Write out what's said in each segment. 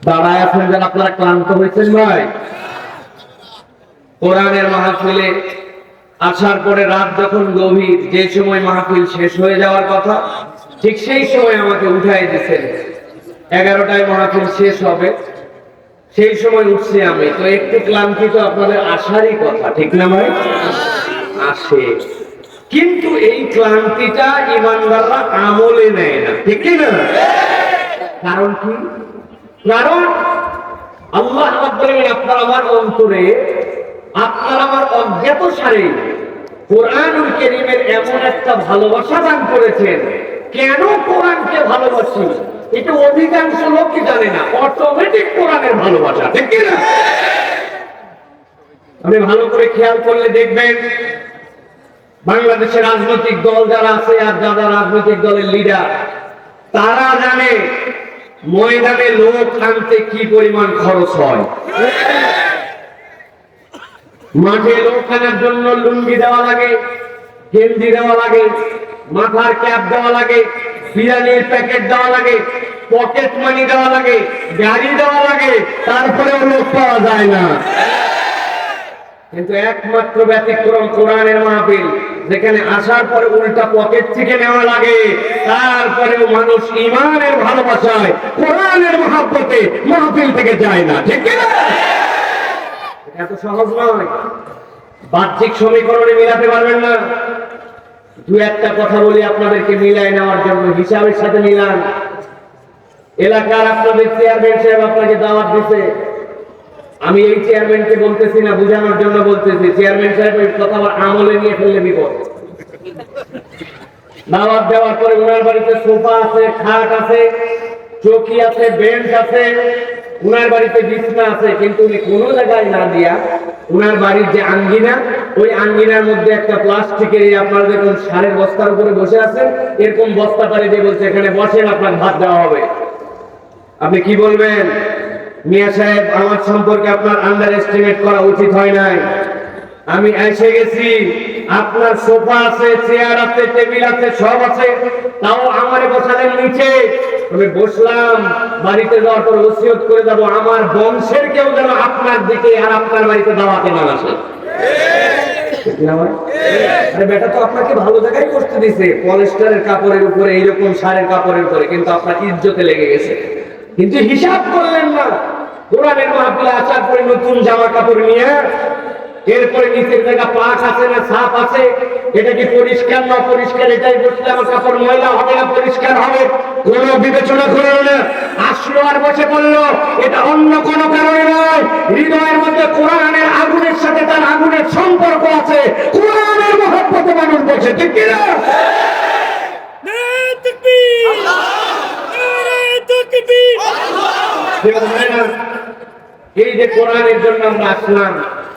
দাঁড়ায় আছেন যেন আপনারা ক্লান্ত হয়েছেন ভাই। কোরআনের মাহফিলে আসার পরে রাত যখন গভীর, যে সময় মাহফিল শেষ হয়ে যাওয়ার কথা ঠিক সেই সময় আমাকে উঠাই দিয়েছেন। 11টায় মাহফিল শেষ হবে, সেই সময় উঠছি আমি। তো একটু ক্লান্তি তো আপনাদের আসারই কথা, ঠিক না ভাই? আসে, কিন্তু এই ক্লান্তিটা ইমানদাররা আমলে নেয় না, ঠিক না? কারণ কি? কারণ আল্লাহ বলেন আপনার আমার অন্তরে, আপনার আমার অজ্ঞাত সারে কোরআনুল কারীমের এমন একটা ভালোবাসা দান করেছেন। কেন কোরআনকে ভালোবাসি এটা অধিকাংশ লোকই জানে না। অটোমেটিক কোরআনের ভালোবাসা, ঠিক না? আপনি ভালো করে খেয়াল করলে দেখবেন বাংলাদেশের রাজনৈতিক দল যারা আছে আর যারা রাজনৈতিক দলের লিডার, তারা জানে ময়দানে লোক আনতে কি পরিমাণ খরচ হয়। মাঠে লোক আনার জন্য লুঙ্গি দেওয়া লাগে, গেঞ্জি দেওয়া লাগে, মাথার ক্যাপ দেওয়া লাগে, বিরিয়ানির প্যাকেট দেওয়া লাগে, পকেট মানি দেওয়া লাগে, গাড়ি দেওয়া লাগে, তারপরেও লোক পাওয়া যায় না। কিন্তু একমাত্র ব্যতিক্রম কোরআনের মাহফিল, যেখানে আসার পরে উল্টা পকেট থেকে নেওয়া লাগে, তারপরেও মানুষ ঈমানের ভালোবাসায় কোরআনের মহব্বতে মাহফিল থেকে যায় না, ঠিক না? এত সহজ নয়। বাহ্যিক সমীকরণে মিলাতে পারবেন না। দু একটা কথা বলি আপনাদেরকে মিলাই নেওয়ার জন্য, হিসাবের সাথে মিলান। এলাকার আপনাদের চেয়ারম্যান সাহেব আপনাকে দাওয়াত দিছে। আমি এই চেয়ারম্যানকে বলতেছি না, বুঝানোর জন্য বলতেছি। চেয়ারম্যান সাহেব এই কথা আবার আমলে নিয়ে ফেললে বিপদ। দাওয়াত দেওয়ার পরে ওনার বাড়িতে সোফা আছে, খাট আছে, চৌকি আছে, বেঞ্চ আছে, উনার বাড়িতে বিছনা আছে, কিন্তু উনি কোনো জায়গায় না দিয়া উনার বাড়ির যে আঙ্গিনা, ওই আঙ্গিনার মধ্যে একটা প্লাস্টিকের, আপনারা দেখুন সারের বস্তার উপরে বসে আছেন, এরকম বস্তা পাড়ি দিয়ে বলছে এখানে বসেন, আপনার ভাত দেওয়া হবে। আপনি কি বলবেন? মিয়া সাহেব, আমার সম্পর্কে আপনার আন্ডার এস্টিমেট করা উচিত হয় নাই। আমি এসে গেছি, আপনার সোফা আছে, চেয়ার আছে, টেবিল আছে, সব আছে, তাও আমারে বসালেন নিচে। আমি বসলাম, বাড়িতে যাওয়ার পর ওসিয়ত করে যাব আমার বংশের কেউ যেন আপনার দিকে আর আপনার বাড়িতে দাওয়াতে না আসে। আরে বেটা তো আপনাকে ভালো জায়গায় করতে দিছে, পলিস্টারের কাপড়ের উপরে, এইরকম সারের কাপড়ের উপরে, কিন্তু আপনার ইজ্জতে লেগে গেছে। কিন্তু হিসাব করলেন না। কোরআনের মাহফিলে আসার পরে নতুন জামা কাপড় নিয়ে, এরপরে নিচের জায়গা পাক আছে না সাফ আছে, এটা কি পরিষ্কার না পরিষ্কার, এটাই বসলে আমার কাপড় ময়লা হবে না পরিষ্কার হবে, কোনো বিবেচনা করলো না। আসলো আর বসে পড়লো। এটা অন্য কোনো কারণে নয়, হৃদয়ের মধ্যে কোরআনের আগুনের সাথে তার আগুনের সম্পর্ক আছে। কোরআনের মহব্বতে মানুষ বসে, ঠিক কিনা? এই যে কোরআনের জন্য আমরা আসলাম,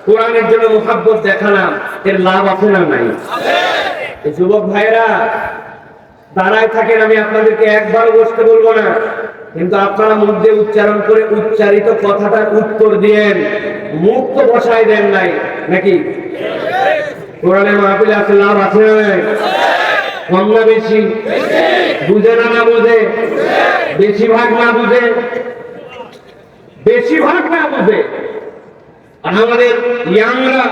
কোরআনের জন্য মুহাব্বত দেখালাম, এর লাভ আছে না নাই? যুবক ভাইরা দাঁড়ায় থাকেন, আমি আপনাদেরকে একবার বসতে বলবো না, কিন্তু আপনারা মধ্যে উচ্চারণ করে উচ্চারিত কথাটার উত্তর দিয়েন, মুখ তো বসায় দেন নাই নাকি? কোরআনের মাহফিলে আছে, লাভ আছে না নাই? কম না বেশি? বুঝে না না বুঝে? বেশিরভাগ না বুঝে? বেশিরভাগ না বুঝে। আর আমাদের ইয়াংরা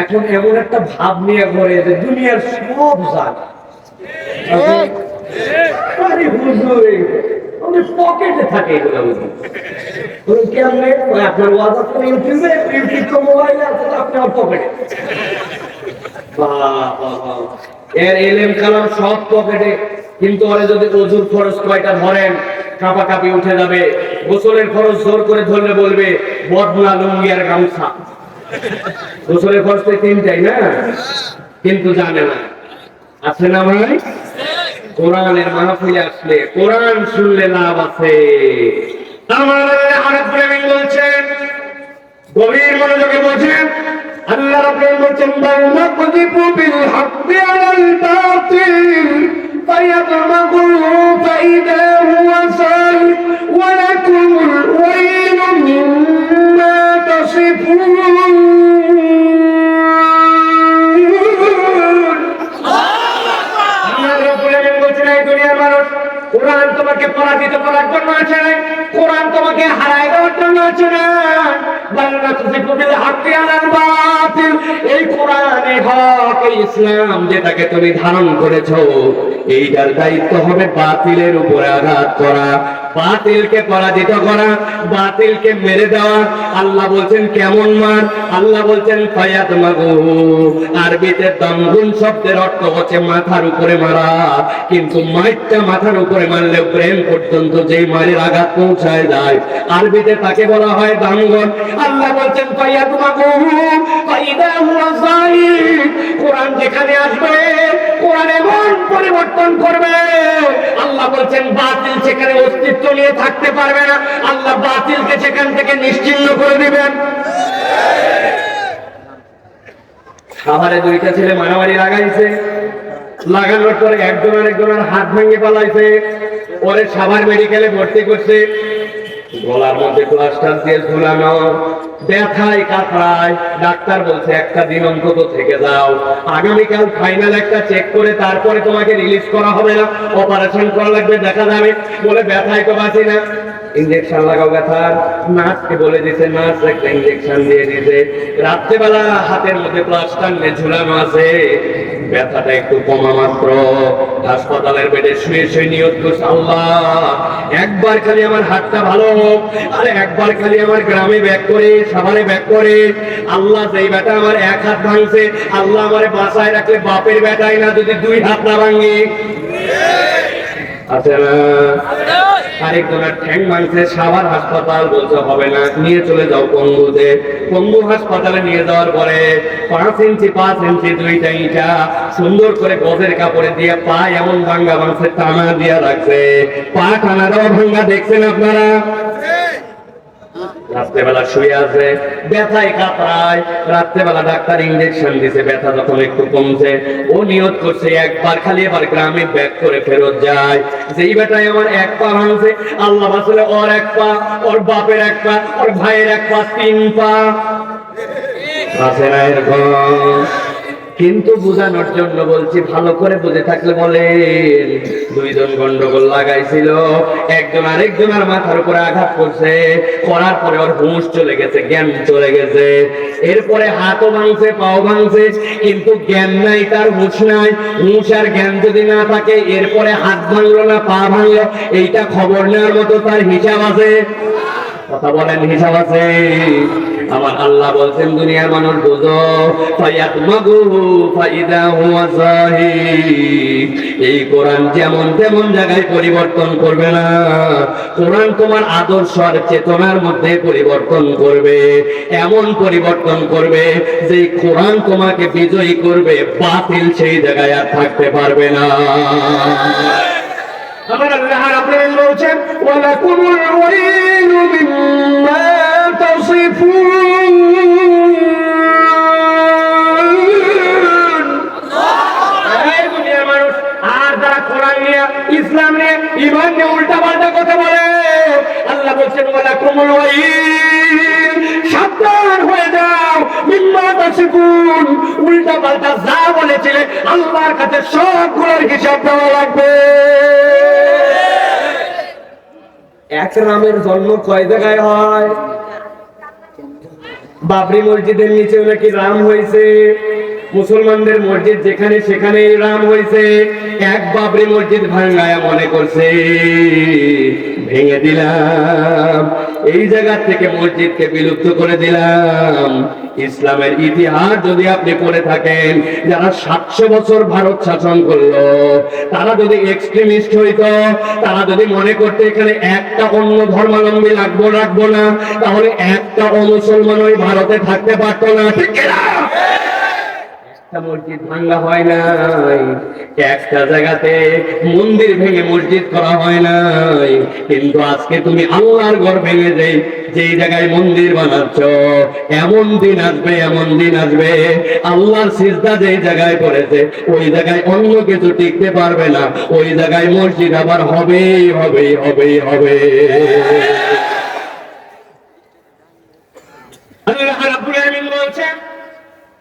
এখন এমন একটা ভাব নিয়ে ঘরে যে দুনিয়ার সব জানে। পকেটে থাকে এগুলো, বুঝুন কেমনে? আপনার ওয়াজ আছে ইউটিউবে, ইউটিউব তো মোবাইলে আছে, আপনার পকেটে। এর এলেম কালাম সব পকেটে, কিন্তু ওরা যদি অজুর খরচ কয়টা ধরেন, কাপা কাপি উঠে যাবে। গোসলের খরচ জোর করে ধরলে বলবে বদনা, লুঙ্গি আর গামছা। গোসলের খরচ তো তিনটাই না, কিন্তু জানে না। আছে না ভাই? কোরআনের মাহফিলে আসলে, কোরআন শুনলে লাভ আছে। আমার আরেক বলছেন, গভীর মনোযোগে বলছেন, আল্লাহ রাব্বুল বলছেন বান্না কুযিবু বিল হাক্কি আলাল বাতিল ফায়াদমাগুহু ফাইদা হুয়া সাহিব ওয়া লাকুমুল ওয়াইলু মিম্মা তাসিফুন। আল্লাহ রাব্বুল বলছেন, এই দুনিয়ার মানুষ, কোরআন তোমাকে পরাজিত করার জন্য আসে নাই, কোরআন ইমানকে হারায় দেওয়ার জন্য আছে না, এই কোরআনে হক, এই ইসলাম যেটাকে তুমি ধারণ করেছো, এইটার দায়িত্ব হবে বাতিলের উপরে আঘাত করা, বাতিলকে পরাজিত করা, বাতিলকে মেরে দেওয়া। আল্লাহ বলছেন কেমন মার? আল্লাহ বলছেন ফায়াত মাগু। আরবিতে দামগুন শব্দের অর্থ হচ্ছে মাথার উপরে মারা, কিন্তু মাইটটা মাথার উপরে মারলে ব্রেন পর্যন্ত যেই মারের আঘাত পৌঁছায় যায়, আরবিতে তাকে বলা হয় দামগুন। আল্লাহ বলছেন ফায়াত মাগু ফাইদা হুয়া যালিক। কোরআন যেখানে আসবে, কোরআন এমন পরিবর্তন করবে, আল্লাহ বলছেন বাতিল সেখানে অস্তিত্ব নিয়ে থাকতে পারবে না, আল্লাহ বাতিলকে সেখান থেকে নিশ্চিহ্ন করে দিবেন। খাবারে দুইটা ছেলে মারামারি লাগাইছে, লাগানোর পরে একজন আরেকজনের হাত ভেঙে পালাইছে, পরে সাভার মেডিকেলে ভর্তি করছে, গলার মধ্যে প্লাস্টার দিয়ে ঝুলানো, ব্যথায় কাতরায়। ডাক্তার বলছে একটা দিন অন্তত থেকে যাও, আগামীকাল ফাইনাল একটা চেক করে তারপরে তোমাকে রিলিজ করা হবে না, অপারেশন করা লাগবে, দেখা যাবে। বলে ব্যথায় তো বাঁচি না, ইঞ্জেকশন লাগাও ব্যথার। নার্সকে বলে দিছে, নার্স একটা ইঞ্জেকশন দিয়ে দিছে। রাত্রেবেলা হাতের মধ্যে প্লাস্টার নিয়ে ঝুলানো আছে, ব্যথাটা একটু কমা মাত্র। হাসপাতালের বেডে শুয়ে শুয়ে নিয়ত করছে, আল্লাহ একবার খালি আমার হাতটা ভালো হোক, আরে একবার খালি আমার গ্রামে ব্যাক করে, সাভারে ব্যাক করে। আল্লাহ যেই বেটা আমার এক হাত ভাঙছে, আল্লাহ আমারে বাঁচায় রাখলে বাপের বেটাই না যদি দুই হাত না ভাঙি। আছে না? আরেকজনের ঠ্যাং ভাঙছে, সাভার হাসপাতাল বলতে হবে না, নিয়ে চলে যাও পঙ্গুতে। পঙ্গু হাসপাতালে নিয়ে যাওয়ার পরে 5 ইঞ্চি 5 ইঞ্চি দুইটা ইটা সুন্দর করে গজের কাপড়ে দিয়ে পা এমন ভাঙ্গা ভাঙছে, টানা দিয়া রাখছে। পা টানা দেওয়া ভাঙ্গা দেখছেন আপনারা? রাত্রেবেলা শুয়ে আছে, ব্যথায় কাতরায়। রাত্রেবেলা ডাক্তার ইঞ্জেকশন দিছে, ব্যথা যখন একটু কমছে, ও নিয়ত করছে একবার খালি এবার গ্রামে ব্যাক করে ফেরত যায়। যেই বেটায় আমার এক পা ভাঙছে, আল্লাহ আসলে ওর এক পা, ওর বাপের এক পা, ওর ভাইয়ের এক পা, 3 পা আছে না এরকম? কিন্তু বুঝানোর জন্য বলছি, ভালো করে বুঝে থাকলে বলেন। দুইজন গন্ডগোল লাগাইছিল, একজন আরেকজনের মাথার উপরে আঘাত করছে, করার পরে ওর হুঁশ চলে গেছে, জ্ঞান চলে গেছে। এরপরে হাতও ভাঙছে, পাও ভাঙছে, কিন্তু জ্ঞান নাই, তার হুঁশ নাই। হুঁশ আর জ্ঞান যদি না থাকে, এরপরে হাত ভাঙলো না পা ভাঙলো, এইটা খবর নেওয়ার মতো তার হিসাব আছে? কথা বলেন, হিসাব আছে? আমার আল্লাহ বলছেন দুনিয়ার মানুষ বুঝো, এই কোরআন যেমন তেমন জায়গায় পরিবর্তন করবে না। কোরআন তোমার আদর্শ আর চেতনার মধ্যে পরিবর্তন করবে, এমন পরিবর্তন করবে যে কোরআন তোমাকে বিজয়ী করবে, বাতিল সেই জায়গায় আর থাকতে পারবে না। আমার আল্লাহ রাব্বুল আলামিন বলেন, ওয়ালাকুমুল ওয়াইলু মিম্মা তাসিফুন। এই দুনিয়ার মানুষ আর যারা কোরআন নিয়ে, ইসলাম নিয়ে, ঈমান নিয়ে উল্টাপাল্টা কথা বলে, আল্লাহ বলেন ওয়ালাকুমুল ওয়াইল, সাবধান হয়ে যাও, মিম্মা তাসিফুন, উল্টাপাল্টা যা বলেছিলে আল্লাহর কাছে সবগুলোর হিসাব দেওয়া লাগবে। এক রামের জন্ম কয় জায়গায় হয়? বাবরি মসজিদের নিচেও নাকি রাম হয়েছে, মুসলমানদের মসজিদ যেখানে সেখানে রাম হয়েছে। এক বাবরি মসজিদ ভাঙ্গায়া মনে করছে ভেঙে দিলাম, এই জায়গা থেকে মসজিদকে বিলুপ্ত করে দিলাম। ইসলামের ইতিহাস যদি আপনি পড়ে থাকেন, যারা 700 বছর ভারত শাসন করলো, তারা যদি এক্সট্রিমিস্ট হইতো, তারা যদি মনে করতে এখানে একটা অন্য ধর্মাবলম্বী রাখবো না, তাহলে একটা মুসলমান ওই ভারতে থাকতে পারতো না, ঠিক না? মসজিদ ভাঙ্গা হয় নাই, একটা জায়গাতে মন্দির ভেঙে মসজিদ করা হয় নাই। কিন্তু আজকে তুমি আল্লাহর ঘর ভেঙে যেই জায়গায় মন্দির বানাচ্ছ, এমন দিন আসবে, এমন দিন আসবে, আল্লাহর সিজদা যেই জায়গায় পড়েছে ওই জায়গায় অন্য কিছু টিকতে পারবে না, ওই জায়গায় মসজিদ আবার হবেই হবে হবে হবে। আল্লাহ রাব্বুল আলামিন বলছেন,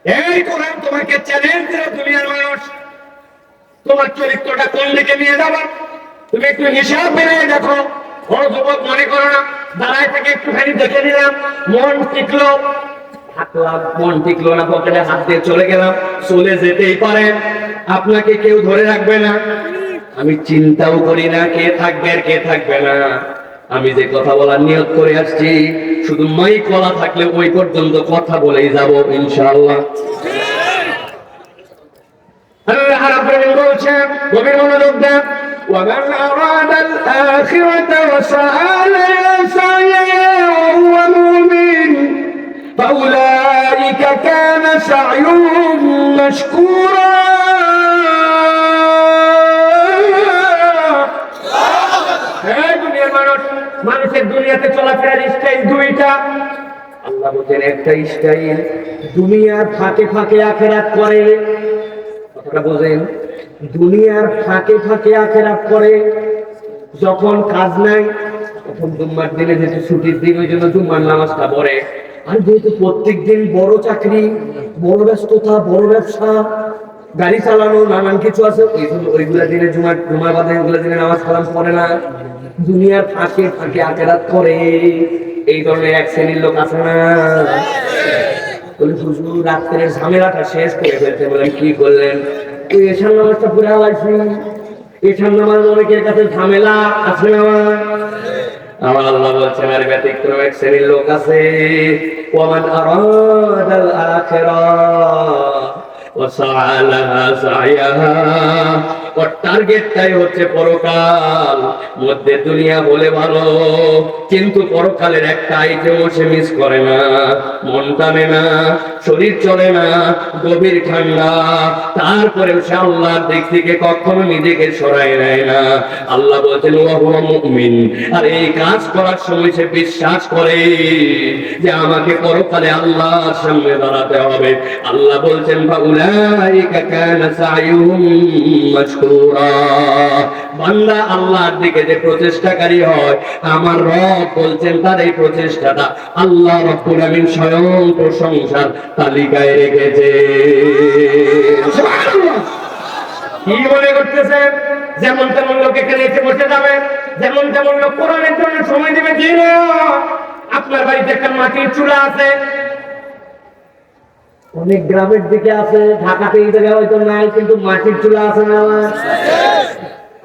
এই কোরআন তোমাকে চ্যালেঞ্জ করে দুনিয়ার মানুষ, তোমার চরিত্রটা কোন দিকে নিয়ে যাবা তুমি একটু হিসাব মেনে দেখো। ও যুবক, মনে করো না দাঁড়ায় থেকে একটুখানি দেখে নিলাম, মন টিকলো, থাকলাম, মন টিকলো না, পকেটে হাত দিয়ে চলে গেলাম। চলে যেতেই পারে, আপনাকে কেউ ধরে রাখবে না, আমি চিন্তাও করি না কে থাকবে আর কে থাকবে না। আমি যে কথা বলার নিয়ত করে আসছি, শুধু মাইক বলা থাকলে ওই পর্যন্ত কথা বলেই যাব ইনশাআল্লাহ। আল্লাহ রাব্বুল আলামিন বলছেন, গভীর মনোযোগ দেন, ومن أراد الآخرة وسعى لها سعيها وهو مؤمن فأولئك كان سعيهم مشكورا। মানুষের দুনিয়াতে চলাফেরার স্টাইল দুইটা। আল্লাহ বলেন একটা স্টাইল দুনিয়ার ফাঁকে ফাঁকে আখিরাত করে। কথাটা বোঝেন, দুনিয়ার ফাঁকে ফাঁকে আখিরাত করে। যখন কাজ নাই তখন জুম্মার দিনে, যেহেতু ছুটির দিন ওই জন্য জুম্মার নামাজটা পড়ে। আর যেহেতু প্রত্যেক দিন বড় চাকরি, বড় ব্যস্ততা, বড় ব্যবসা, গাড়ি চালানো, নানান কিছু আছে, ওই জন্য ওইগুলা দিনে জুমার বাদে ওইগুলা দিনে নামাজ কালাম পড়ে না। দুনিয়ার ফাঁকে ফাঁকে আখিরাত করে। এই ধরনের এক শ্রেণীর লোক আছে না? বলে হুজুর রাত্রের ঝামেলাটা শেষ করে ফেলতে। বলেন কি করলেন? তুই এশার নামাজটা পড়ে আলাইছি। এশার নামাজ অনেকের কাছে ঝামেলা আছে না? আমার আল্লাহ বলছেন আর ব্যতিক্রম এক শ্রেণীর লোক আছে, ওয়ামান আরাদাল আখিরাহ ওয়া সাআ লাহা সা'য়াহা, ওর টার্গেটটাই হচ্ছে পরকাল। মধ্যে দুনিয়া বলে ভালো, কিন্তু পরকালের একটা আইটেমও সে মিস করে না। মন টানে না, শরীর চলে না, গভীর ঠান্ডা, তারপরেও সে আল্লাহর দিক থেকে কখনো নিজেকে সরাই নেয় না। আল্লাহ বলছেন ওয়া হুয়া মুমিন, আর এই কাজ করার সময় সে বিশ্বাস করে যে আমাকে পরকালে আল্লাহর সামনে দাঁড়াতে হবে। আল্লাহ বলছেন ফাউলাইকা কানা সাইয়ুহুম মাশকুরা। বান্দা আল্লাহর দিকে যে প্রচেষ্টাকারী হয়, আমার রব বলছেন তার এই প্রচেষ্টাটা আল্লাহ রাব্বুল আমিন স্বয়ং প্রশংসার তালিকায় রেখেছে। সুবহানাল্লাহ। কি মনে করতেছেন যেমন তেমন লোক এখানে এসে বসে যাবে, যেমন তেমন লোক কোরআনের জন্য সময় দেবে? কি না, আপনার বাড়িতে একটা মাটির চুলা আছে, অনেক গ্রামের দিকে আছে, ঢাকাতে এই জায়গায় হয়তো নাই, কিন্তু মাটির চুলা আছে না?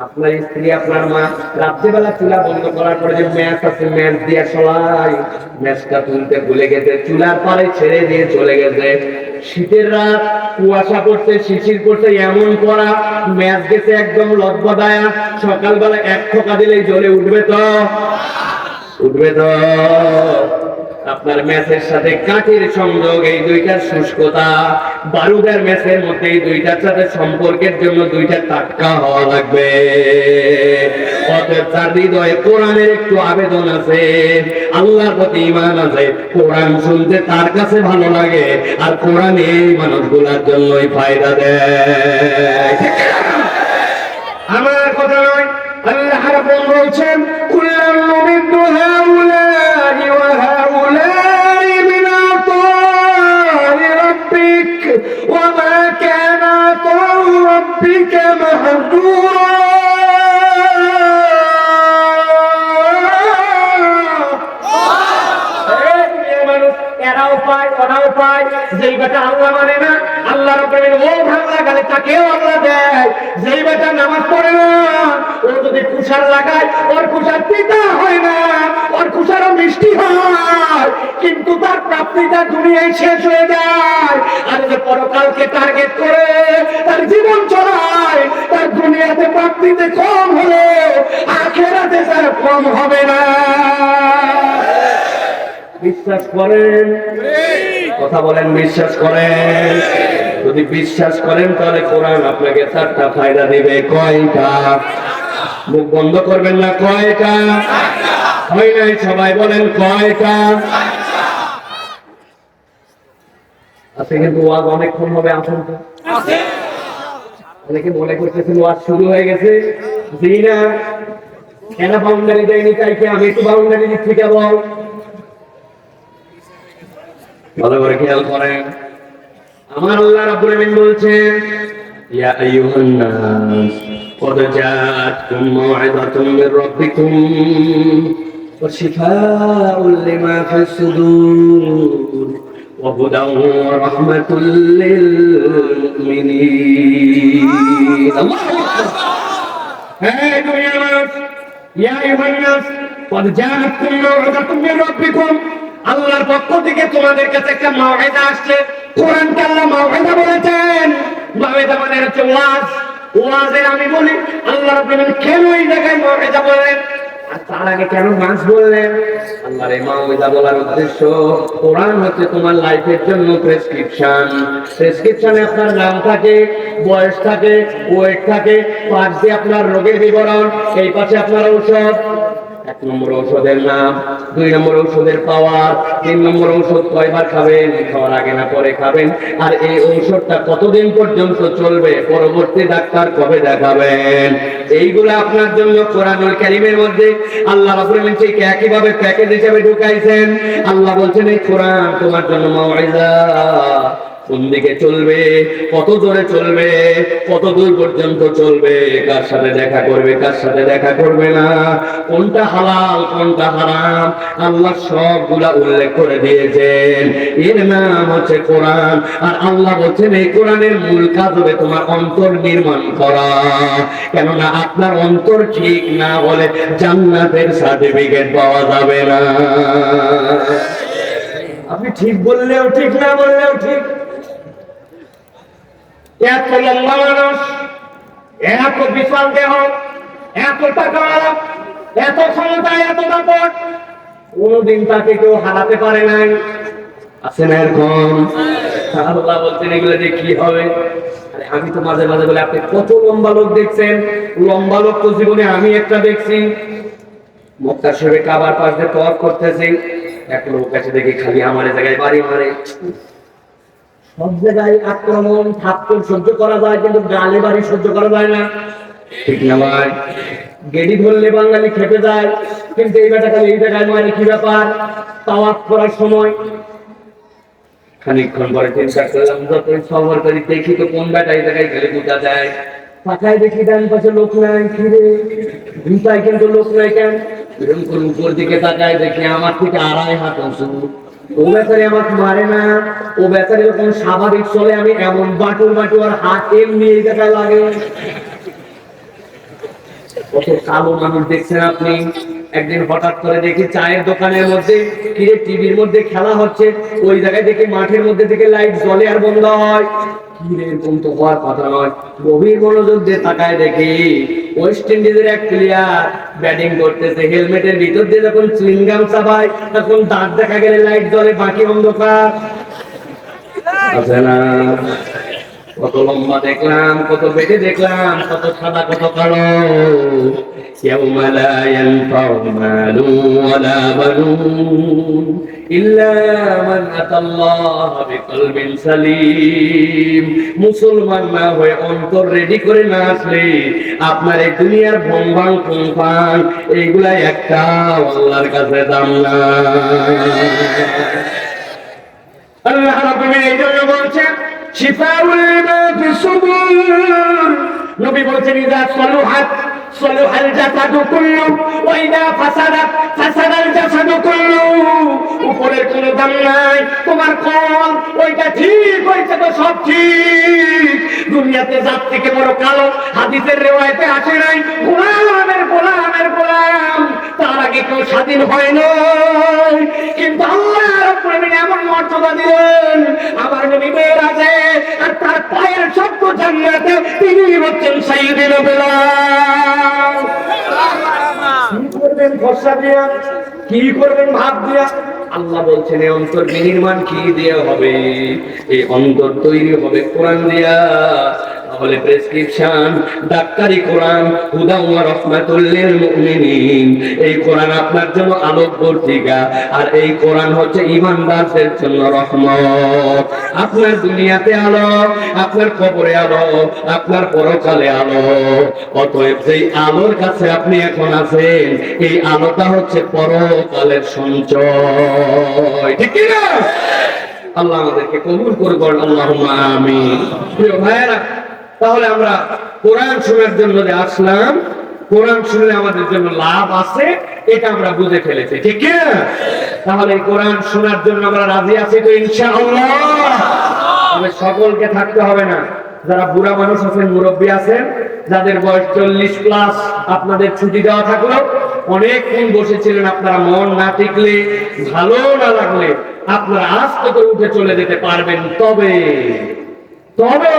আপনার স্ত্রী, আপনার মা রাত্রিবেলা চুলা বন্ধ করার পরে যে ম্যাচ আছে, ম্যাচ দিয়ে সলাই, ম্যাচটা তুলতে ভুলে গেছে, চুলার পারে ছেড়ে দিয়ে চলে গেছে। শীতের রাত, কুয়াশা পড়ছে, শিশির পড়ছে, এমন পড়া, ম্যাচ গেছে একদম লটপটায়া। সকালবেলা এক ঠোকা দিলেই জ্বলে উঠবে তো? উঠবে তো? আপনার ম্যাচের সাথে কাঠের সংযোগ, এই দুইটার শুষ্কতা, বারুদের ম্যাচের মধ্যে এই দুইটার সাথে সম্পর্কের জন্য দুইটা টাটকা হওয়া লাগবে। অতএব তার হৃদয়ে কোরআনের একটু আবেদন আছে, আল্লাহর প্রতি ঈমান আছে, কোরআন শুনতে তার কাছে ভালো লাগে, আর কোরআন এই মানুষগুলোর জন্যই ফায়দা দেয়। আমার কথা নয়, আল্লাহ রাব্বুল বলছেন কুল্লান নুমিদ্দু হাউলা'i ওয়া হাউলা'i মিন আতা'i রাব্বিক ওয়া মা কানা আতা'উ রাব্বিকা মাহদুরা। এরাও পায়, ওরাও পায়। যেই বেটা আল্লাহ মানে না, আল্লাহ রাব্বুল আলামিন ও ভাগ লাগালে তাকেও আল্লাহ দেয়। যেই বেটা নামাজ পড়ে না, ও যদি কুশার লাগায়, ওর কুশার তিতা হয় না, ওর কুশারও মিষ্টি হয়, কিন্তু তার প্রাপ্তিটা দুনিয়ায় শেষ হয়ে যায়। আর যে পরকালকে টার্গেট করে তার জীবন চলায়, তার দুনিয়াতে প্রাপ্তিতে কম হলে আখিরাতে তার কম হবে না। বিশ্বাস করেন? কথা বলেন, বিশ্বাস করেন? যদি বিশ্বাস করেন তাহলে কোরআন আপনাকে চারটা ফায়দা দিবে। কয়টা? মুখ বন্ধ করবেন না। কয়টা? হয় নাই? সবাই বলেন কয়টা? আচ্ছা, কিন্তু ওয়াজ অনেকক্ষণ হবে, আসুন তো। অনেকে মনে করতেছেন ওয়াজ শুরু হয়ে গেছে। জি না, কেন বাউন্ডারি দেয়নি? তাইকে আমি একটু বাউন্ডারি দিচ্ছি। কেবল ভালো করে খেয়াল করেন, আমার আল্লাহ রাব্বুল আমিন বলছেন ইয়া আইয়ুহান নাস কদ জাআতকুম মাউইযাতুম মির রাব্বিকুম وشفاء لما في الصدور وهدى ورحمة للمؤمنين الله أكبر هاي دنيا মানুষ يا أيها الناس قد جاءتكم موعظة من ربكم আল্লাহর পক্ষ থেকে তোমাদের কাছে একটা মাওয়াইদা আসছে কোরআনকে আল্লাহ মাওয়াইদা বলেছেন মাওয়াইদা মানে হচ্ছে ওয়াজ ওয়াজের আমি বলি আল্লাহ রাব্বুল আলামিন কেন এই জায়গায় মাওয়াইদা বলেন আর তার আগে কেন নাচ বললেন আল্লাহর এই মাওয়াইদা বলার উদ্দেশ্য কোরআন হচ্ছে তোমার লাইফের জন্য প্রেসক্রিপশনে আপনার নাম থাকে বয়স থাকে ওয়েট থাকে পাশে আপনার রোগের বিবরণ এই পাশে আপনার ঔষধ এক নম্বর ঔষধের নাম দুই নম্বর ঔষধের পাওয়ার তিন নম্বর ঔষধ কয়বার খাবেন খাওয়ার আগে না পরে খাবেন আর এই ঔষধটা কতদিন পর্যন্ত চলবে পরবর্তী ডাক্তার কবে দেখাবেন এইগুলো আপনার জন্য কোরআনুল কারীমের মধ্যে আল্লাহ রাব্বুল আলামিন ঠিক একইভাবে প্যাকেজ হিসেবে ঢুকাইছেন আল্লাহ বলছেন এই কোরআন তোমার জন্য মাওয়াইজা কোন দিকে চলবে কত জোরে চলবে কত দূর পর্যন্ত চলবে কার সাথে দেখা করবে কার সাথে দেখা করবে না কোনটা হালাল কোনটা হারাম আল্লাহ সবগুলা উল্লেখ করে দিয়েছেন এর নাম হচ্ছে কোরআন আর আল্লাহ বলছেন এই কোরআনের মূল কাজ হবে তোমার অন্তর নির্মাণ করা কেননা আপনার অন্তর ঠিক না হলে জান্নাতের সার্টিফিকেট পাওয়া যাবে না আপনি ঠিক বললেও ঠিক না বললেও ঠিক এত লম্বা মানুষ এত বিশাল দেহ এত টাকা এত ক্ষমতা এত দাপট কোনদিন তাকে কেউ হারাতে পারে নাই আছে না এরকম আল্লাহ বলছেন এগুলো দিয়ে কি হবে আরে আমি তো মাঝে মাঝে বলে আপনি কত লম্বা লোক দেখছেন লম্বা লোক তো জীবনে আমি একটা দেখছি মক্কা শরীফে কাবার পাশ দিয়ে তওয়াফ করতেছি এক লোক এসে দেখি খালি আমার জায়গায় বাড়ি মারে সব জায়গায় আক্রমণ থাপ্পড় সহ্য করা যায় কিন্তু গালে বাড়ি সহ্য করা যায় না ঠিক না ভাই গেডি ধরলে বাঙালি খেপে যায় কিন্তু এই বেটা খালি এই জায়গায় মারে কি ব্যাপার তাওয়াফ করার সময় খানিকক্ষণ পরে চিন্তা করলাম যতই সফর করি দেখি তো কোন বেটা এই জায়গায় গেলে বোঝা যায় পাখায় দেখি ডান পাশে লোক নাই ফিরে ভিতায় কিন্তু লোক নাই কেন এরকম করে উপর দিকে তাকায় দেখি আমার থেকে 2.5 হাত উঁচু ও বেচারে আমাকে মারে না ও বেচারে যখন স্বাভাবিক চলে আমি এমন বাটুর আর হাত এমনি এই জায়গায় লাগে কত কালো মানুষ দেখছেন আপনি একদিন হঠাৎ করে দেখি চায়ের দোকানের মধ্যে কিরে টিভির মধ্যে খেলা হচ্ছে ওই জায়গায় দেখি মাঠের মধ্যে থেকে লাইট জ্বলে আর বন্ধ হয় কিরে এরকম তো হওয়ার কথা নয় গভীর মনোযোগ দিয়ে তাকায় দেখি ওয়েস্ট ইন্ডিজের এক প্লেয়ার ব্যাটিং করতেছে হেলমেটের ভিতর দিয়ে যখন চুইংগাম চাবায় তখন দাঁত দেখা গেলে লাইট জ্বলে বাকি অন্ধকার আছে না কত লম্বা দেখলাম কত বেটে দেখলাম কত সাদা কত কালো يوم لا ينفع مال ولا بنون إلا من أتى الله بقلب سليم মুসলমান না হয়ে অন্তর রেডি করে না আসলে আপনার এই দুনিয়ার ভঙ্গাং ফুংফাং এইগুলা একটা আল্লাহর কাছে দাম না আল্লাহ রাব্বুল এই জন্য বলছেন শিফাউল লিমা ফিস সুদুর নবী বলছেন ইযা সলুহাল জাসাদু কুল্লু ওয়া ইযা ফাসাদাল জাসাদু কুল্লু উপরের কোনো দাম নাই তোমার কল ওইটা ঠিক হইছে তো সব ঠিক দুনিয়াতে জাত থেকে বড় কালো হাদিসের রিওয়ায়াতে আসে নাই গোলাম তার আগে কেউ স্বাধীন হয় নাই কিন্তু আল্লাহ রাব্বুল আলামিন এমন মর্যাদা দিলেন আমার নবী মেরাজে আর তার পায়ের শব্দ জান্নাতে তিনি হচ্ছেন সাইয়্যিদুল বেলাল কি করবেন খরচা দিয়া কি করবেন ভাব দিয়া আল্লাহ বলছেন এই অন্তর নির্মাণ কি দিয়ে হবে এই অন্তর তৈরি হবে কোরআন দিয়া তাহলে প্রেসক্রিপশন ডাক্তারি কোরআন হুদা ওয়া রাহমাতুল লিল মুমিনিন এই কোরআন আপনার জন্য আলোক বর্তিকা আর এই কোরআন হচ্ছে ঈমানদারদের জন্য রহমত আপনার দুনিয়াতে আলো আপনার কবরে আলো আপনার পরকালে আলো অতএব যেই আলোর কাছে আপনি এখন আছেন এই আলোটা হচ্ছে পরকালের সঞ্চয় ঠিক কি না আল্লাহ আমাদেরকে কবুল করুন আল্লাহুম্মা আমিন প্রিয় ভাইরা তাহলে আমরা কোরআন শোনার জন্য যে আসলাম কোরআন শুনলে আমাদের জন্য লাভ আছে, এটা আমরা বুঝে ফেলেছি, ঠিক কি না? তাহলে কোরআন শোনার জন্য আমরা রাজি আছি তো ইনশাআল্লাহ। তবে সকলকে থাকতে হবে না। যারা বুড়া মানুষ আছেন, মুরব্বী আছেন, যাদের বয়স 40+, আপনাদের ছুটি দেওয়া থাকলো, অনেকক্ষণ বসেছিলেন, আপনারা মন না টিকলে, ভালো না লাগলে আপনারা আস্তে করে উঠে চলে যেতে পারবেন। তবে তবে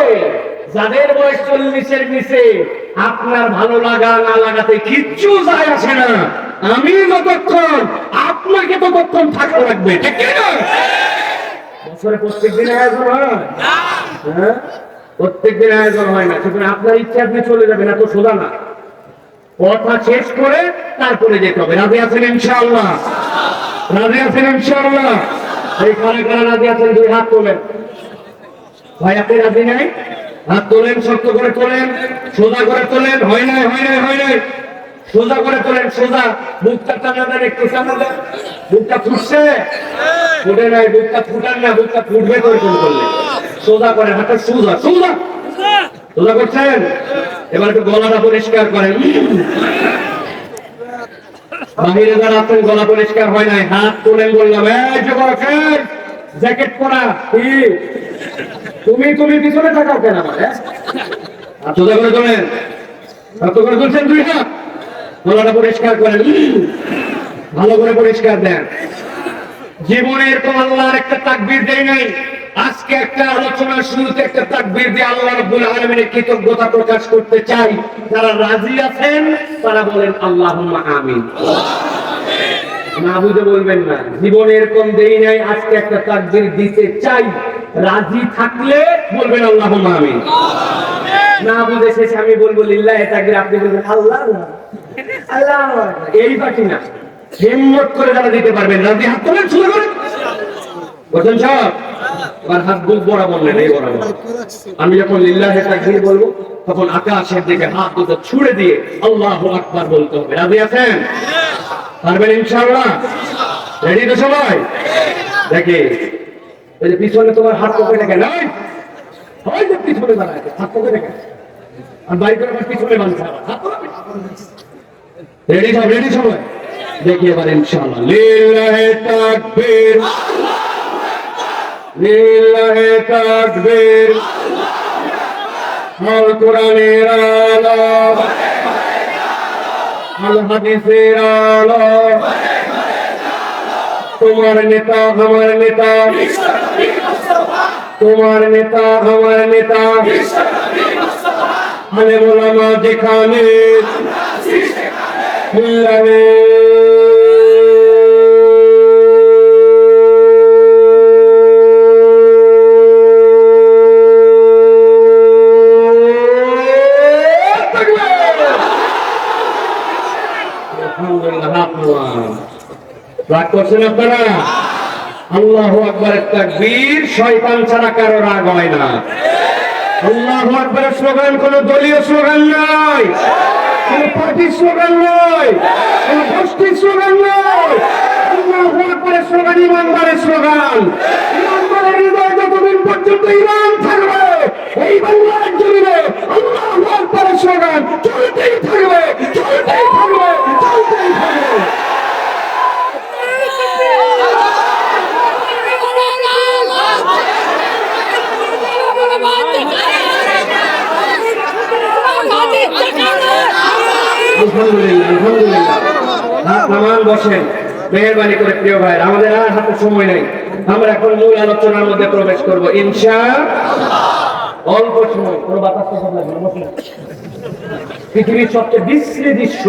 যাদের বয়স 40-এর নিচে, আপনার ভালো লাগা না লাগাতে কিচ্ছু যায় আসে না। আমি যতক্ষণ, আপনাকে ততক্ষণ থাকা লাগবে, ঠিক না? বছরে প্রত্যেকদিন আয়োজন হয় না, হ্যাঁ, প্রত্যেকদিন আয়োজন হয় না। সুতরাং আপনার ইচ্ছা আপনি চলে যাবেন, এত সোজা না। কথা শেষ করে তারপরে যেতে হবে। রাজি আছেন ইনশাআল্লাহ? রাজি আছেন ইনশাআল্লাহ? এই কারা কারা রাজি আছেন? দুই হাত তোলেন। ভাই আপনি রাজি নাই? হাত তোলেন, শক্ত করে তোলেন, সোজা করে তোলেন। হয় নাই, হয় নাই, হয় নাই। সোজা করে তোলেন, সোজা। বুকটা টানা দেন, একটু টানা দেন। বুকটা ফুটছে? ফুটে নাই, বুকটা ফুটান না, বুকটা ফুটবে করে করলে। সোজা করে, হাতটা সোজা, সোজা সোজা করছেন। এবার একটু গলাটা পরিষ্কার করেন। বাহিরে যারা আছেন গলা পরিষ্কার হয় নাই, হাত তোলেন। বললাম এই যুবক, জ্যাকেট পরা, কি তুমি তুমি পিছনে থাকাও কেন আমার? হাত সোজা করে তোলেন, শক্ত করে তুলছেন দুই হাত। গলাটা পরিষ্কার করেন, ভালো করে পরিষ্কার দেন। জীবনে এরকম আল্লাহর একটা তাকবীর দেয় নাই। আজকে একটা আলোচনার শুরুতে একটা তাকবীর দিয়ে আল্লাহ রাব্বুল আলামিনের কৃতজ্ঞতা প্রকাশ করতে চাই। যারা রাজি আছেন তারা বলেন আল্লাহুম্মা আমিন। না বুঝে বলবেন না। জীবনে এরকম দেই নাই, আজকে একটা তাকবীর দিতে চাই। রাজি থাকলে বলবেন আল্লাহুম্মা আমিন। না বুঝে শেষে আমি বলবো লিল্লাহি তাকবীর, আপনি বলবেন আল্লাহ আল্লাহ। এই বাকি না, হিম্মত করে যারা দিতে পারবেন রাজি হাত তোলেন, শুরু করেন। বলছেন সব আর হাত বুক বরাবর নেন, এই বরাবর। আমি যখন লিল্লাহি তাকবীর বলবো তখন আকাশের দিকে হাত দুটো ছুড়ে দিয়ে আল্লাহু আকবার বলতে হবে। রাজি আছেন? পারবেন ইনশাআল্লাহ? রেডি তো সবাই? দেখে ওই যে পিছনে তোমার হাত পকেটে কেন, ওই যে পিছনে দাঁড়ায় হাত পকেটে কেন, আর বাইক করে আমার পিছনে বাঁধছে হাত। রেডি সব? রেডি সবাই? দেখি এবার ইনশাআল্লাহ। লিল্লাহি তাকবীর, লিল্লাহি তাকবীর। আল কোরআনের আলো, আল হাদিসের আলো। তোমার নেতা আমার নেতা, তোমার নেতা আমার নেতা। আলেম ওলামা যেখানে, রাগ করছেন আপনারা? আল্লাহু আকবার তাকবীর। শয়তান ছাড়া কারো রাগ হয় না। আল্লাহু আকবারের স্লোগান কোন দলীয় স্লোগান নয়, কোন পার্টির স্লোগান নয়, কোন গোষ্ঠীর স্লোগান নয়। আল্লাহু আকবারের স্লোগান ইমানদারের স্লোগান। ইমানদারের হৃদয় যতদিন পর্যন্ত ঈমান থাকবে, এই বাংলার জমিনে আল্লাহু আকবারের স্লোগান চলতেই থাকবে, চলতেই থাকবে, চলতেই থাকবে। আলহামদুলিল্লাহ, আলহামদুলিল্লাহ। হাত নামান, বসেন মেহেরবানি করে। প্রিয় ভাই, আমাদের আর হাতে সময় নেই। আমরা এখন মূল আলোচনার মধ্যে প্রবেশ করবো ইনশাআল্লাহ। অল্প সময়, কোনো বাতাস লাগবে না। পৃথিবীর সবচেয়ে বিশ্রী দৃশ্য।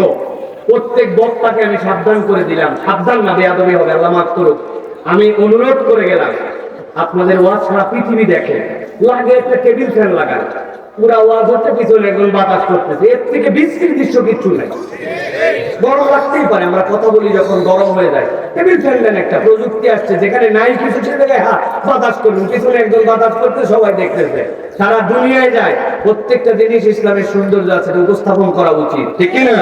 প্রত্যেক বক্তাকে আমি সাবধান করে দিলাম, সাবধান না, বেয়াদবি হবে, আল্লাহ মাফ করুক। আমি অনুরোধ করে গেলাম, আপনাদের ওয়াজ সারা পৃথিবী দেখে, লাগে একটা টেবিল ফ্যান লাগান। পুরা ওয়াজ হচ্ছে, পিছনে একজন বাতাস করতেছে। এর থেকে বিশ্রী দৃশ্য কিচ্ছু নাই। গরম লাগতেই পারে, আমরা কথা বলি যখন গরম হয়ে যায়, টেবিল ফ্যান দেন একটা। প্রযুক্তি আসছে, যেখানে নাই কিছু ছেড়ে হ্যাঁ বাতাস করুন, পিছনে একজন বাতাস করতে, সবাই দেখতেছে। সারা দুনিয়ায় যায়, প্রত্যেকটা জিনিস ইসলামের সৌন্দর্য আছে, উপস্থাপন করা উচিত, ঠিক কিনা?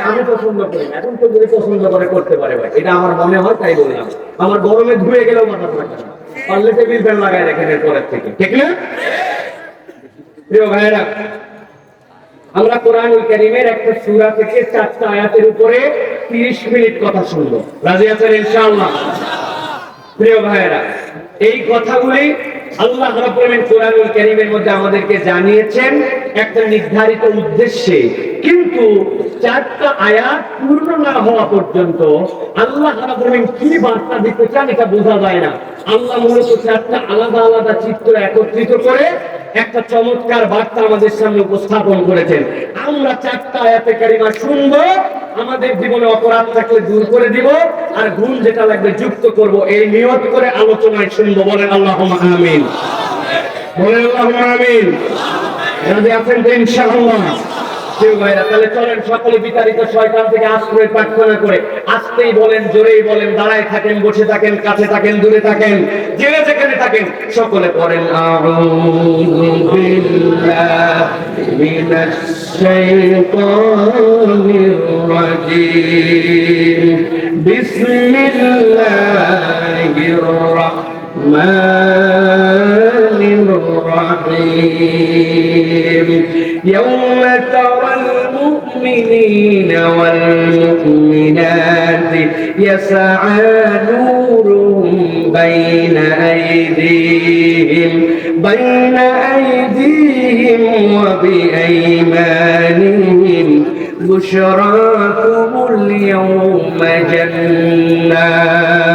আমি পছন্দ করি না, এখন তো যদি পছন্দ করে করতে পারে ভাই, এটা আমার মনে হয়, তাই বললাম। আমার গরমে ধুয়ে গেলেও বাতাস লাগে না, পারলে টেবিল ফ্যান লাগায় রাখেন এর পরের থেকে, ঠিক না? প্রিয় ভাইয়েরা, আমরা কোরআনুল কারীমের একটা সূরা থেকে 4টা আয়াতের উপরে 30 মিনিট কথা শুনবো। রাজি আছেন ইনশাআল্লাহ? প্রিয় ভাইরা, এই কথাগুলি আল্লাহ রাব্বুল আলামিন কোরআনুল কারীমের মধ্যে আমাদেরকে জানিয়েছেন একটা নির্ধারিত উদ্দেশ্যে। কিন্তু 4টা আয়াত পূর্ণ না হওয়া পর্যন্ত আল্লাহ রাব্বুল আলামিন কি বার্তা দিতে চান এটা বোঝা যায় না। আল্লাহ মূলত 4টা আলাদা আলাদা চিত্র একত্রিত করে একটা চমৎকার বার্তা আমাদের সামনে উপস্থাপন করেছেন। আমরা 4টা আয়াতে কারিমা শুনবো, আমাদের জীবনে অপরাধ থাকলে দূর করে দিব, আর গুণ যেটা লাগবে যুক্ত করব, এই নিয়ত করে আলোচনায় শুনবো। বলেন আল্লাহুম্মা আমিন। বলেন আল্লাহুম্মা আমিন। রাজি আছেন তো ইনশাআল্লাহ? তাহলে চলেন সকলে বিতাড়িত শয়তান থেকে আশ্রয় প্রার্থনা করে আস্তেই বলেন, জোরেই বলেন, দাঁড়ায় থাকেন, বসে থাকেন, কাছে থাকেন, দূরে থাকেন, যে যেখানে থাকেন সকলে পড়েন আউযু বিল্লাহি মিনাশ শাইতানির রাজীম বিসমিল্লাহির রাহমানির রাহিম ইয়াওমা তারাল মুমিনিনা ওয়াল মুমিনাতি ইয়াসআ নূরুহুম বাইনা আইদিহিম ওয়া বিআইমানিহিম বুশরাকুমুল ইয়াওমা জান্নাত।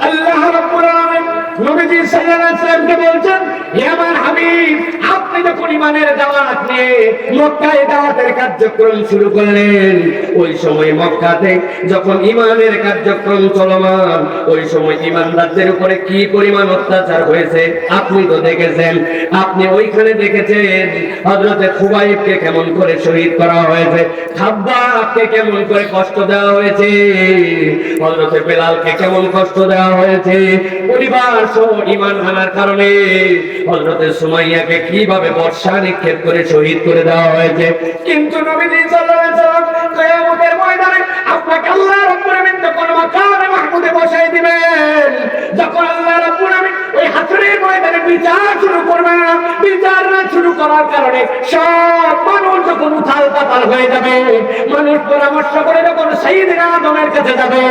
আল্লাহ রাব্বুল আলামিন নবীজি সাল্লাল্লাহু আলাইহি ওয়াসাল্লামকে বলছেন, হে আমার হাবিব, আপনি যখন ঈমানের দাওয়াত নিয়ে মক্কায় দাওয়াতের কার্যক্রম শুরু করলেন, ওই সময় মক্কাতে যখন ঈমানের কার্যক্রম চলমান, ওই সময় ঈমানদারদের উপরে কি পরিমাণ অত্যাচার হয়েছে আপনি তো দেখেছেন। আপনি ওইখানে দেখেছেন হযরতে খুবাইবকে কেমন করে শহীদ করা হয়েছে, খাব্বাবকে কেমন করে কষ্ট দেওয়া হয়েছে, হযরতে বেলালকে কেমন কষ্ট দেওয়া হয়েছে, পরিবার সহ ঈমান আনার কারণে হযরতে সুমাইয়াকে কিভাবে বর্ষা নিক্ষেপ করে শহীদ করে দেওয়া হয়েছে। কিন্তু নবীজি সাল্লাল্লাহু আলাইহি ওয়াসাল্লাম কিয়ামতের ময়দানে আপনাকে আল্লাহ রাব্বুল আলামিন যখন মাকামে মাহমুদে বসাই দিবেন, যখন আল্লাহ রাব্বুল আলামিন ওই হাসরের ময়দানে বিচার শুরু করবেন, বিচার না শুরু করার কারণে সব মানুষ যখন উথাল পাতাল হয়ে যাবে, মানুষ পরামর্শ করে যখন সাইয়েদনা আদমের কাছে যাবে,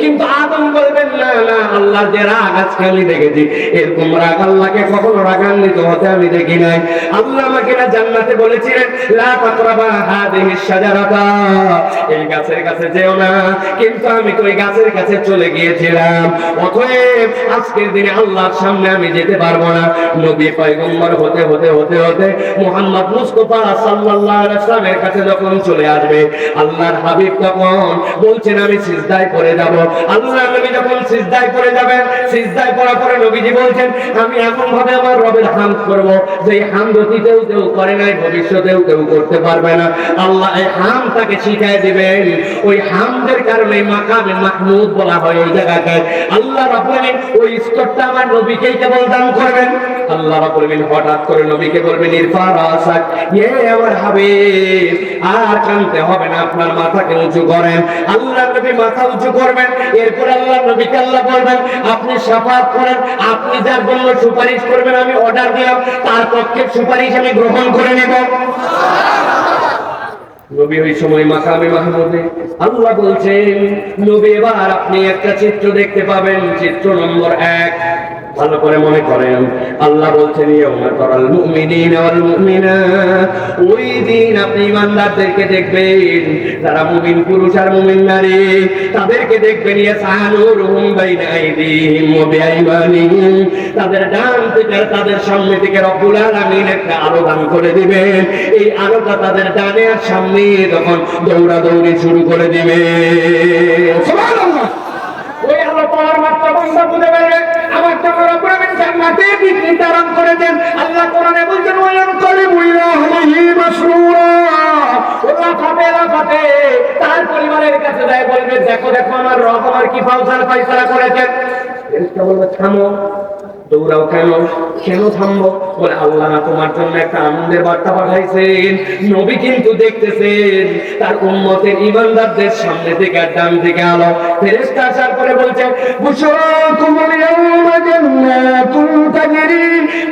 কিন্তু আদম বলবেন, না না, আল্লাহর যে রাগ আজকে আমি দেখেছি, এরকম রাগ আল্লাহকে কখনো রাগান্বিত হতে আমি দেখি নাই। আল্লাহ আমাকে না জান্নাতে বলেছিলেন, লা তাকরাবা হাদিহিস শাজারাতা, এই গাছের কাছে যেও না, কিন্তু আমি তো এই গাছের কাছে চলে গিয়েছিলাম, অতএব আজকের দিনে আল্লাহর সামনে আমি যেতে পারবো না। নবী পয়গম্বর হতে হতে হতে হতে মুহাম্মদ মুস্তাফা সাল্লাল্লাহু আলাইহি ওয়াসাল্লামের কাছে যখন চলে আসবে, আল্লাহর হাবিব তখন বলছেন আমি সিজদায় পড়ে যাব। আল্লাহর নবী যখন সিজদায় পড়ে যাবেন, সিজদায় পড়ার পরে নবীজি বলছেন, আমি এমন ভাবে আমার রবের হামদ করব যে হামদ অতীতেও কেউ করে নাই, ভবিষ্যতেও কেউ করতে পারবে না। আল্লাহ এই হামদ তাকে শিখায় দিবেন। ওই হামদের কারণে মাকামে মাহমুদ বলা হয় ওই জায়গাকে। আল্লাহ রাব্বুল আলামিন ওই স্তরটা আমার নবীকেই কেবল দান করবেন। আল্লাহ রাব্বুল আলামিন হঠাৎ করে নবীকে বলবেন, ইরফা রাসাক, ইয়ে আমার হাবিব, আর কাঁদতে হবে না, আপনার মাথাকে উঁচু করেন। আল্লাহ নবী মাথা উঁচু করবেন। এরপর আল্লাহ নবীকে আল্লাহ বলবেন, আপনি শাফাআত করেন, আপনি যার জন্য সুপারিশ করবেন আমি অর্ডার দিলাম, তার পক্ষে সুপারিশ আমি গ্রহণ করে নেব। নবী ওই সময় মাকামে মাহমুদে আল্লাহ বলছেন, নবী এবার আপনি একটা চিত্র দেখতে পাবেন, চিত্র নম্বর 1। ভালো করে মনে করেন, আল্লাহ বলছেন, ইয়াউমা তারাল মুমিনিনা ওয়াল মুমিনাত, ওই দিন আপনি ঈমানদারদেরকে দেখবেন, যারা মুমিন পুরুষ আর মুমিন নারী, তাদেরকে দেখবেন, ইয়াসআ নূরুহুম বাইনা আইদিহিম ওয়া বিআইমানিহিম, তাদের ডান থেকে তাদের সামনে থেকে রব্বুল আলামিন একটা আলো দান করে দিবেন। এই আলোটা তাদের ডানে আর সামনে তখন দৌড়াদৌড়ি শুরু করে দিবে। সুবহানাল্লাহ। ওই আলো পাওয়ার মাত্র বান্দা বুঝে পারবে আমার জন্য রব্বুল আলামিন জান্নাতে নির্ধারণ করেছেন। আল্লাহ কোরআনে বলছেন, ওয়ায়ানকালিবু ইলা আহলিহি মাসরুরা, ওরা ফাতে তার পরিবারের কাছে যায় বলবে, দেখো দেখো আমার রব আমার কি ফয়সালা করেছেন। ফেরেশতা বলবে, থামো, দৌড়াও কেন, কেন থামবো? বলে, আল্লাহ না তোমার জন্য একটা আনন্দের বার্তা পাঠাইছেন। নবী কিন্তু দেখতেছেন তার উম্মতের ঈমানদারদের সামনে থেকে আর ডান দিকে আলো। ফেরেশতা আসার পরে বলছে, বুশরাকুমুল ইয়াওমা জান্নাতুন তাজরি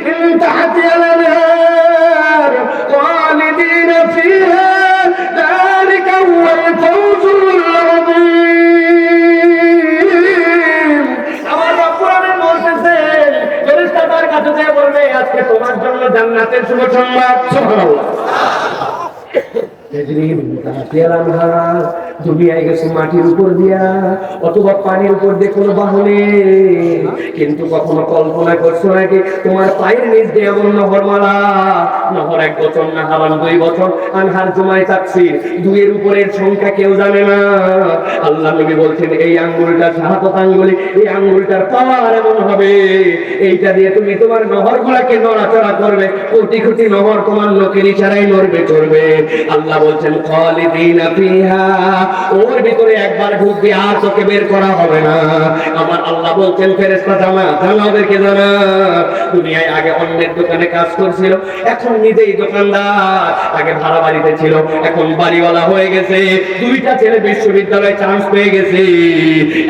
মিন তাহতিহাল আনহার খালিদিন خالدين فيها ذلك هو الفوز العظيم আমার রব্বুল আলামিন বলতেছেন ফেরেশতা তার কাছে যেয়ে বলবে আজকে তোমার জন্য জান্নাতের শুভ সংবাদ সুবহানাল্লাহ দুনিয়ায় গেছে মাটির উপর দিয়া অথবা পানির উপর দিয়ে কোনো বাহনে, কিন্তু কখনো কল্পনা করছো নাকি তোমার পায়ের নিচ দিয়ে এমন নহরমালা, নহর 1 বছর না হারান 2 বছর, আনহার জমায় তাকসির, 2 এর উপরের সংখ্যা কেউ জানে না। আল্লাহ নবী বলছেন এই আঙ্গুলটা শাহাদাত আঙ্গুলি, এই আঙ্গুলটার পাওয়ার এমন হবে এইটা দিয়ে তুমি তোমার নহরগুলোকে নড়াচড়া করবে, কোটি কোটি নহর তোমার লোকের ইশারায় নড়বে চড়বে। আল্লাহ বলছেন খালিদিনা ফিহা, ওর ভিতরে একবার ঢুকবে আর তোকে বের করা হবে না। আমার আল্লাহ বলছেন ফেরেশতা জানা ওদেরকে জানা, দুনিয়ায় আগে অন্যের দোকানে কাজ করছিল, এখন নিজেই দোকানদার, আগে ভাড়া বাড়িতে ছিল, এখন বাড়িওয়ালা হয়ে গেছে, 2টা ছেলে বিশ্ববিদ্যালয়ে চান্স পেয়ে গেছে,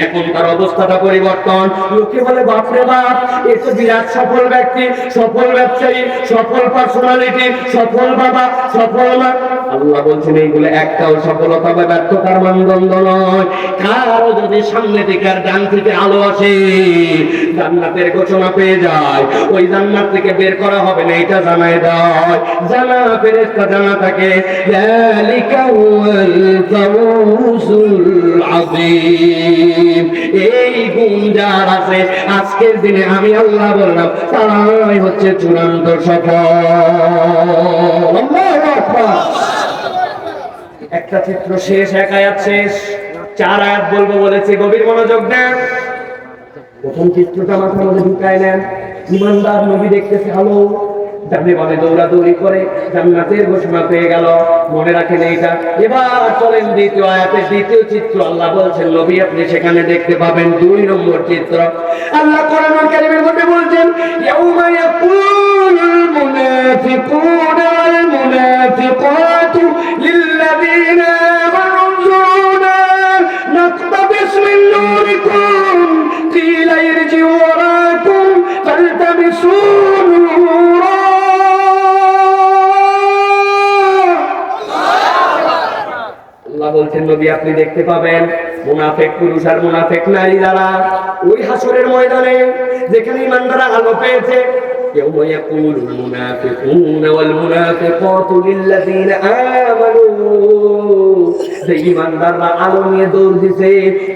এখন তার অবস্থাটা পরিবর্তন। লোকে বলে বাপরে বাপ, এ তো বিরাট সফল ব্যক্তি, সফল ব্যবসায়ী, সফল পার্সোনালিটি, সফল বাবা, সফল মা। আল্লাহ বলছেন এইগুলো একটাও সফলতা বা ব্যর্থতার মানদণ্ড নয়। কারো যদি সামনে থেকে আর ডান থেকে আলো আসে, জান্নাতের ঘোষণা পেয়ে যায়, ওই জান্নাত থেকে বের করা হবে না, এটা জানায় দেয়। জানা ফেরেশতা জানা থাকে যালিকা ওয়াল ফাউজুল আযীম। এই গুণ যার আছে আজকের দিনে আমি আল্লাহ বললাম তারাই হচ্ছে চূড়ান্ত সফল। আল্লাহু আকবার। একটা চিত্র শেষ, 1 আয়াত শেষ, 4 আয়াত বলবো বলেছি, গভীর মনোযোগ দেন। প্রথম চিত্রটা মাথার মধ্যে ঢুকায় নেন। ইমানদার নবী দেখতেছে আলো, ডানে বামে দৌড়াদৌড়ি করে জান্নাতের ঘোষণা পেয়ে গেল, মনে রাখেন এইটা। এবার চলেন দ্বিতীয় আয়াতের দ্বিতীয় চিত্র। আল্লাহ বলছেন নবী আপনি সেখানে দেখতে পাবেন 2 নম্বর চিত্র। আল্লাহ কোরআনুল কারীমের মধ্যে বলছেন ইয়াউমা ইয়াকুলুল মুনাফিকুনা ওয়াল মুনাফিকাতু লিল্লাযীনা আমানু যুনা নাকতাবিস মিন নূরিকুম কিলা ইরজিউ ওয়ারাকুম ফালতামিসু নূরা। আল্লাহ বলছেন নবী আপনি দেখতে পাবেন মুনাফিক পুরুষ আর মুনাফিক নারী যারা ওই হাসরের ময়দানে যেখানে ঈমানদাররা আলো পেয়েছে, يوم يقول المنافقون والمنافقات للذين آمنوا, যে ঈমানদাররা আলো নিয়ে দৌড় দিছে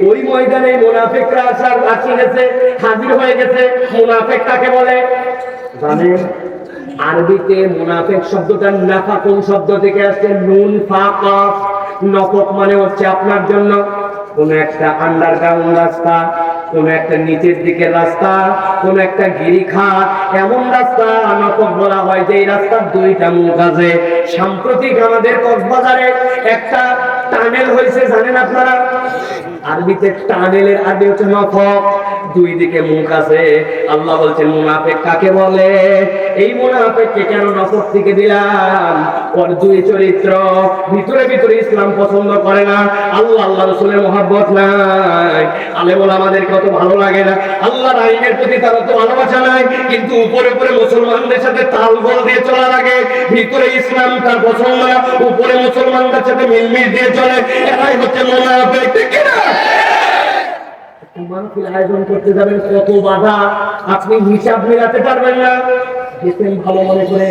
ওই ময়দানে মুনাফিকরা আসি গেছে, হাজির হয়ে গেছে। মুনাফিক কাকে বলে জানেন? আরবিতে মুনাফিক শব্দটা নাফাকুন শব্দ থেকে আসছে, নুন ফাকাফ। নফক মানে হচ্ছে আপনার জন্য কোন একটা আন্ডারগ্রাউন্ড রাস্তা, কোন একটা নিচের দিকের রাস্তা, কোন একটা গিরিখাত, এমন রাস্তা নফক বলা হয় যে এই রাস্তার 2টা মুখ আছে। সাম্প্রতিক আমাদের কক্সবাজারে একটা টানেল হয়েছে, জানেন আপনারা? আরবিতে টানেলের আরবি হচ্ছে নফক, 2 দিকে মুখ আছে। আল্লাহ বলছেন মুনাফিক কাকে বলে? এই মুনাফিককে কেন নফক থেকে দিলাম? ওর 2 চরিত্র, ভিতরে ভিতরে ইসলাম পছন্দ করে না, আল্লাহ রাসূলের মহব্বত নাই, আলেম ওলামাদের কত ভালো লাগে না, আল্লাহর আইনের প্রতি তার তো ভালোবাসা নাই, কিন্তু উপরে উপরে মুসলমানদের সাথে তালগোল দিয়ে চলা লাগে, ভিতরে ইসলাম তার পছন্দ না, উপরে মুসলমানদের সাথে মিলমিশ দিয়ে চলে। এরাই হচ্ছে মুনাফিক, ঠিক না? মাহফিল আয়োজন করতে যাবেন, কত বাধা, আপনি হিসাব মেলাতে পারবেন না। গেছেন ভালো মনে করে,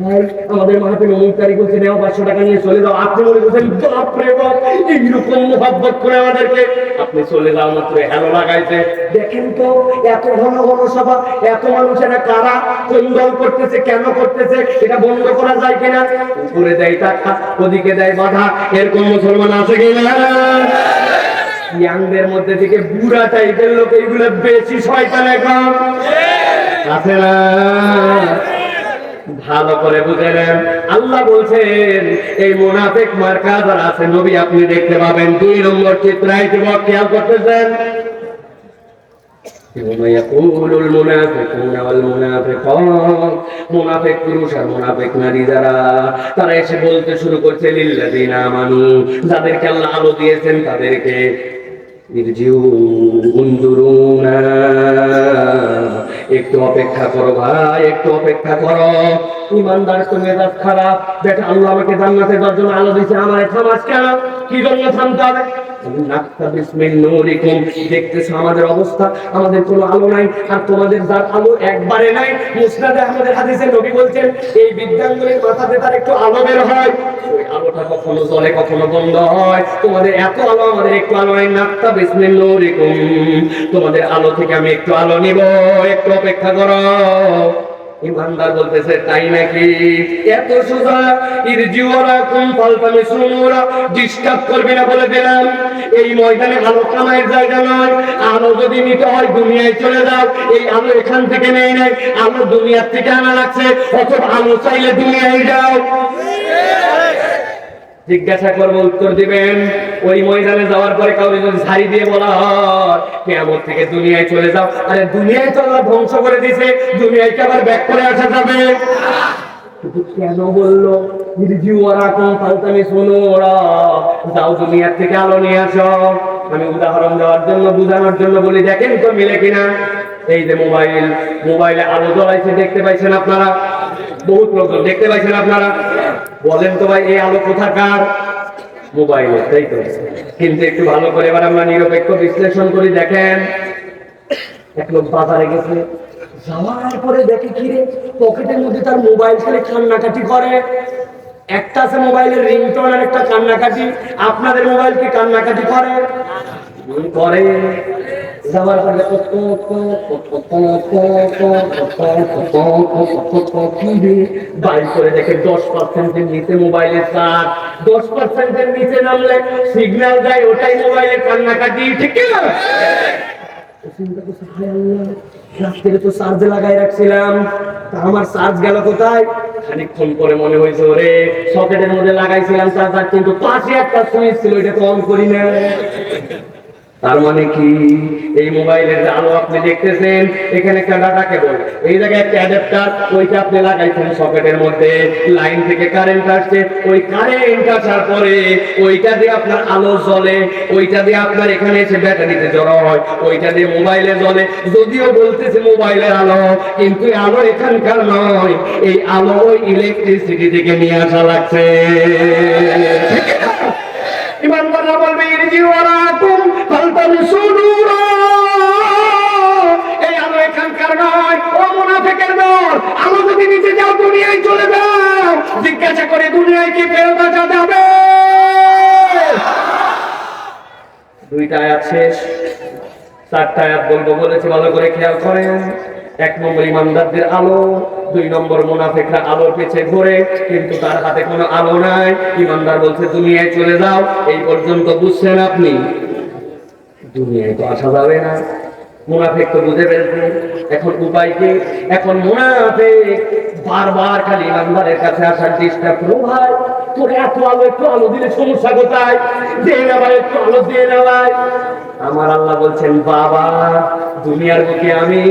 ভাই আমাদের মাহফিল অমুক তারিখ হচ্ছে, নেওয়া 500 টাকা নিয়ে চলে যাও। আপনি মনে করছেন বাপরে বাপ এইরকম মোহাব্বত করে আমাদেরকে, আপনি চলে যাও মাত্র হ্যালো লাগাইছে। দেখেন তো এত ঘন ঘন সভা, এত মানুষেরা কারা, কোন দল করতেছে, কেন করতেছে, এটা বন্ধ করা যায় কিনা? উপরে দেয় টাকা, ওদিকে দেয় বাধা, এরকম মুসলমান আছে কিনা? ইয়াংদের মধ্যে থেকে বুড়া টাইপের লোক এইগুলো বেশি শয়তান এখন আছে না? ভালো করে বুঝে নেন। আল্লাহ বলছেন এই মুনাফিক মার্কা যারা আছে নবী আপনি দেখতে পাবেন 2 নম্বর চিত্র। এই যুবক খেয়াল করতেছেন, ইয়াকুলুল মুনাফিকুনা ওয়াল মুনাফিকাত, মুনাফিক পুরুষ আর মুনাফিক নারী যারা, তারা এসে বলতে শুরু করছে লিল্লাযিনা আমানু, যাদেরকে আল্লাহ আলো দিয়েছেন তাদেরকে, ইরজিউ উনজুরুনা, একটু অপেক্ষা করো ভাই, একটু অপেক্ষা করো। ইমানদার তো মেজাজ খারাপ, বেটা আল্লাহ আমাকে জান্নাতে যাওয়ার জন্য আলো দিয়েছে, আমার থামাস কেন? কি জন্য থামতে হবে? দেখতেছো আমাদের অবস্থা, আমাদের কোনো আলো নাই, আর তোমাদের যার আলো একবারে নাই। মুসনাদে আহমদের হাদিসে নবী বলছেন এই বিদ্যাঙ্গনের মাথাতে তার একটু আলো বের হয়, ওই আলোটা কখনো জ্বলে কখনো বন্ধ হয়। তোমাদের এত আলো, আমাদের একটু আলো নাই। নাক্তা বিসমিন নূরিকুম, তোমাদের আলো থেকে আমি একটু আলো নিব, একটু অপেক্ষা করো। ইমানদার বলতেছে তাই নাকি? এত সোজা? ইরজিওয়ারাকুম ফালতামিসু নূরা, ডিস্টার্ব করবে না বলে দিলাম। এই ময়দানে আলো কামাইয়ের জায়গা নয়। আলো যদি নিতে হয় দুনিয়ায় চলে যাও, এই আলো এখান থেকে নেই নাই, আলো দুনিয়ার থেকে আনা লাগছে। অথবা আলো চাইলে দুনিয়ায় যাও। জিজ্ঞাসা করবো, উত্তর দিবেন। ওই ময়দানে যাওয়ার পরে কাউকে যদি ঝাড়ি দিয়ে বলা হয় কিয়ামত থেকে দুনিয়ায় চলে যাও, আরে দুনিয়ায় তো আল্লাহ ধ্বংস করে দিয়েছে, দুনিয়ায় কি আবার ব্যাক করে আসা যাবে? কেন বললো যাও দুনিয়ার থেকে আলো নিয়ে আসো? আমি উদাহরণ দেওয়ার জন্য, বুঝানোর জন্য বলি, দেখেন তো মিলে কিনা। এই যে মোবাইলে আলো জ্বলাইছে, দেখতে পাইছেন আপনারা? বহুত লোক দেখতে পাইছেন আপনারা? বলেন তো ভাই এই আলো কোথাকার? মোবাইলে, তাই তো। কিন্তু একটু ভালো করে এবার আমরা নিরপেক্ষ বিশ্লেষণ করি। দেখেন, এক লোক বাজারে গেছে, যাওয়ার পরে দেখে কি রে, পকেটের মধ্যে তার মোবাইল ফেলে কান্নাকাটি করে। একটা আছে মোবাইলের রিংটোন আর একটা কান্নাকাটি। আপনাদের মোবাইল কি কান্নাকাটি করে? করে। যাওয়ার পরে বাইর করে দেখে 10%-এর নিচে মোবাইলের চার্জ। 10%-এর নিচে নামলে সিগন্যাল দেয়, ওটাই মোবাইলের কান্নাকাটি, ঠিক না? রাত্রে তো চার্জে লাগাই রাখছিলাম, আমার চার্জ গেল কোথায়? খানিকক্ষণ পরে মনে হয়েছে ওরে সকেটের মধ্যে লাগাইছিলাম চার্জার, কিন্তু পাশে একটা সুইচ ছিল, এটা তো অন করি না। তার মানে কি, এই মোবাইলের আলো আপনি দেখতেছেন, এখানে একটা ডাটা কেবল, এই জায়গায় একটা অ্যাডাপ্টার, ওইটা আপনি লাগাইছেন সকেটের মধ্যে, লাইন থেকে কারেন্ট আসছে, ওই কারেন্ট আসার পরে ওইটা দিয়ে আপনার আলো জ্বলে, ওইটা দিয়ে আপনার এখানে এসে ব্যাটারিতে জড়ো হয়, ওইটা দিয়ে মোবাইলে জ্বলে। যদিও বলতেছে মোবাইলের আলো, কিন্তু আলো এখানকার নয়, এই আলো ওই ইলেকট্রিসিটি থেকে নিয়ে আসা লাগছে। ইমানদাররা বলবে ইরজিওয়ারাকুম ফালতামিসু নূরা, এই আলো এখানকার নয়, ও মুনাফিকের দল। আলো যদি নিচে যাও, দুনিয়ায় চলে যাও। জিজ্ঞাসা করে দুনিয়ায় কি ফেরত আসা যাবে? দুইটা আয়াত শেষ, 4টা আয়াত বলবো বলেছি, ভালো করে খেয়াল করেন। 1 নম্বর ইমানদারদের আলো, 2 নম্বর মুনাফিকরা আলোর পেছে ঘোরে, কিন্তু তার হাতে কোনো আলো নাই। ইমানদার বলছে দুনিয়ায় চলে যাও। এই পর্যন্ত বুঝছেন আপনি? দুনিয়ায় তো আসা যাবে না। মুনাফিক তো বুঝে ফেলছে, এখন উপায় কি? এখন মুনাফিক বারবার খালি ইমানদারের কাছে আসার চেষ্টা করো, ভাই তোর এত আলো, একটু আলো দিলে সমস্যা কোথায়? দিয়ে না ভাই, একটু আলো দিয়ে না ভাই। আমার আল্লাহ বলছেন, বাবা দুনিয়ার বুকে আমি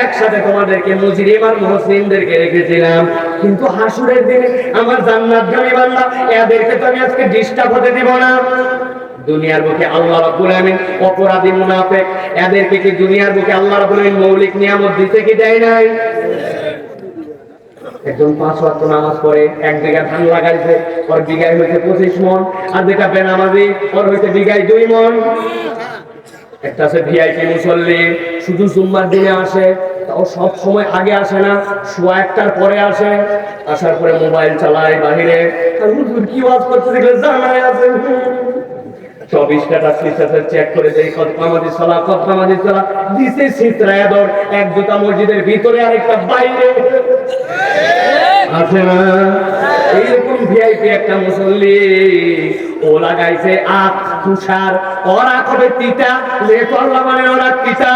একসাথে তোমাদেরকে মুজরিম আর মুহসিনদেরকে রেখেছিলাম, কিন্তু হাসুরের দিনে আমার জান্নাতগামী বান্দা এদেরকে তো আমি আজকে ডিস্টার্ব হতে দিব না। দুনিয়ার বুকে আল্লাহ রাব্বুল আমিন অপরাধী মুনাফিক এদেরকে কি দুনিয়ার বুকে আল্লাহ রাব্বুল আমিন মৌলিক নিয়ামত দিতে কি দেয় নাই? একজন 5 ওয়াক্ত নামাজ পড়ে, 1 বিঘা ধান লাগাইছে, ওর বিঘায় হয়েছে 25 মণ, আর যেটা বেনামাজি ওর হয়েছে বিঘায় 2 মণ। একটা আছে ভিআইপি মুসল্লি, শুধু জুম্মার দিনে আসে, ও সব সময় আগে আসে না, 1:15টার পরে আসে। আসার পরে মোবাইল চালায় বাহিরে, আর হুজুর কি ওয়াজ করতে দেখলে জানাই আছে, 24 স্ট্যাটাস চেক করে দেই, কতমাদি সালা দিছে সিতরায় দর, এক জুতা মসজিদের ভিতরে আর একটা বাইরে আছে না। এইরকম ভিআইপি একটা মুসল্লি, ও লাগাইছে আখ তুষার, ওরা কবে তিতা, যেহেতু আল্লাহ মানে ওরা তিতা।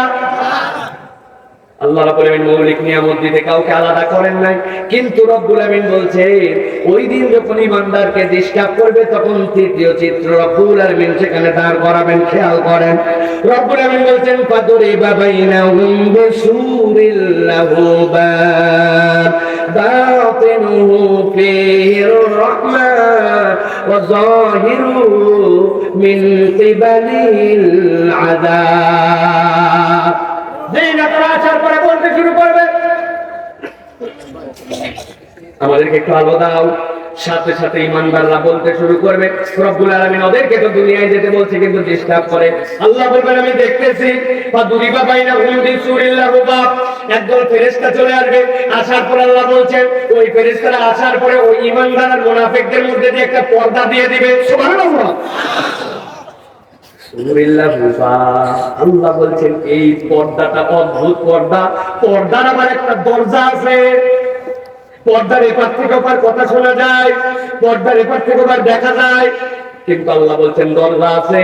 আল্লাহ রাব্বুল আমিন মৌলিক নিয়ামত দিতে কাউকে আলাদা করেন নাই, কিন্তু রব্বুল আমিন বলছে ওই দিন যখন ইমানদারকে ডিস্টার্ব করবে, তখন তৃতীয় চিত্র রব্বুল আমিন সেখানে দাঁড় করাবেন। খেয়াল করেন, রব্বুল আমিন বলছেন ফাদরিবা বাইনাহুম বিসুরিল লাহু বাব বাতিনুহু ফীহির রাহমা ওয়া যাহিরুহু মিন কিবালিল আযাব। যেই নেতারা আসার পরে বলতে শুরু করবে আমাদেরকে একটু আলো দাও। সাথে সাথে ঈমানদাররা বলতে শুরু করবে, রব্বুল আলামিন ওদেরকে তো দুনিয়ায় যেতে বলছে কিন্তু ডিস্টার্ব করে। আল্লাহ বলবেন আমি দেখতেছি ফাদুরিবা বাইনাহুম বিসুরিল লাহু বাব, একদল ফেরেশতা চলে আসবে। আসার পর আল্লাহ বলছেন ওই ফেরেশতারা আসার পরে ওই ঈমানদার আর মুনাফিকদের মধ্যে দিয়ে একটা পর্দা দিয়ে দিবে। সুবহানাল্লাহ। আল্লাহ বলছেন এই পর্দাটা অদ্ভুত পর্দা। পর্দার আবার একটা দরজা আছে। পর্দার এপার থেকে ওপার কথা শোনা যায়, পর্দার এপার থেকে ওপার দেখা যায়, কিন্তু আল্লাহ বলছেন দরজা আছে।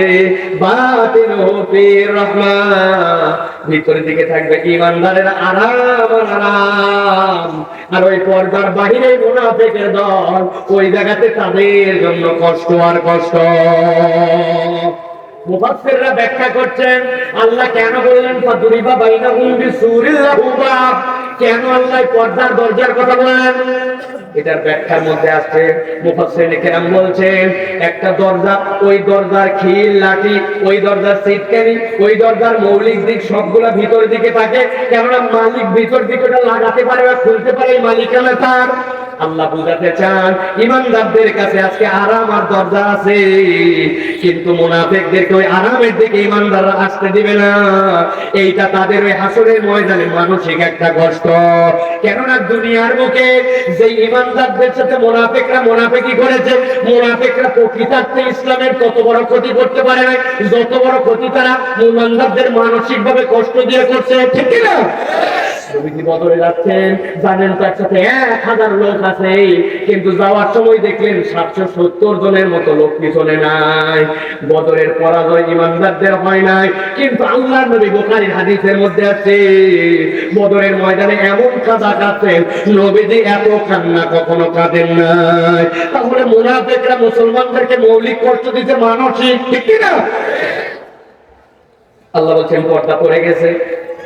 ভিতরের দিকে থাকবে ঈমানদারের আরাম আরাম, আর ওই পর্দার বাহিরে মুনাফিকের দল, ওই জায়গাতে তাদের জন্য কষ্ট আর কষ্ট। মুফাসসিররা ব্যাখ্যা করছেন আল্লাহ কেন বললেন ফাদুরিবা বাইনাহুম বিসুরিল লাহু বাব, কেন আল্লাহ পর্দার দরজার কথা বলেন? এটার ব্যাখ্যার মধ্যে আছে মুফাসসিরিন কেরাম বলছেন একটা দরজা, ওই দরজার খিল লাঠি, ওই দরজার সিটকানি, ওই দরজার মৌলিক দিক সবগুলা ভিতর দিকে থাকে, কেননা মালিক ভিতর দিকে ওটা লাগাতে পারে বা খুলতে পারে, এই মালিকানা তার। আল্লাহ বুঝাতে চান ঈমানদারদের কাছে আজকে আরাম আর দরজা আছে, কিন্তু মুনাফিকদেরকে ওই আরামের দিকে ঈমানদাররা আসতে দিবে না। এইটা তাদের ওই হাসরের ময়দানে মানসিক একটা কষ্ট। কেননা দুনিয়ার মুখে যে ঈমানদারদের সাথে মুনাফিকরা মুনাফিকি করেছে, মুনাফিকরা প্রকৃতার্থে ইসলামের তত বড় ক্ষতি করতে পারে না যত বড় ক্ষতি তারা ঈমানদারদের মানসিক ভাবে কষ্ট দিয়ে করছে, ঠিক কি না? নবীজি বদরে যাচ্ছেন, জানেন তো একসাথে 1000 লোক আছে, কিন্তু যাওয়ার সময় দেখলেন 770 জনের মতো লোক পিছনে নাই। বদরের পরাজয় ঈমানদারদের হয় নাই, কিন্তু আল্লাহর নবী বুখারীর হাদিসের মধ্যে আছে বদরের ময়দানে এমন কাঁদা কাঁদছেন নবীজি এত কান্না কখনো কাঁদেন নাই। তাহলে মুনাফিকরা মুসলমানদেরকে মৌলিক কষ্ট দিতে মানসিক, ঠিক কি না? আল্লাহ বলছেন পর্দা পড়ে গেছে,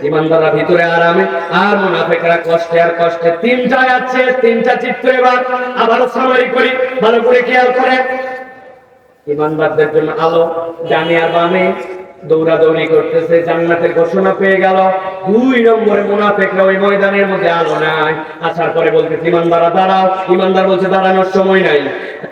ঈমানদাররা ভিতরে আরামে আর মুনাফিকরা কষ্টে আর কষ্টে। তিনটা আছে, তিনটা চিত্র এবার আবারও সামারি করি, ভালো করে খেয়াল করে। ঈমানদারদের জন্য আলো, ডানে আর বামে দৌড়াদৌড়ি করতেছে, জান্নাতের ঘোষণা পেয়ে গেল। 2 নম্বরে মুনাফিকরা ওই ময়দানের মধ্যে আলো নাই। আসার পরে বলতেছে ঈমানদাররা দাঁড়াও, ঈমানদার বলছে দাঁড়ানোর সময় নাই।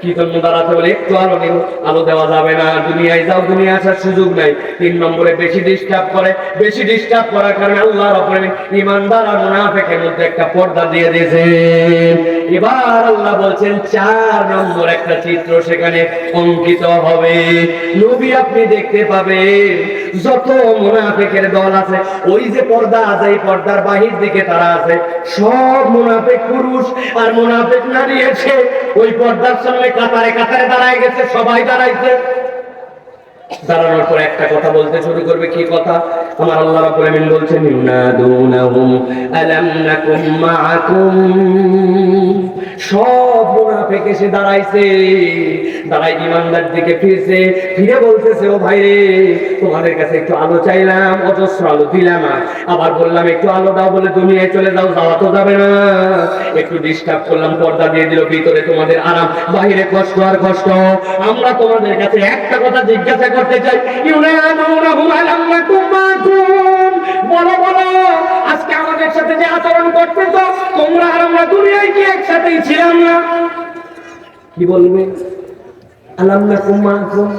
কি জন্য দাঁড়াতে বলে? একটু আলো নিও, আলো দেওয়া যাবে না, দুনিয়ায় যাও, দুনিয়া আসার সুযোগ নাই। 3 নম্বরে বেশি ডিস্টার্ব করে, বেশি ডিস্টার্ব করার কারণে আল্লাহ রাব্বুল আলামিন ঈমানদার আর মুনাফিকের মধ্যে একটা পর্দা দিয়ে দিয়েছেন। এবার আল্লাহ বলছেন 4 নম্বর একটা চিত্র সেখানে অঙ্কিত হবে। নবী আপনি দেখতে পাবেন যত মুনাফিকের দল আছে, ওই যে পর্দা আছে, এই পর্দার বাহির দিকে তারা আছে, সব মুনাফিক পুরুষ আর মুনাফিক নারী এসে ওই পর্দার সামনে কাতারে কাতারে দাঁড়ায় গেছে, সবাই দাঁড়াইছে। দাঁড়ানোর পর একটা কথা বলতে শুরু করবে। কি কথা? আমার আল্লাহ রাব্বুল আলামিন বলছেন ইউনাদুনাহুম আলাম নাকুম মাআকুম। সব মুনাফিক এসে দাঁড়াইছে, দাঁড়াই ঈমানদার দিকে ফিরছে, ফিরে বলতেছে ও ভাই রে, তোমাদের কাছে একটু আলো চাইলাম, অজস্র আলো দিলাম না, আবার বললাম একটু আলো দাও বলে দুনিয়ায় চলে যাও, যাওয়া তো যাবে না। একটু ডিস্টার্ব করলাম, পর্দা দিয়ে দিল, ভিতরে তোমাদের আরাম, বাহিরে কষ্ট আর কষ্ট। আমরা তোমাদের কাছে একটা কথা জিজ্ঞাসা করতে চাই, ইউনাদুনাহুম আলাম নাকুম মাআকুম, বলো বলো আজকে আমাদের সাথে যে আচরণ করতেছো তোমরা আর আমরা দুনিয়ায় কি একসাথেই ছিলাম না? কি বলবে? আলাম নাকুম মাআকুম,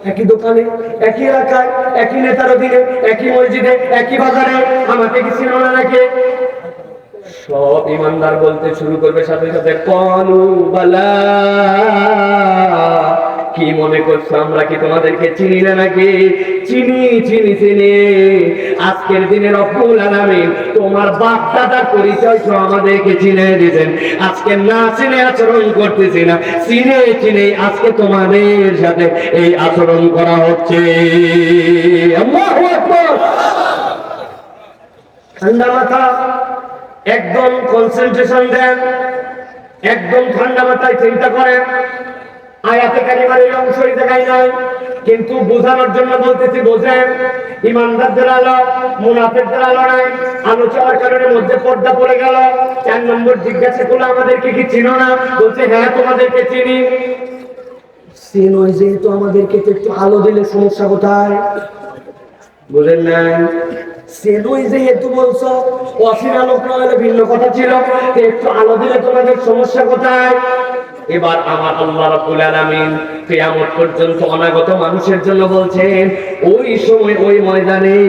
একই দোকানে, একই এলাকায়, একই নেতার অধীনে, একই মসজিদে, একই বাজারে, আমাকে কি ছিল না নাকি? সব ঈমানদার বলতে শুরু করবে সাথে সাথে ক্বালু বালা। কি মনে করছো আমরা কি তোমাদেরকে চিনি না নাকি? চিনি চিনি চিনি। আজকের দিনে রব্বুল আলামিন তোমার বাপ দাদার পরিচয় সহ আমাদেরকে চিনে দিয়েছেন। আজকে না চিনে আচরণ করতেছি না, চিনে চিনে আজকে তোমাদের সাথে এই আচরণ করা হচ্ছে। আল্লাহু আকবার। ঠান্ডা মাথা, একদম কনসেন্ট্রেশন দেন, একদম ঠান্ডা মাথায় চিন্তা করেন। আয়াতে কারিমার এই অংশই দেখাই নাই, কিন্তু বোঝানোর জন্য বলতেছি, বোঝেন। ঈমানদারদের আলো, মুনাফিকদের আলো নাই। আলো চাওয়ার কারণে মধ্যে পর্দা পড়ে গেল। 4 নম্বর জিজ্ঞাসা করলো আমাদেরকে কি চিনো না? বলছে হ্যাঁ তোমাদেরকে চিনি। চিনো যেহেতু আমাদেরকে একটু আলো দিলে সমস্যা কোথায়? বুঝেন নাই? সেলুই যেহেতু বলছো, অচেনা লোক না হলে ভিন্ন কথা ছিল, একটু আলো দিলে তোমাদের সমস্যা কোথায়? এবার আমার আল্লাহ রাব্বুল আলামিন কিয়ামত পর্যন্ত অনাগত মানুষের জন্য বলছেন, ওই সময় ওই ময়দানে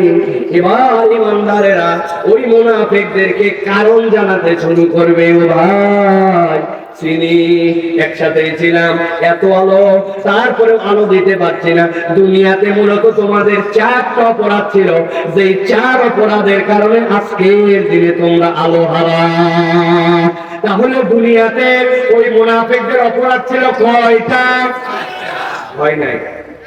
এবার ইমানদারেরা ওই মুনাফিকদেরকে কারণ জানাতে শুরু করবে। ও ভাই, চিনি, একসাথে ছিলাম, এত আলো, তারপরেও আলো দিতে পারছি না। দুনিয়াতে মূলত তোমাদের 4টা অপরাধ ছিল, যেই 4 অপরাধের কারণে আজকের দিনে তোমরা আলো হারা। তাহলে দুনিয়াতে ওই মুনাফিকদের অপরাধ ছিল কয়টা? হয় নাই।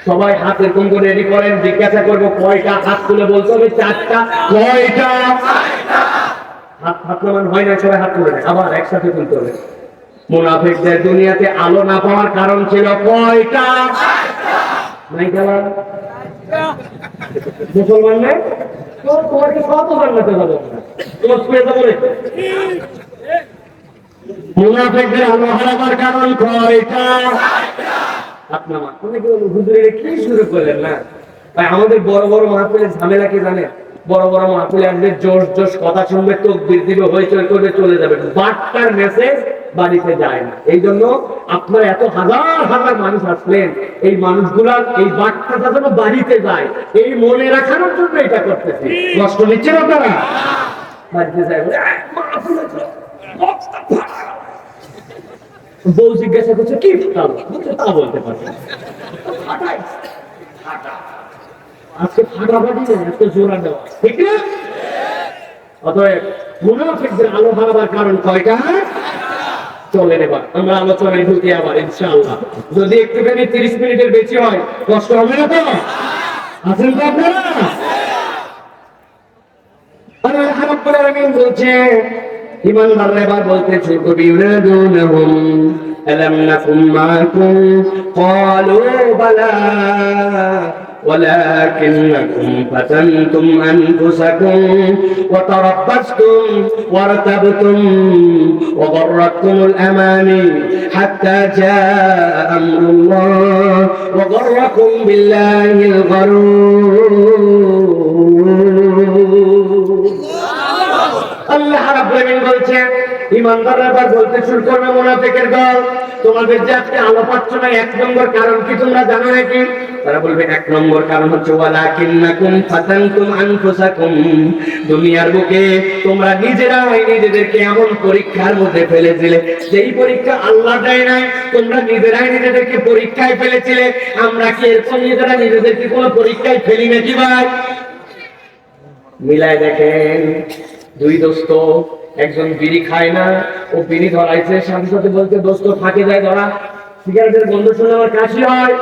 সবাই হাতের কোন করে রেডি করেন, জিজ্ঞাসা করবো কয়টা, হাত তুলে বলতে হবে 4টা। কয়টা? হাত হাত নামান হয় না, সবাই হাত তুলে নেয়, আবার একসাথে তুলতে হবে। মুনাফিকদের দুনিয়াতে আলো না পাওয়ার কারণ ছিল কয়টা? নাই খেলা মুসলমান নেই তোমাকে কত জান্নাতে যাবো, তোমার ছুঁয়ে যাবো। মুনাফিকদের আলো হারাবার কারণ কয়টা? আপনার অনেকে হুজুরের কি শুরু করলেন না ভাই? আমাদের বড় বড় মাহফিলের ঝামেলা কি জানেন? বড় বড় মাহফিলে আসবে, জোশ জোশ কথা শুনবে, তাকবীর দিবে, হইচই করবে, চলে যাবে, বার্তার মেসেজ বাড়িতে যায় না। এই জন্য আপনারা এত হাজার হাজার মানুষ আসলেন, এই মানুষগুলার এই বার্তাটা যেন বাড়িতে যায়, এই মনে রাখানোর জন্য এটা করতেছি। কষ্ট নিচ্ছেন আপনারা? বাড়িতে যায় বউ জিজ্ঞাসা করছে কি ফাটালো, তা বলতে পারবে আজকে ফাটাফাটি আজকে জোড়া দেওয়া, ঠিক না? অতএব মুনাফিকদের আলো হারাবার কারণ কয়টা? চলে নেবার আমরা আলোচনায় ঢুকি আবার ইনশাআল্লাহ। যদি একটুখানি 30 মিনিটের বেশি হয় কষ্ট হবে না তো? আছেন তো আপনারা? আল্লাহ রাব্বুল আলামিন বলছে, ইমানদাররা এবার বলতেছে, কবিরাদুনহুম আলাম নাকুম মাকুম ক্বালু বালা ولكنكم فتنتم أنفسكم وتربصتم وارتبتم وغرتكم الأماني حتى جاء أمر الله وغركم بالله الغرور। আল্লাহ রাব্বুল আলামিন বলছেন, ইমানদাররা এবার বলতে শুরু করবে মুনাফিকের দল, তোমাদের যে আজকে আলো পাচ্ছ না, 1 নম্বর কারণ কি তোমরা জানো নাকি? তারা বলবে 1 নম্বর কারণ হচ্ছে ওয়ালাকিন্নাকুম ফাতানতুম আনফুসাকুম, দুনিয়ার বুকে তোমরা নিজেরাই নিজেদেরকে এমন পরীক্ষার মধ্যে ফেলেছিলে, যেই পরীক্ষা আল্লাহ দেয় নাই, তোমরা নিজেরাই নিজেদেরকে পরীক্ষায় ফেলেছিলে। আমরা কি এরকম নিজেরা নিজেদেরকে কোনো পরীক্ষায় ফেলি নাকি ভাই? মিলাই দেখেন, 2 দোস্ত, একজন বিড়ি খায় না, ও বিড়ি ধরাইছে, সাথে সাথে বলতে দোস্ত ফাঁকে যায় ধরা, সিগারেটের গন্ধ শুনে আমার কাশি হয়,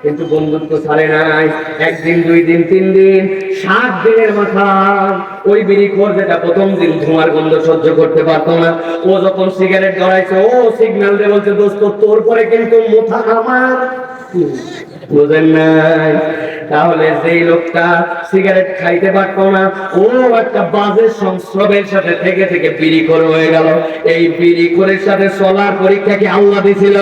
কিন্তু বন্ধুত্ব ছাড়ে নাই। 1 দিন 2 দিন 3 দিন 7 দিনের মাথায় ওই বিড়িখোর যেটা প্রথম দিন ধোঁয়ার গন্ধ সহ্য করতে পারতো না, ও যখন সিগারেট ধরাইছে, ও সিগন্যাল দিয়ে বলছে দোস্ত তোর পরে কিন্তু মুথা আমার। বুঝেন নাই? তাহলে যেই লোকটা সিগারেট খাইতে পারতো না, ও একটা বাজে সংস্রবের সাথে থেকে থেকে বিড়িখোর হয়ে গেল। এই বিড়িখোরের সাথে চলার পরীক্ষা কি আল্লাহ দিছিল?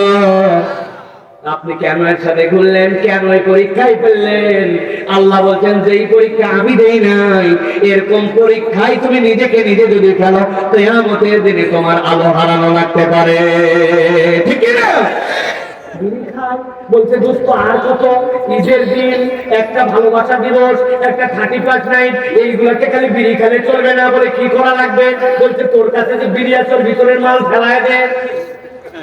আপনি কেন এর সাথে ঘুরলেন, কেন এই পরীক্ষায় ফেললেন? আল্লাহ বলছেন, যেই পরীক্ষা আমি দেই নাই, এরকম পরীক্ষায় তুমি নিজেকে নিজে যদি ফেলো, কিয়ামতের দিনে তোমার আলো হারানো লাগতে পারে, ঠিক না? বলছে দোস্ত আর কত, ঈদের দিন, একটা ভালোবাসা দিবস, একটা 31 নাইট, এইগুলোকে খালি বিড়ি খেলে চলবে না, বলে কি করা লাগবে? বলছে তোর কাছে যে বিড়ি আছে ভিতরের মাল ফেলায় দে।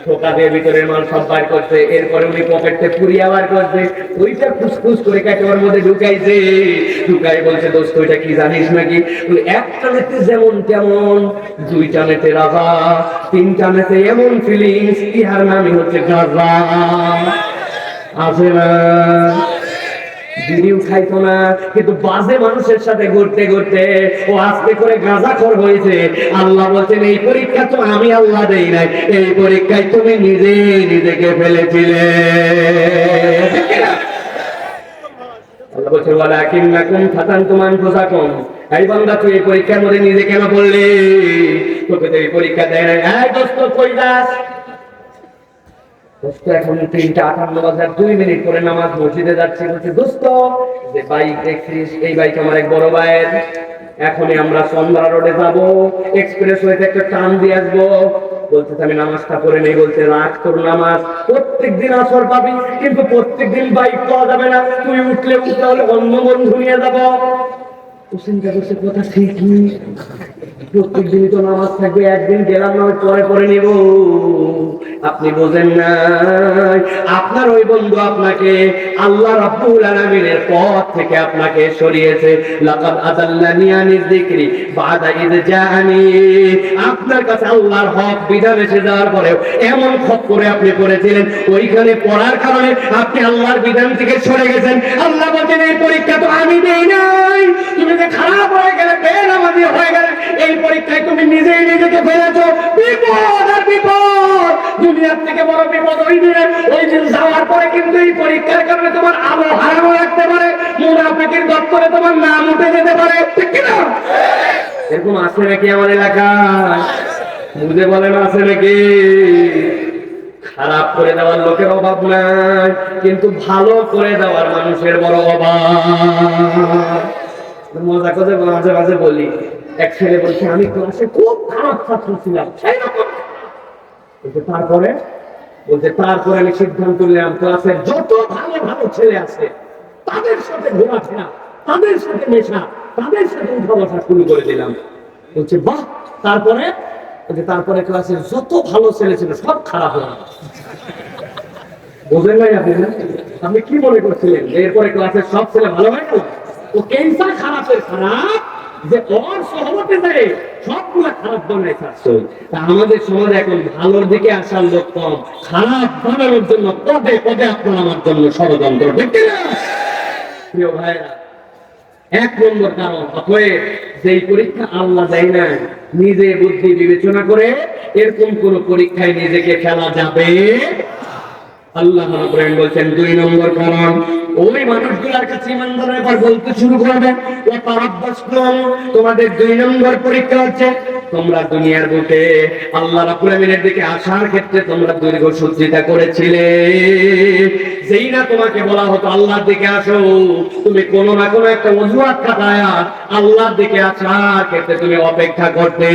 ঠোকা দিয়ে ভিতরের মাল সব বার করছে, এরপরে উনি পকেটে পুরিয়া বার করছে, ওইটা খুসখুস করে কাটোয়ার মধ্যে ঢুকাইছে, ঢুকাই বলছে দোস্ত ওইটা কি জানিস নাকি? একটা নেতে যেমন তেমন, 2টা নেতে রাজা, 3টা নেতে এমন ফিলিংস, ইহার নামই হচ্ছে গাঁজা। আছে না? বিড়িও খাইতো না, কিন্তু বাজে মানুষের সাথে ঘুরতে ঘুরতে ও আস্তে করে গাঁজাখোর হয়েছে। আল্লাহ বলছেন, এই পরীক্ষা তো আমি আল্লাহ দেই নাই, এই পরীক্ষায় তুমি নিজে নিজেকে ফেলেছিলে। আল্লাহ বলছেন, ওয়ালাকিন্নাকুম ফাতানতুম আনফুসাকুম, এই বান্দা তুই এই পরীক্ষার মধ্যে নিজে কেন পড়লি? তোকে তো এই পরীক্ষা দেয় নাই। এই দোস্ত কই যাস? দোস্ত এখন 3:58 বাজার 2 মিনিট পরে নামাজ মসজিদে যাচ্ছি। বলছে দোস্ত যে বাইক দেখছিস, এই বাইক আমার এক বড় ভাইয়ের। এখনই আমরা চন্দ্রা রোডে যাবো, এক্সপ্রেস ওয়েতে একটা টান দিয়ে আসবো। বলতেছে আমি নামাজটা করে নেই। বলছে রাখ তোর নামাজ, প্রত্যেকদিন আসর পাবি, কিন্তু প্রত্যেকদিন বাইক পাওয়া যাবে না, তুই উঠলে হলে অন্য বন্ধু নিয়ে যাবো। তো চিন্তা করছে কথা ঠিকই, প্রত্যেক দিনই তো নামাজ থাকবে, একদিন গেলাম না পরে পরে নিব। আপনি বোঝেন না, আপনার ওই বন্ধু আপনাকে আল্লাহ রাব্বুল আলামিনের পথ থেকে আপনাকে সরিয়েছে। লাকাদ আযাল্লানি আনিয যিকরি বাদা ইয জাআনি। আপনার কাছে আল্লাহর হক বিধান এসে যাওয়ার পরেও এমন খপ করে আপনি পড়েছিলেন, ওইখানে পড়ার কারণে আপনি আল্লাহর বিধান থেকে সরে গেছেন। আল্লাহ বলেন এই পরীক্ষা তো আমি দেই নাই, তুমি যে খারাপ হয়ে গেলে, বেনামাজি হয়ে গেলে, এই পরীক্ষায় তুমি নিজেই নিজেকে ফেলেছো। বিপদ আর বিপদ, দুনিয়ার থেকে বড় বিপদ ওই দিনে, ওই দিন যাওয়ার পরে কিন্তু এই পরীক্ষার কারণে তোমার আলো হারানো লাগতে পারে, মুনাফিকের দপ্তরে তোমার নাম উঠে যেতে পারে, ঠিক কিনা? এরকম আছে নাকি আমার এলাকায়? বুঝে বলেন আছে নাকি? খারাপ করে দেওয়ার লোকের অভাব নাই, কিন্তু ভালো করে দেওয়ার মানুষের বড় অভাব। মজা করে মাঝে মাঝে বলি, এক ছেলে বলছে আমি ক্লাসে খুব খারাপ ছাত্র ছিলাম, তারপরে আমি সিদ্ধান্ত নিলাম ক্লাসের যত ভালো ভালো ছেলে আছে তাদের সাথে ঘোরাফেরা, তাদের সাথে মেশা, তাদের সাথে উঠা বসা শুরু করে দিলাম। বলছে বাহ, তারপরে ক্লাসের যত ভালো ছেলে ছিল সব খারাপ হয়ে গেল। বোঝেন নাই আপনি? না আপনি কি মনে করছিলেন যে এরপরে ক্লাসের সব ছেলে ভালো হয়ে গেল? ও ক্যান্সার খারাপের খারাপ, যে ওর সহমতে যায় সবগুলা খারাপ বানায় থাকছে। তা আমাদের সমাজে এখন ভালোর দিকে আসার লোক কম, খারাপ বানানোর জন্য পদে পদে আপনার আমার জন্য ষড়যন্ত্র, ঠিক না? প্রিয় ভাইরা, এক নম্বর কারণ, অতএব যেই পরীক্ষা আল্লাহ দেয় না, নিজে বুদ্ধি বিবেচনা করে এরকম কোন পরীক্ষায় নিজেকে ফেলা যাবে। আল্লাহ বলছেন দুই নম্বর কারণ, ওই মানুষগুলোর কাছে ইমানদারের পর বলতে শুরু করবে তোমাদের দুই নম্বর পরীক্ষা হচ্ছে তোমরা দুনিয়ার বুকে আল্লাহ রাব্বুল আমিনের দিকে আসার ক্ষেত্রে তোমরা দীর্ঘসূত্রিতা করেছিলে। যেই না তোমাকে বলা হতো আল্লাহর দিকে আসো, তুমি কোনো না কোনো একটা অজুহাত খাটায়া আল্লাহর দিকে আসার ক্ষেত্রে তুমি অপেক্ষা করতে।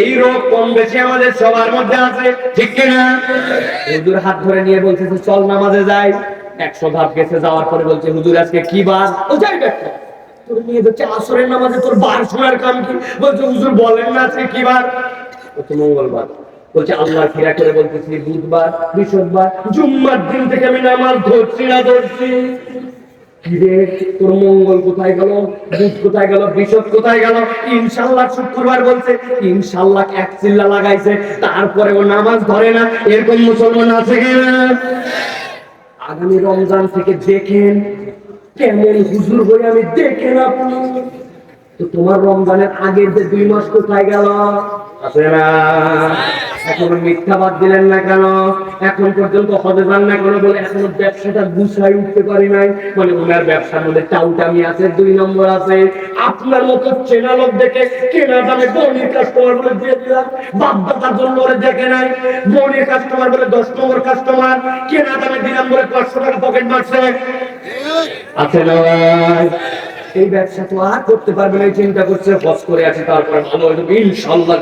এই রোগ কম বেশি আমাদের সবার মধ্যে আছে, ঠিক কিনা? হুজুর হাত ধরে নিয়ে বলছে চল নামাজে যাই, 100 ধাপ গেছে, যাওয়ার পরে বলছে হুজুর আজকে কি বার? ও যাই দেখো তোর নিয়ে যাচ্ছে আসরের নামাজে, তোর বার শোনার কাম কি? বলছে হুজুর বলেন না আজকে কি বার? বলছে মঙ্গলবার। বলছে আল্লাহ ফিরা করে বলতেছি বুধবার, বৃহস্পতিবার, জুম্মার দিন থেকে আমি নামাজ ধরছি না ধরছি। কিরে তোর মঙ্গল কোথায় গেল, বুধ কোথায় গেল, বৃহস্পতি কোথায় গেল? ইনশাআল্লাহ শুক্রবার বলছে, ইনশাআল্লাহ এক চিল্লা লাগাইছে, তারপরে ও নামাজ ধরে না। এরকম মুসলমান আছে কিনা? আগামী রমজান থেকে দেখেন কেমন হুজুর হয়ে আমি, দেখেন আপনি। তো তোমার রমজানের আগের যে 2 মাস কোথায় গেল? আছে না? এখন মিথ্যা বাদ দিলেন না কেন? এখন পর্যন্ত হজে যান না কেন? বলে এখনো ব্যবসাটা গুছাই উঠতে পারি নাই। মানে ওনার ব্যবসার মধ্যে টাউটামি আছে, 2 নম্বর আছে। আপনার মতো চেনা লোক দেখে কেনা দামে বনির কাস্টমার বলে দিয়ে দিলাম, বাপদাদার জন্য ওরে দেখে নাই, বনির কাস্টমার বলে 10 নম্বর কাস্টমার, কেনা দামে দিলাম বলে 500 টাকা পকেট মারছে। আছে না? এই ব্যবসা তো আর করতে পারবে না, চিন্তা করছে হজ করে আসি তারপরে ভালো হয়ে যাবে ইনশাআল্লাহ।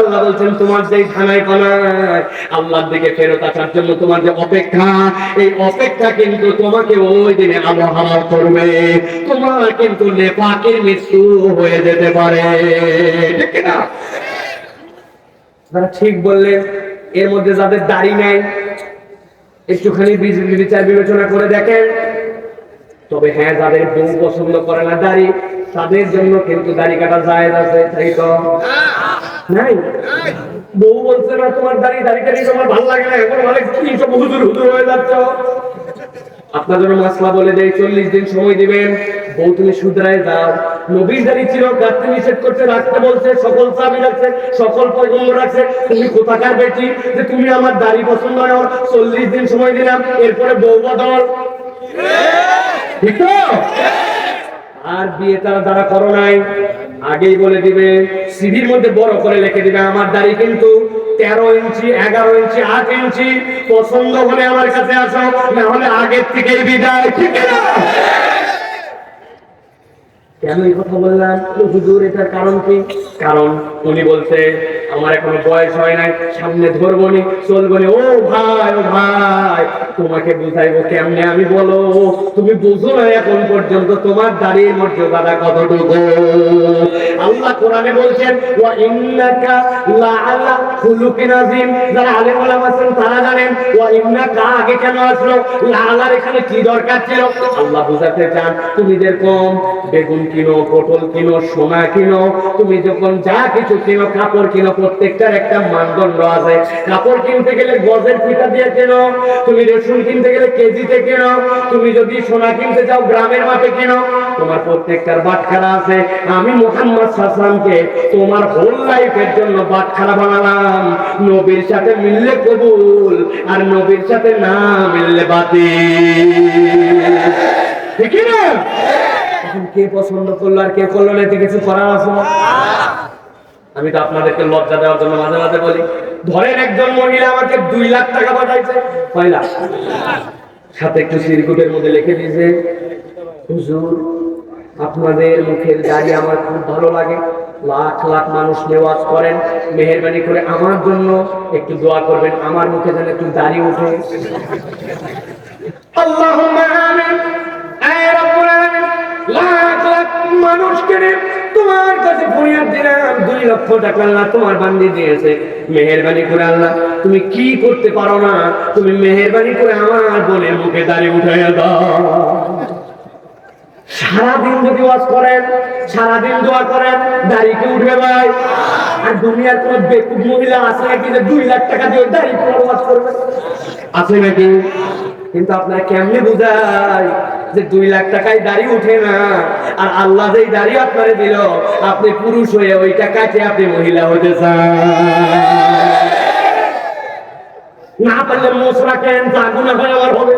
আল্লাহ বলছেন তোমার যে খানায় খানায় আল্লাহর দিকে ফেরত আসার জন্য তোমার যে অপেক্ষা, এই অপেক্ষা কিন্তু তোমাকে ওই দিনে আবহাওয়া করবে। তোমার কিন্তু নেপাকের মৃত্যু হয়ে যেতে পারে, ঠিক না? তারা ঠিক বললেন। এর মধ্যে যাদের দাড়ি নেই একটুখানি বিচার বিবেচনা করে দেখেন। তবে হ্যাঁ, যাদের বউ পছন্দ করে না দাড়ি, তাদের জন্য কিন্তু দাড়ি কাটা জায়েজ আছে, তাই তো? নাই, বউ বলছে না তোমার দাড়ি কাটি তোমার ভালো লাগে না, এখন অনেক কি সব হুজুর হুজুর হয়ে যাচ্ছ। আপনার জন্য মাসলা বলে দেয়, 40 দিন সময় দিবেন, বউ তুমি শুধরায় যাও। নবীর দাড়ি ছিল, কাটতে নিষেধ করছে, রাখতে বলছে, সকল সাহাবী রাখছে, সকল পয়গম্বর রাখছে। তুমি কোথাকার বেটি যে তুমি আমার দাড়ি পছন্দ হয়? 40 দিন সময় দিলাম, এরপরে বউ বদল, ঠিক তো? আর বিয়ে তারা দ্বারা করো নাই, আগেই বলে দিবে, সিভির মধ্যে বড় করে লিখে দিবে আমার দাড়ি কিন্তু 13 ইঞ্চি, 11 ইঞ্চি, 8 ইঞ্চি, পছন্দ হলে আমার কাছে আসো, না হলে আগের থেকেই বিদায়, ঠিক না? কেন এই কথা বললাম? হুজুর এটার কারণ কি? কারণ উনি বলছে আমার এখনো বয়স হয় নাই, সামনে ধরবনি চলবনি। ও ভাই, ও ভাই, তোমাকে বুঝাইবো কেমনে আমি বলো? তুমি বুঝো না এখন পর্যন্ত তোমার দাড়ির মর্যাদা কতটুকু। আল্লাহ কোরআনে বলছেন ওয়া ইন্নাকা লাআলা খুলুকিন আযীম। যারা আলেম ওলামা আছেন তারা জানেন ওয়া ইন্নাকা আগে কেন আসলো, লাআলার এখানে কি দরকার ছিল? আল্লাহ বুঝাতে চান তুমি যেরকম বেগুন কিনো, পটল কিনো, সোনা কিনো, তুমি যখন যা কিছু কিনো, কাপড় কিনো, প্রত্যেকটার একটা মানদণ্ড আছে। কাপড় কিনতে গেলে গজের ফিতা দিয়ে কেনো, তুমি রসুন কিনতে গেলে কেজিতে কেনো, তুমি যদি সোনা কিনতে যাও গ্রামের মাপে কেনো, তোমার প্রত্যেকটার বাটখারা আছে। আমি মুহাম্মদ সাল্লাল্লাহু তোমার হোল লাইফের জন্য বাটখারা বানালাম। নবীর সাথে মিললে কবুল, আর নবীর সাথে না মিললে বাতিল। ঠিক না? এখন কে পছন্দ করলো আর কে করলো না এতে কিছু করার আছে না। আমি তো আপনাদেরকে লজ্জা দেওয়ার জন্য মাঝে মাঝে বলি, ধরেন একজন মহিলা আমাকে 2 লাখ টাকা পাঠাইছে, কয় লাখ? সাথে একটু সিরকুটের মধ্যে লিখে দিয়েছে, হুজুর আপনাদের মুখের দাড়ি আমার খুব ভালো লাগে, লাখ লাখ মানুষ নেওয়াজ করেন, মেহেরবানি করে আমার জন্য একটু দোয়া করবেন, আমার মুখে যেন একটু দাড়ি উঠে। আল্লাহুম্মা আমিন। আয় রব্বুল আলামিন, লাখ লাখ মানুষকে তোমার কাছে ফরিয়াদ দিলাম, 2 লক্ষ টাকা আল্লাহ তোমার বান্দি দিয়েছে, মেহেরবানি করে আল্লাহ তুমি কি করতে পারো না, তুমি মেহেরবানি করে আমার বোনের মুখে দাড়ি উঠাইয়া দাও। সারাদিন যদি ওয়াজ করেন, সারাদিন দোয়া করেন, দাড়ি কি উঠবে ভাই? আর দুনিয়ার কোন বেকুব মহিলা আছে নাকি যে 2 লাখ টাকা দিয়ে দাড়ি করে ওয়াজ করবে? আছে নাকি? কিন্তু আপনারা কেমনে বুঝায় যে 2 লাখ টাকায় দাড়ি উঠে না, আর আল্লাহ যেই দাড়ি আপনারে দিল, আপনি পুরুষ হয়ে ওই টাকাতে আপনি মহিলা হতে চান? না পারলে মোশ রাখেন, যা গুনাহ হয় আমার হবে,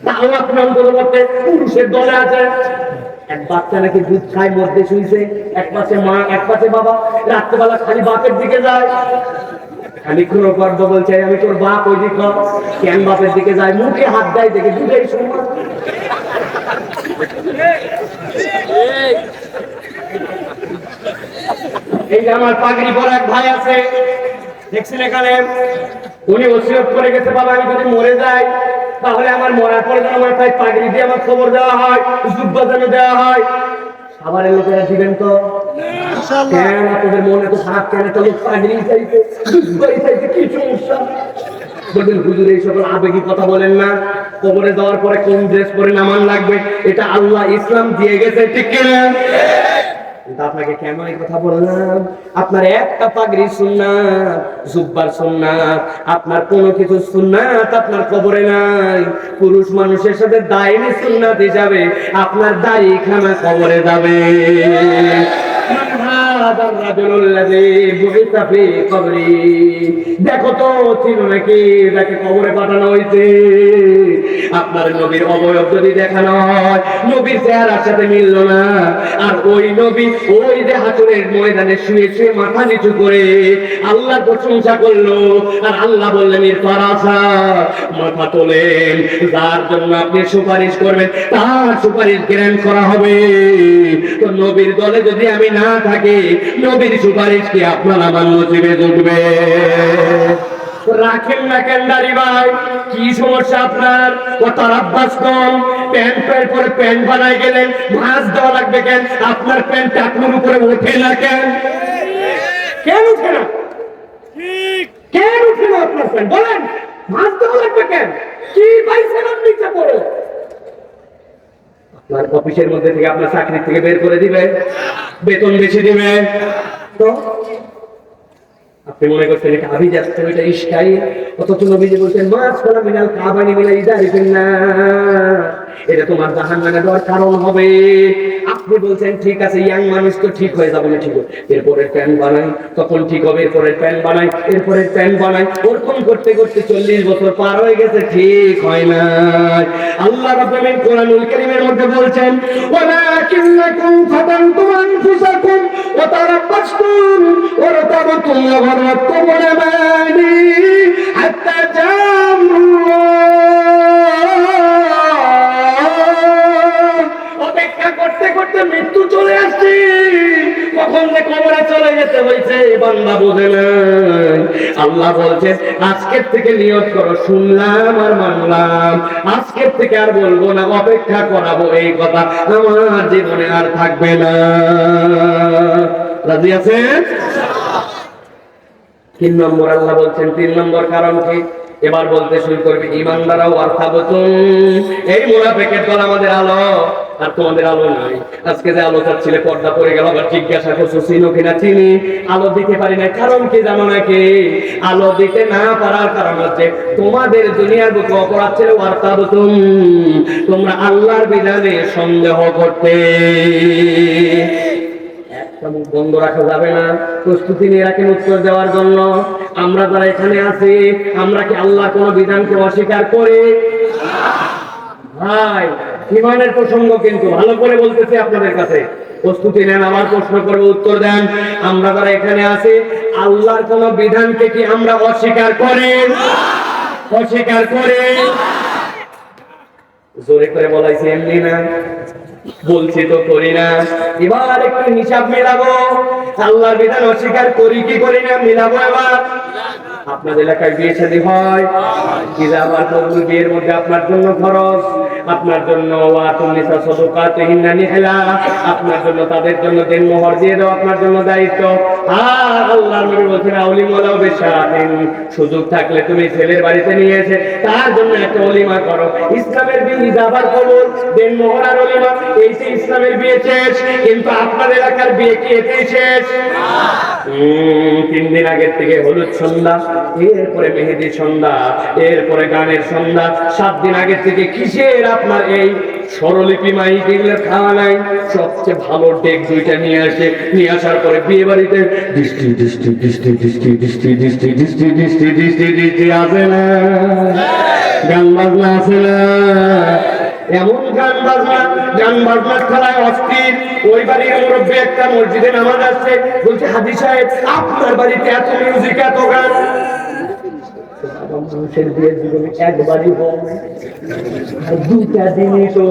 তাও আপনি অন্তত পুরুষের দলে আছেন। এক বাচ্চা নাকি দুধ খায়, মধ্যে শুইছে, এক পাশে মা এক পাশে বাবা, রাত্রেবেলা খালি বাপের দিকে যায়, খালি কোনো গর্ব বলছে আমি তোর বাপ, ওই দিক কেন বাপের দিকে যায়, মুখে হাত দেয়, দেখে দুধের সমান। এই যে আমার পাগড়ি পরা এক ভাই আছে, দেখছেন এখানে, উনি ওসিয়ত করে গেছে, বাবা আমি যদি মরে যাই তাহলে আমার মরার পরে যেন আমার তাই পাগড়ি দিয়ে আমার খবর দেওয়া হয়, জুব্বা যেন দেওয়া হয়। খাবারের লোকেরা দিবেন তো? কেন আপনাদের মনে তো খারাপ কেন? তো লোক পাগড়ি চাইছে, জুব্বাই চাইছে, কি সমস্যা? বলবেন হুজুর এই সকল আবেগী কথা বলেন না, কবরে যাওয়ার পরে কোন ড্রেস পরে নামান লাগবে এটা আল্লাহ ইসলাম দিয়ে গেছে, ঠিক কিনা? কিন্তু আপনাকে কেন এই কথা বললাম? আপনার একটা পাগড়ি সুন্নাত, জুব্বার সুন্নাত, আপনার কোনো কিছু সুন্নাত আপনার কবরে নাই। পুরুষ মানুষের সাথে দাইনি সুন্নাত হিসাবে আপনার দাড়ি খানা কবরে যাবে। দেখো তো ছিল নাকি যাকে কবরে পাঠানো হয়েছে? আপনার নবীর অবয়ব যদি দেখানো হয়, নবীর চেহারার সাথে মিলল না, আর ওই নবী ওই যে হাসরের ময়দানে শুয়ে শুয়ে মাথা নিচু করে আল্লাহর প্রশংসা করলো, আর আল্লাহ বললেন ইরফারাসা, মাথা তোলেন, যার জন্য আপনি সুপারিশ করবেন তার সুপারিশ গ্রহণ করা হবে। তো নবীর দলে যদি আমি না থাকি, নবীর সুপারিশ কি আপনার আমার নসিবে জুটবে? রাখেন না কেন দাড়ি ভাই? কি সমস্যা আপনার? কথার অভ্যাস কম, প্যান্ট পরে প্যান্ট বানাই গেলেন, ভাঁজ দেওয়া লাগবে কেন? আপনার প্যান্ট টাকনুর উপরে ওঠে না কেন? কেন উঠে না? কেন উঠে না আপনার প্যান্ট? বলেন, ভাঁজ দেওয়া লাগবে কেন? কি পাইছেন আপনি নিচে পড়ে? আপনার অফিসের মধ্যে থেকে আপনার চাকরি থেকে বের করে দিবে, বেতন বেশি দিবে, তো আপনি মনে করছেন এটা আবি যাচ্ছেন, এটা ইস্কাই, অথচ নবীজি বলছেন মাছ ফলা মিনাল কাবানি মিলাই যাইবেন না, এটা তোমার জাহান্নামে যাওয়ার কারণ হবে। আপনি বলছেন ঠিক আছে, ইয়াং মানুষ তো ঠিক হয়ে যাবে না, ঠিক আছে, এরপরের প্যান্ট বানাই, তখন ঠিক হবে, এরপরের প্যান্ট বানাই, এরপরের প্যান্ট বানাই, ওরকম করতে করতে 40 বছর পার হয়ে গেছে, ঠিক হয় না। আল্লাহ রাব্বুল আলামিন কোরআনুল কারীমের মধ্যে বলছেন ওয়ালাকিন্নাকুম ফাতানতুম আনফুসাকুম ওয়া তারাব্বাসতুম ওয়া রাতাবতুম ওয়া গharratkum al-amani hatta জাআল্লাহ। অপেক্ষা করতে যে মৃত্যু চলে আসছে, কখন যে কবরে চলে যেতে হয়েছে বান্দা বোঝে না। আল্লাহ বলছেন আজকের থেকে নিয়ত করো, শুনলাম আর মানলাম, আজকের থেকে আর বলবো না, অপেক্ষা করাবো, এই কথা আমার জীবনে আর থাকবে না। রাজি আছেন? 3 নম্বর আল্লাহ বলছেন, 3 নম্বর কারণ কি? এবার বলতে শুরু করবে ঈমানদারও অর্থাবতুন, এই মুনাফিকের দল আমাদের আলো আর তোমাদের আলো নাই। আজকে যে আলো চাচ্ছিলে পর্দা পড়ে গেল, আবার জিজ্ঞাসা করছো চিনো কিনা। চিনি, আলো দিতে পারি না। কারণ কি জানো নাকি? আলো দিতে না পারার কারণ হচ্ছে তোমাদের দুনিয়ার বুকে অপরাধ ছিল অর্থাবতুন, তোমরা আল্লাহর বিধানে সন্দেহ করতে। মুখ বন্ধ রাখা যাবে না, প্রস্তুতি নিয়ে রাখেন উত্তর দেওয়ার জন্য। আমরা যারা এখানে আছি, আমরা কি আল্লাহ কোন বিধানকে অস্বীকার করি? ভাই, ঈমানের প্রসঙ্গ কিন্তু ভালো করে বলতেছি আপনাদের কাছে, প্রস্তুতি নেন, আবার প্রশ্ন করবো, উত্তর দেন। আমরা যারা এখানে আছি, আল্লাহর কোন বিধানকে কি আমরা অস্বীকার করি? অস্বীকার করি? জোরে করে বলাইছি এমনি না, বলছি তো করি না। এবার একটু হিসাব মিলাবো, আল্লাহর বিধান অস্বীকার করি কি করি না, মিলাবো। এবার আপনাদের এলাকায় বিয়ে শাদী হয়, আমার কবুল বিয়ের মধ্যে আপনার জন্য খরচ, আপনার জন্য আপনার জন্য তাদের জন্য দেন মোহর দিয়ে দাও, আপনার জন্য দায়িত্ব। আর আল্লাহর নবী বলেছেন আউলি মালাও বেশাদিন, সুযোগ থাকলে তুমি ছেলের বাড়িতে নিয়ে এসে তার জন্য একটা অলিমা করো। ইসলামের বিয়ে ইজাবার কবুল, দেন মোহর আর অলিমা, এই যে ইসলামের বিয়ে শেষ। কিন্তু আপনার এলাকার বিয়ে কি এতেই শেষ? 3 দিন আগের থেকে হলুদ সন্ধ্যা, এরপরে মেহেদি সন্ধ্যা, এরপরে গানের সন্ধ্যা, 7 দিন আগের থেকে কিসের আপনার এই স্বরলিপি মাইক এগুলো খাওয়া নাই। সবচেয়ে ভালো ডেক 2টা নিয়ে আসে, নিয়ে আসার পরে বিয়ে বাড়িতে দৃষ্টি দৃষ্টি দৃষ্টি দৃষ্টি দৃষ্টি দৃষ্টি দৃষ্টি দৃষ্টি দৃষ্টি দৃষ্টি আসে না, গান বাজনা আসে না, এমন গান বাজনা খেলায় অস্থির। ওই বাড়ির মুরব্বী একটা মসজিদে নামাজ আসছে, বলছে হাজী সাহেব আপনার বাড়িতে এত মিউজিক এত গান। মানুষের বিয়ের জীবনে একবারই হয়, 2টা দিনই তো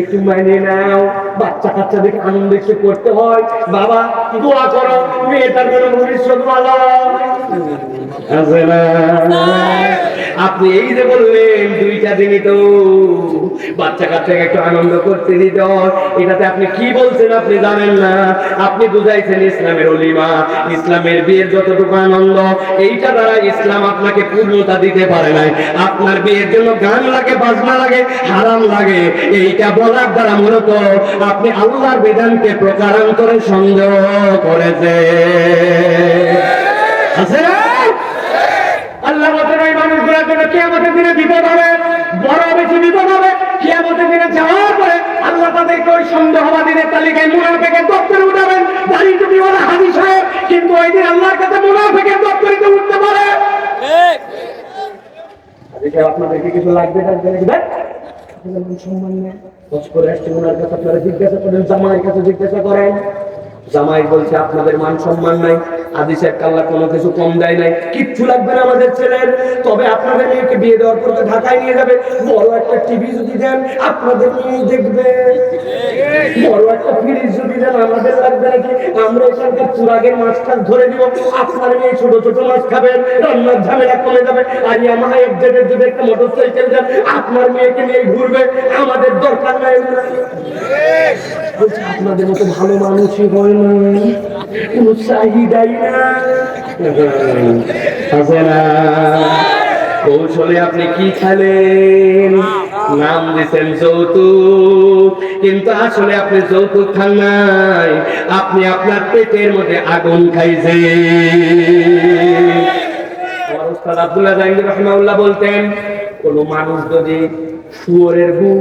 একটু মানে নাও। বাচ্চা কাচ্চাদের আনন্দ একটু করতে হয়। বাবা দোয়া করো মেয়েটার জন্য ভবিষ্যৎ ভালো আছে না। আপনি এই যে বললেন 2টা দিনই তো বাচ্চা কাচ্চাকে একটু আনন্দ করতে দিতে হয়, এটাতে আপনি কি বলছেন আপনি জানেন না। আপনি বুঝাইছেন ইসলামের অলিমা, ইসলামের বিয়ের যতটুকু আনন্দ, এইটা দ্বারা ইসলাম আপনাকে পূর্ণতা দিতে পারে নাই। আপনার বিয়ের জন্য গান লাগে, বাজনা লাগে, হারাম লাগে, এইটা বলার দ্বারা মূলত আপনি আল্লাহর বিধানকে প্রকারান্তরে সন্দেহ করেছে। আছে না? আল্লাহ বলেন ওই মানুষগুলোর জন্য কিয়ামতের দিনে বিপদ হবে, বড় বেশি বিপদ হবে। কিয়ামতের দিনে যাওয়ার পরে আল্লাহ তাদেরকে ওই সন্দেহবাদীদের তালিকায় মুনাফিকের দপ্তরে উঠাবেন। দাঁড়িয়ে যদি বলে হাজী সাহেব, কিন্তু ওই দিন আল্লাহর কাছে মুনাফিকের দপ্তরিতে উঠতে পারে। আপনাদেরকে কিছু লাগবে সম্মান নেই, কষ্ট করে আসছে ওনার কাছে, আপনারা জিজ্ঞাসা করেন, জামাইয়ের কাছে জিজ্ঞাসা করেন। জামাই বলছে আপনাদের মান সম্মান নাই, হাজী সাহেব আল্লাহ কোনো কিছু কম দেয় নাই, কিচ্ছু লাগবে না আমাদের ছেলের। তবে আপনাদের মেয়েকে বিয়ে দেওয়ার পর তো ঢাকায় নিয়ে যাবে, বড় একটা টিভি যদি দেন আপনাদের মেয়ে দেখবে, বড় একটা ফ্রিজ যদি দেন আমাদের লাগবে নাকি? আমরা এখানকার চুরাগের মাছ টাছ ধরে দিব, আপনার মেয়ে ছোট ছোট মাছ খাবেন, রান্নার ঝামেলা কমে যাবে। আর আমার একজনের যদি একটা মোটরসাইকেল দেন আপনার মেয়েকে নিয়ে ঘুরবে, আমাদের দরকার নাই। বলছে আপনাদের মতো ভালো মানুষই হয় না, কোন চাহিদাই না। কৌশলে আপনি কি খেলেন? নাম দিচ্ছেন যৌতুক, কিন্তু আসলে আপনি যৌতুক খান নাই, আপনি আপনার পেটের মধ্যে আগুন খাইছেন। আমার উস্তাদ আব্দুল্লাহ জাহাঙ্গীর রাহিমাহুল্লাহ বলতেন, কোন মানুষ যদি শুয়োরের গু,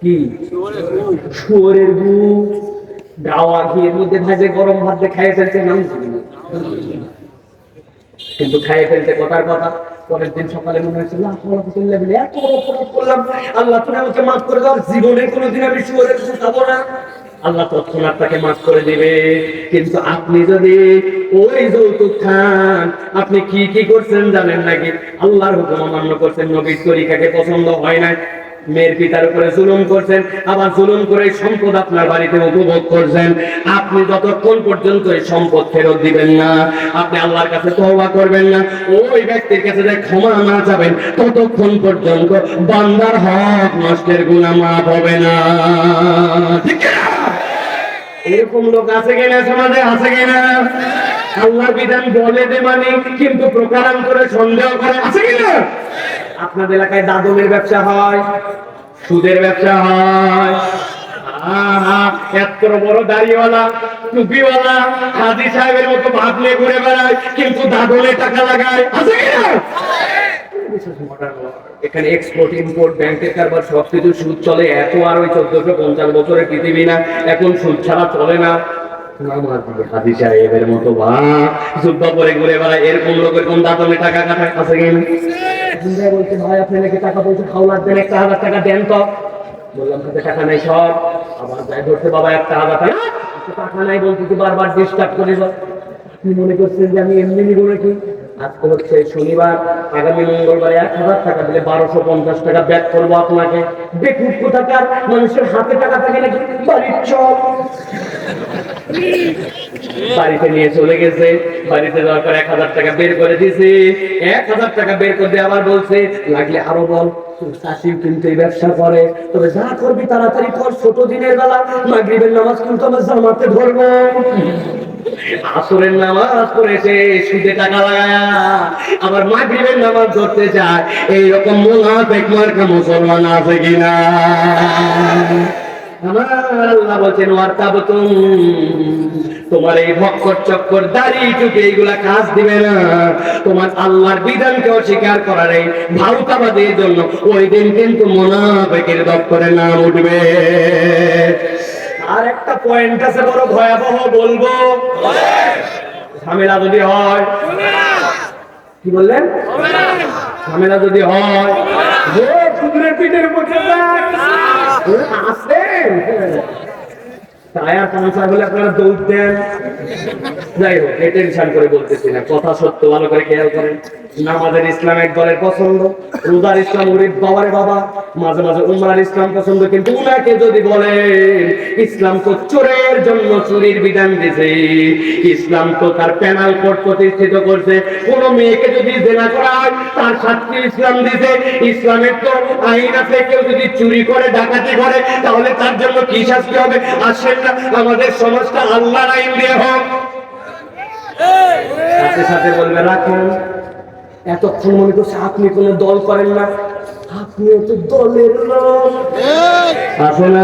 কি শুয়োরের গু গাওয়া ঘিয়ের মধ্যে ভাজে গরম ভাত দিয়ে খাইয়ে ফেলছে, কিন্তু খাইয়ে ফেলতে কথার কথা, পরের দিন সকালে মনে হয়েছিল এত অপরাধ করলাম, আল্লাহ তুমি আমাকে মাফ করে দাও, জীবনে কোনোদিন আমি শুয়োরের কিছু খাবো না। আল্লাহ তৎক্ষণাৎ তাকে মাফ করে দিবে। কিন্তু আপনি যদি ওই যৌতুক খান, আপনি কি কি করছেন জানেন নাকি? আল্লাহর হুকুম অমান্য করছেন, নবীর তরিকাকে পছন্দ হয় না, মেয়ের পিতার উপরে জুলুম করছেন, আবার জুলুম করে সম্পদ আপনার বাড়িতে উপভোগ করছেন। আপনি যতক্ষণ পর্যন্ত এই সম্পদ ফেরত দিবেন না, আপনি আল্লাহর কাছে তওবা করবেন না, ওই ব্যক্তির কাছে যে ক্ষমা না চাবেন, ততক্ষণ পর্যন্ত বান্দার হক নষ্টের গুনাহ মাফ হবে না। ঠিক না? এরকম লোক আছে কিনা সমাজে? আছে কিনা? আল্লাহর বিধান বলে দে মানে কিন্তু প্রকারান্তরে সন্দেহ করে, আছে কিনা? আপনাদের এলাকায় দাদনের ব্যবসা হয়, সুদের ব্যবসা হয়, এত বড় দাড়িওয়ালা টুপিওয়ালা হাজী সাহেবের মতো ভাবলে ঘুরে বেড়ায় কিন্তু দাদনে টাকা লাগায়, আছে কিনা? এখানে এক্সপোর্ট ইম্পোর্ট ব্যাংকের কারবার সবকিছু সুদ চলে। এত আর ওই 1450 বছরের পৃথিবী না, এখন সুদ ছাড়া চলে না। হাজী সাহেবের মতো যুদ্ধ করে ঘুরে বেড়ায়, এরকম লোকের কোন দাদনে টাকা কাটায়, আছে কিনা? বলছে ভাই আপনি নাকি টাকা পয়সা খাওয়ার দেন, 1000 টাকা দেন তো। বললাম হাতে টাকা নাই সব। আবার যাই ধরতে বাবা 1000 টাকা, টাকা নাই বলতে কি বারবার ডিস্টার্ব করে। আপনি মনে করছেন যে আমি এমনি নিব নাকি? আজকে হচ্ছে শনিবার, আগামী মঙ্গলবারে 1000 টাকা দিলে 1250 টাকা ব্যাক করবো আপনাকে। দেখুন কোথাকার মানুষের হাতে টাকা থাকে নাকি? বাড়ির চল। বাড়িতে নিয়ে চলে গেছে, বাড়িতে যাওয়ার পর 1000 টাকা বের করে দিয়েছে। 1000 টাকা বের করে আবার বলছে লাগলে আরো বল। চাষি কিন্তু এই ব্যবসা করে, তবে যা করবি তাড়াতাড়ি কর, ছোট দিনের বেলা মাগরিবের নামাজ কিন্তু আমার জামাতে ধরবো। আসরের নামাজ পড়েছে সুদে টাকা লাগায়া, আবার মাগরিবের নামাজ ধরতে যায়। এইরকম মুনাফিক মার্কা মুসলমান আছে কিনা? আমার আল্লাহ বলছেন ওয়ারতাবতুম, তোমার এই ভক্কর চক্কর দাড়ি টুপি এইগুলা কাজ দিবে না। তোমার আল্লাহর বিধানকে অস্বীকার করার এই ভাউতাবাদের জন্য ওই দিন কিন্তু মুনাফিকের দপ্তরে নাম উঠবে। আর একটা পয়েন্ট আছে বড় ভয়াবহ, বলবো। ঝামেলা যদি হয়, কি বললেন? ঝামেলা যদি হয়, কুকুরের পিঠের উপর আসেন টায়ার পাংচার হলে আপনারা দৌড় দেন। যাই হোক, টেনশন করে বলতেছি না, কথা সত্য, ভালো করে খেয়াল করেন। নামাজের ইসলাম এক দলের পছন্দ, রোজার ইসলাম ওরে বাবারে বাবা, মাঝে মাঝে উমরার ইসলাম পছন্দ। কিন্তু উনাকে যদি বলেন ইসলাম তো চোরের জন্য চুরির বিধান দিয়েছে, ইসলাম তো তার প্যানাল কোড প্রতিষ্ঠিত করছে, কোন মেয়েকে যদি জেনা করা হয় তার শাস্তি ইসলাম দিয়েছে, ইসলামের তো আইন আছে, কেউ যদি চুরি করে ডাকাতি করে তাহলে তার জন্য কি শাস্তি হবে। আসেন না আমাদের সমাজটা আল্লাহর আইন দিয়ে হোক। সাথে সাথে বলবে রাখুন, এতক্ষণ মনে করছে আপনি কোন দল করেন না, আপনিও তো দলের লোক। আসেন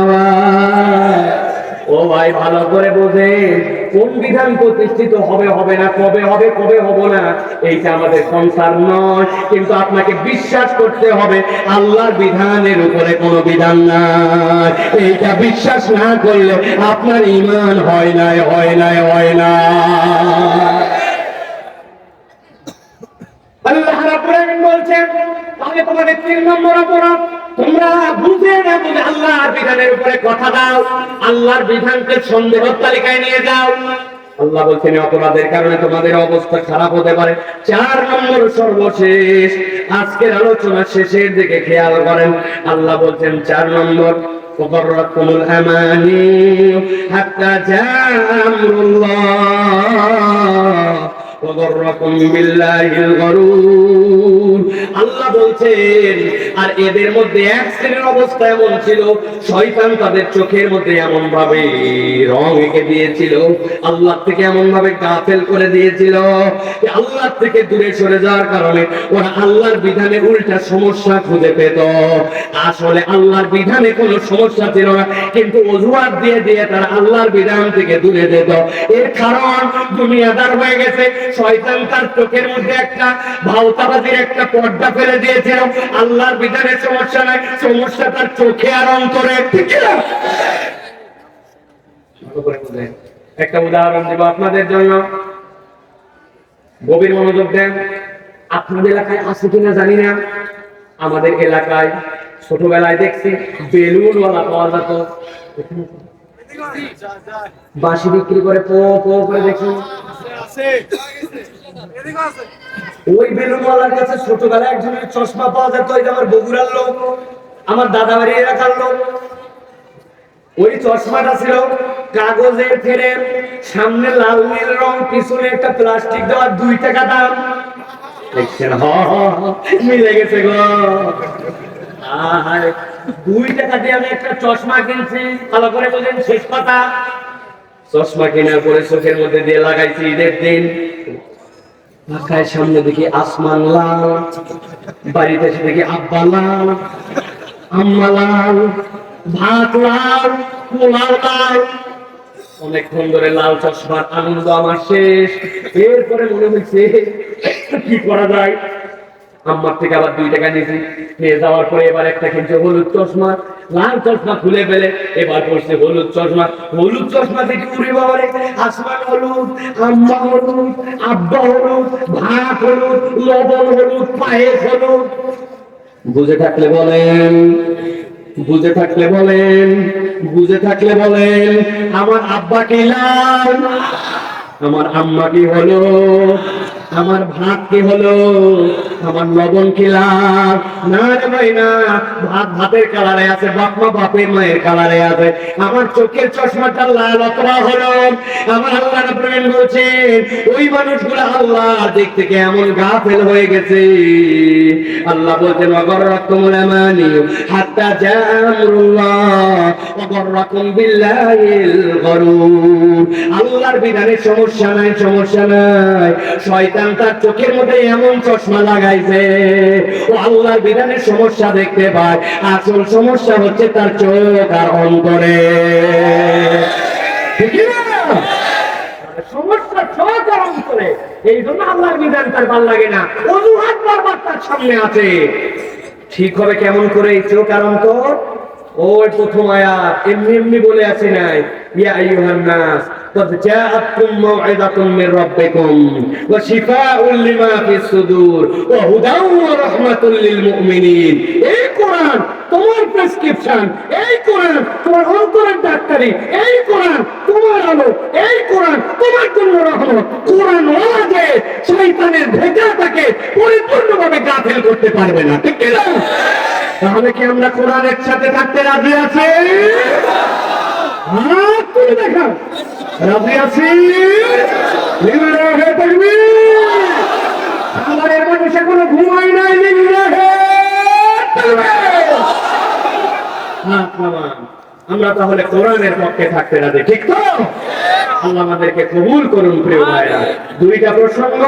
ও ভাই, ভালো করে বোঝেন কোন বিধান প্রতিষ্ঠিত হবে হবে না, কবে হবে কবে হবে না, এইটা আমাদের কনসার্ন নয়। কিন্তু আপনাকে বিশ্বাস করতে হবে আল্লাহর বিধানের উপরে কোনো বিধান নাই। এইটা বিশ্বাস না করলে আপনার ঈমান হয় না, হয় না, হয় না। আল্লাহ রাব্বুল আলামিন বলছেন তাহলে তোমাদের 3 নম্বর অপরাধ, তোমরা বুঝে না বুঝে আল্লাহর বিধানের উপরে কথা দাও, আল্লাহর বিধানকে সন্দেহের তালিকায় নিয়ে যাও। আল্লাহ বলছেন অপরাধের কারণে তোমাদের অবস্থা খারাপ হতে পারে। 4 নম্বর সর্বশেষ, আজকের আলোচনা শেষের দিকে খেয়াল করেন। আল্লাহ বলছেন 4 নম্বর, ওয়াগররাকুমুল আমানি হাত্তা জাআ আমরুল্লাহ ওয়াগররাকুম বিল্লাহিল গরুর। আল্লাহ বলছেন আর এদের মধ্যে এক শ্রেণীর অবস্থা এমন ছিল, শয়তান তাদের চোখের মধ্যে এমন ভাবে রং এঁকে দিয়েছিল, আল্লাহ থেকে এমন ভাবে গাফেল করে দিয়েছিল, আল্লাহ থেকে দূরে সরে যাওয়ার কারণে ওরা আল্লাহর বিধানে উল্টা সমস্যা খুঁজে পেত। আসলে আল্লাহর বিধানে কোনো সমস্যা ছিল না, কিন্তু অজুহাত দিয়ে দিয়ে তারা আল্লাহর বিধান থেকে দূরে যেত। এর কারণ দুনিয়াদার হয়ে গেছে, শয়তান তার চোখের মধ্যে একটা ভাওতাবাজির একটা পর্দা ফেলে দিয়েছিল। আল্লাহর বিধানের সমস্যা নাই, সমস্যা তার চোখে আর অন্তরে। ঠিক না? একটা উদাহরণ দেব আপনাদের জন্য, গভীর মনোযোগ দেন। আপনাদের এলাকায় আছে কিনা জানি না, আমাদের এলাকায় ছোটবেলায় দেখছি বেলুনওয়ালা পাওয়া যেত, বাঁশি বিক্রি করে পো পো করে দেখি। ওই বেলুনওয়ালার কাছে ছোটবেলায় একজনের চশমা পাওয়া যেত, এটা আমার বগুড়ার লোক। আমার দাদা বাড়ি এলাকার লোক। ওই চশমাটা ছিল কাগজের ফ্রেম, সামনে লাল নীল রং, পিছনে একটা প্লাস্টিক দেওয়া, 2 টাকা দাম। দেখছেন মিলে গেছে গো। 2 টাকা দিয়ে আমি একটা চশমা কিনছি, ভালো করে বলেন শেষ কথা। চশমা কেনার পরে চোখের মধ্যে দিয়ে লাগাইছি ঈদের দিন। ঢাকায় সামনে দেখি আসমান লাল, বাড়িতে এসে দেখি আব্বা লাল, আম্মা লাল, ভাত লাল, পোলাও লাল। অনেকক্ষণ ধরে লাল চশমার আনন্দ আমার শেষ। এরপরে মনে হয়েছে কি করা যায়। আম্মার থেকে আবার 2 টাকা নিয়েছি, নিয়ে যাওয়ার পরে এবার একটা কিনছে হলুদ চশমা। লাল চশমা খুলে ফেলে এবার পড়ছে হলুদ চশমা। হলুদ চশমা থেকে উড়ে বাবারে, আসমান হলুদ, আম্মা হলুদ, আব্বা হলুদ, ভাত হলুদ, লবণ হলুদ, পায়েস হলুদ। বুঝে থাকলে বলেন, বুঝে থাকলে বলেন, বুঝে থাকলে বলেন, আমার আব্বা কি লাল, আমার আম্মা কি হলো, আমার ভাত কি হলো, আমার লবণ কি লাল? না রে ভাই না, ভাত ভাতের কালারে আছে, বাপ মা বাপের মায়ের কালারে আছে। আমার চোখের চশমাটা লাল অথবা হলো। আমার আল্লাহ রাব্বুল বলছেন ওই মানুষগুলো আল্লাহ দিক থেকে এমন গাফেল হয়ে গেছে। আল্লাহ বলছেন ওয়াগররাকুমুল আমানি হাত্তা জাআমরুল্লাহ ওয়াগররাকুম বিল্লাহিল গরুর। আল্লাহর বিধানে সমস্যা নাই, সমস্যা নাই। শয়তান তার চোখের মধ্যে এমন চশমা লাগাইছে, ও আল্লাহর বিধানে সমস্যা দেখতে পায়, আসল সমস্যা হচ্ছে তার চোখ আর অন্তরে। ঠিক না? সমস্যা চোখ আর অন্তরে। এই জন্য আল্লাহর বিধান তার ভালো লাগে না, অজুহাত বারবার তার সামনে আছে। ঠিক হবে কেমন করে এই চোখ আর অন্তর? ওই প্রথম আয়াত এমনি এমনি বলে আছে নাই, ইয়া আইয়ুহান নাস قد جاءتكم موعظة من ربكم وشفاء لما في الصدور وهدى ورحمة للمؤمنين। এই কোরআন তোমার প্রেসক্রিপশন, এই কোরআন তোমার অন্তরের ডাক্তারি, এই কোরআন তোমার আলো, এই কোরআন তোমার জন্য রহমত। কোরআন ওয়াজে শয়তানের ভেজাটাকে পরিপূর্ণভাবে গাফেল করতে পারবে না। ঠিক না? তাহলে কি আমরা কোরআনের সাথে থাকতে রাজি আছি? হাত তুলে দেখাও, রাজি আছি? লিল্লাহি তাকবীর। আমাদের মানুষ এখনো ঘুমাই নাই। লিল্লাহি তাকবীর। হাত নামান। আমরা তাহলে কোরআনের পক্ষে থাকতে রাজি, ঠিক তো? আল্লাহ আমাদেরকে কবুল করুন প্রিয় ভাইরা। 2টা প্রসঙ্গ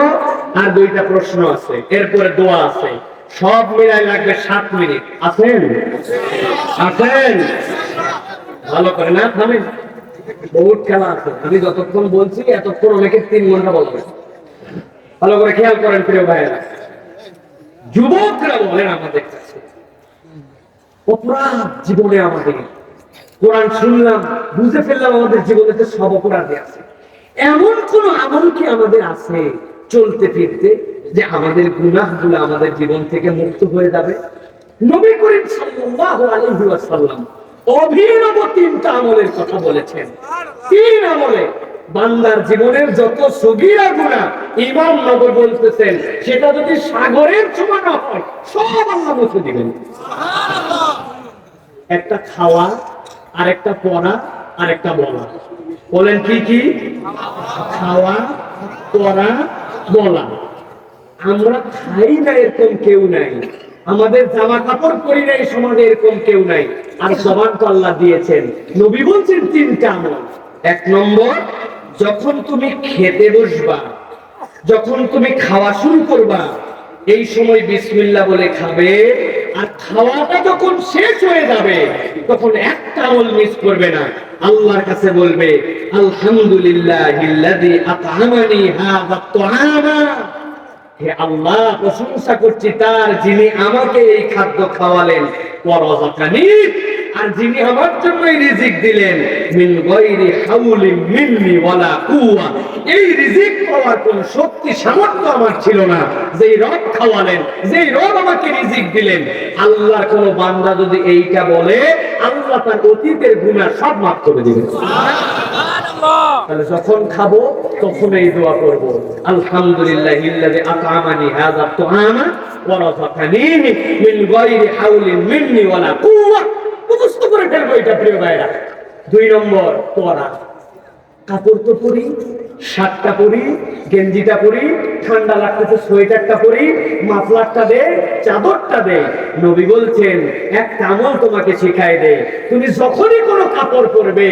আর 2টা প্রশ্ন আছে, এরপরে দোয়া আছে। সব মিলাই লাগবে 7 মিনিট। আছেন? আছেন? ভালো করে না থামেন, বহুত খেলা আছে। আমি যতক্ষণ বলছি এতক্ষণ অনেকে 3 ঘন্টা বলবে। ভালো করে খেয়াল করেন প্রিয় ভাইরা। যুবকরা বলেন আমাদের কাছে অপরাধ জীবনে আমাদের, কোরআন শুনলাম বুঝে ফেললাম আমাদের জীবনে তো সব অপরাধে আছে। এমন কোন আমল কি আমাদের আছে চলতে ফিরতে যে আমাদের গুনাহগুলো আমাদের জীবন থেকে মুক্ত হয়ে যাবে? নবী করিম সাল্লাল্লাহু আলাইহি ওয়াসাল্লাম অভিনব 3টা আমলের কথা বলেছেন। 3 আমলে বান্দার জীবনের যত সগীরা গুনাহ, ইমাম নবী বলতেছেন সেটা যদি সাগরের সমান হয় সব আল্লাহ মুছে দিবেন। সুবহানাল্লাহ। একটা খাওয়া, আর একটা পড়া, আর একটা বলা। বলেন কি কি? খাওয়া, পড়া, বলা। আমরা খাই না এরকম কেউ নাই, আমাদের জামা কাপড় পরি নাই সমাজে এরকম কেউ নাই, আর জবান তো আল্লাহ দিয়েছেন। নবী বলছেন 3টা আমল। 1 নম্বর, যখন তুমি খেতে বসবা, যখন তুমি খাওয়া শুরু করবা, এই সময় বিসমিল্লাহ বলে খাবে। আর খাওয়াটা যখন শেষ হয়ে যাবে তখন একটা আমল মিস করবে না। আল্লাহর কাছে বলবে আলহামদুলিল্লাহিল্লাযী আত'আমানি হাযা আত-তুআমা। হে আল্লাহ, প্রশংসা করছি তার যিনি আমাকে এই খাদ্য খাওয়ালেন, ওয়া রাযাকানি, আর যিনি আমার জন্য রিজিক দিলেন, মিন গায়রি হাওলিন মিন্নি ওয়ালা কুওয়া। এই রিজিক পাওয়ার কোন শক্তি সামর্থ্য আমার ছিল না, যেই রব খাওয়ালেন, যেই রব আমাকে রিজিক দিলেন। আল্লাহর কোন বান্দা যদি এইটা বলে, আল্লাহ তার অতীতের গুনাহ সব মাফ করে দিবেন। সুবহানাল্লাহ। তাহলে যখন খাবো তখন এই দোয়া করবো, আলহামদুলিল্লাহিল্লাযী আত'আমানি হাযা তুআমা ওয়া রাযাকানিহি মিন গায়রি হাওলিন মিন্নি ওয়ালা কুওয়া। মুখস্থ করে ফেলবো এটা প্রিয় ভাইরা। 2 নম্বর পড়া, কাপড় তো পরি, শার্টটা পরি, গেঞ্জিটা পরি, ঠান্ডা লাগতেছে সোয়েটারটা পরি, মাফলারটা দে, চাদরটা দে। নবী বলছেন একটা আমল তোমাকে শিখাই দে, তুমি যখনই কোনো কাপড় পরবে,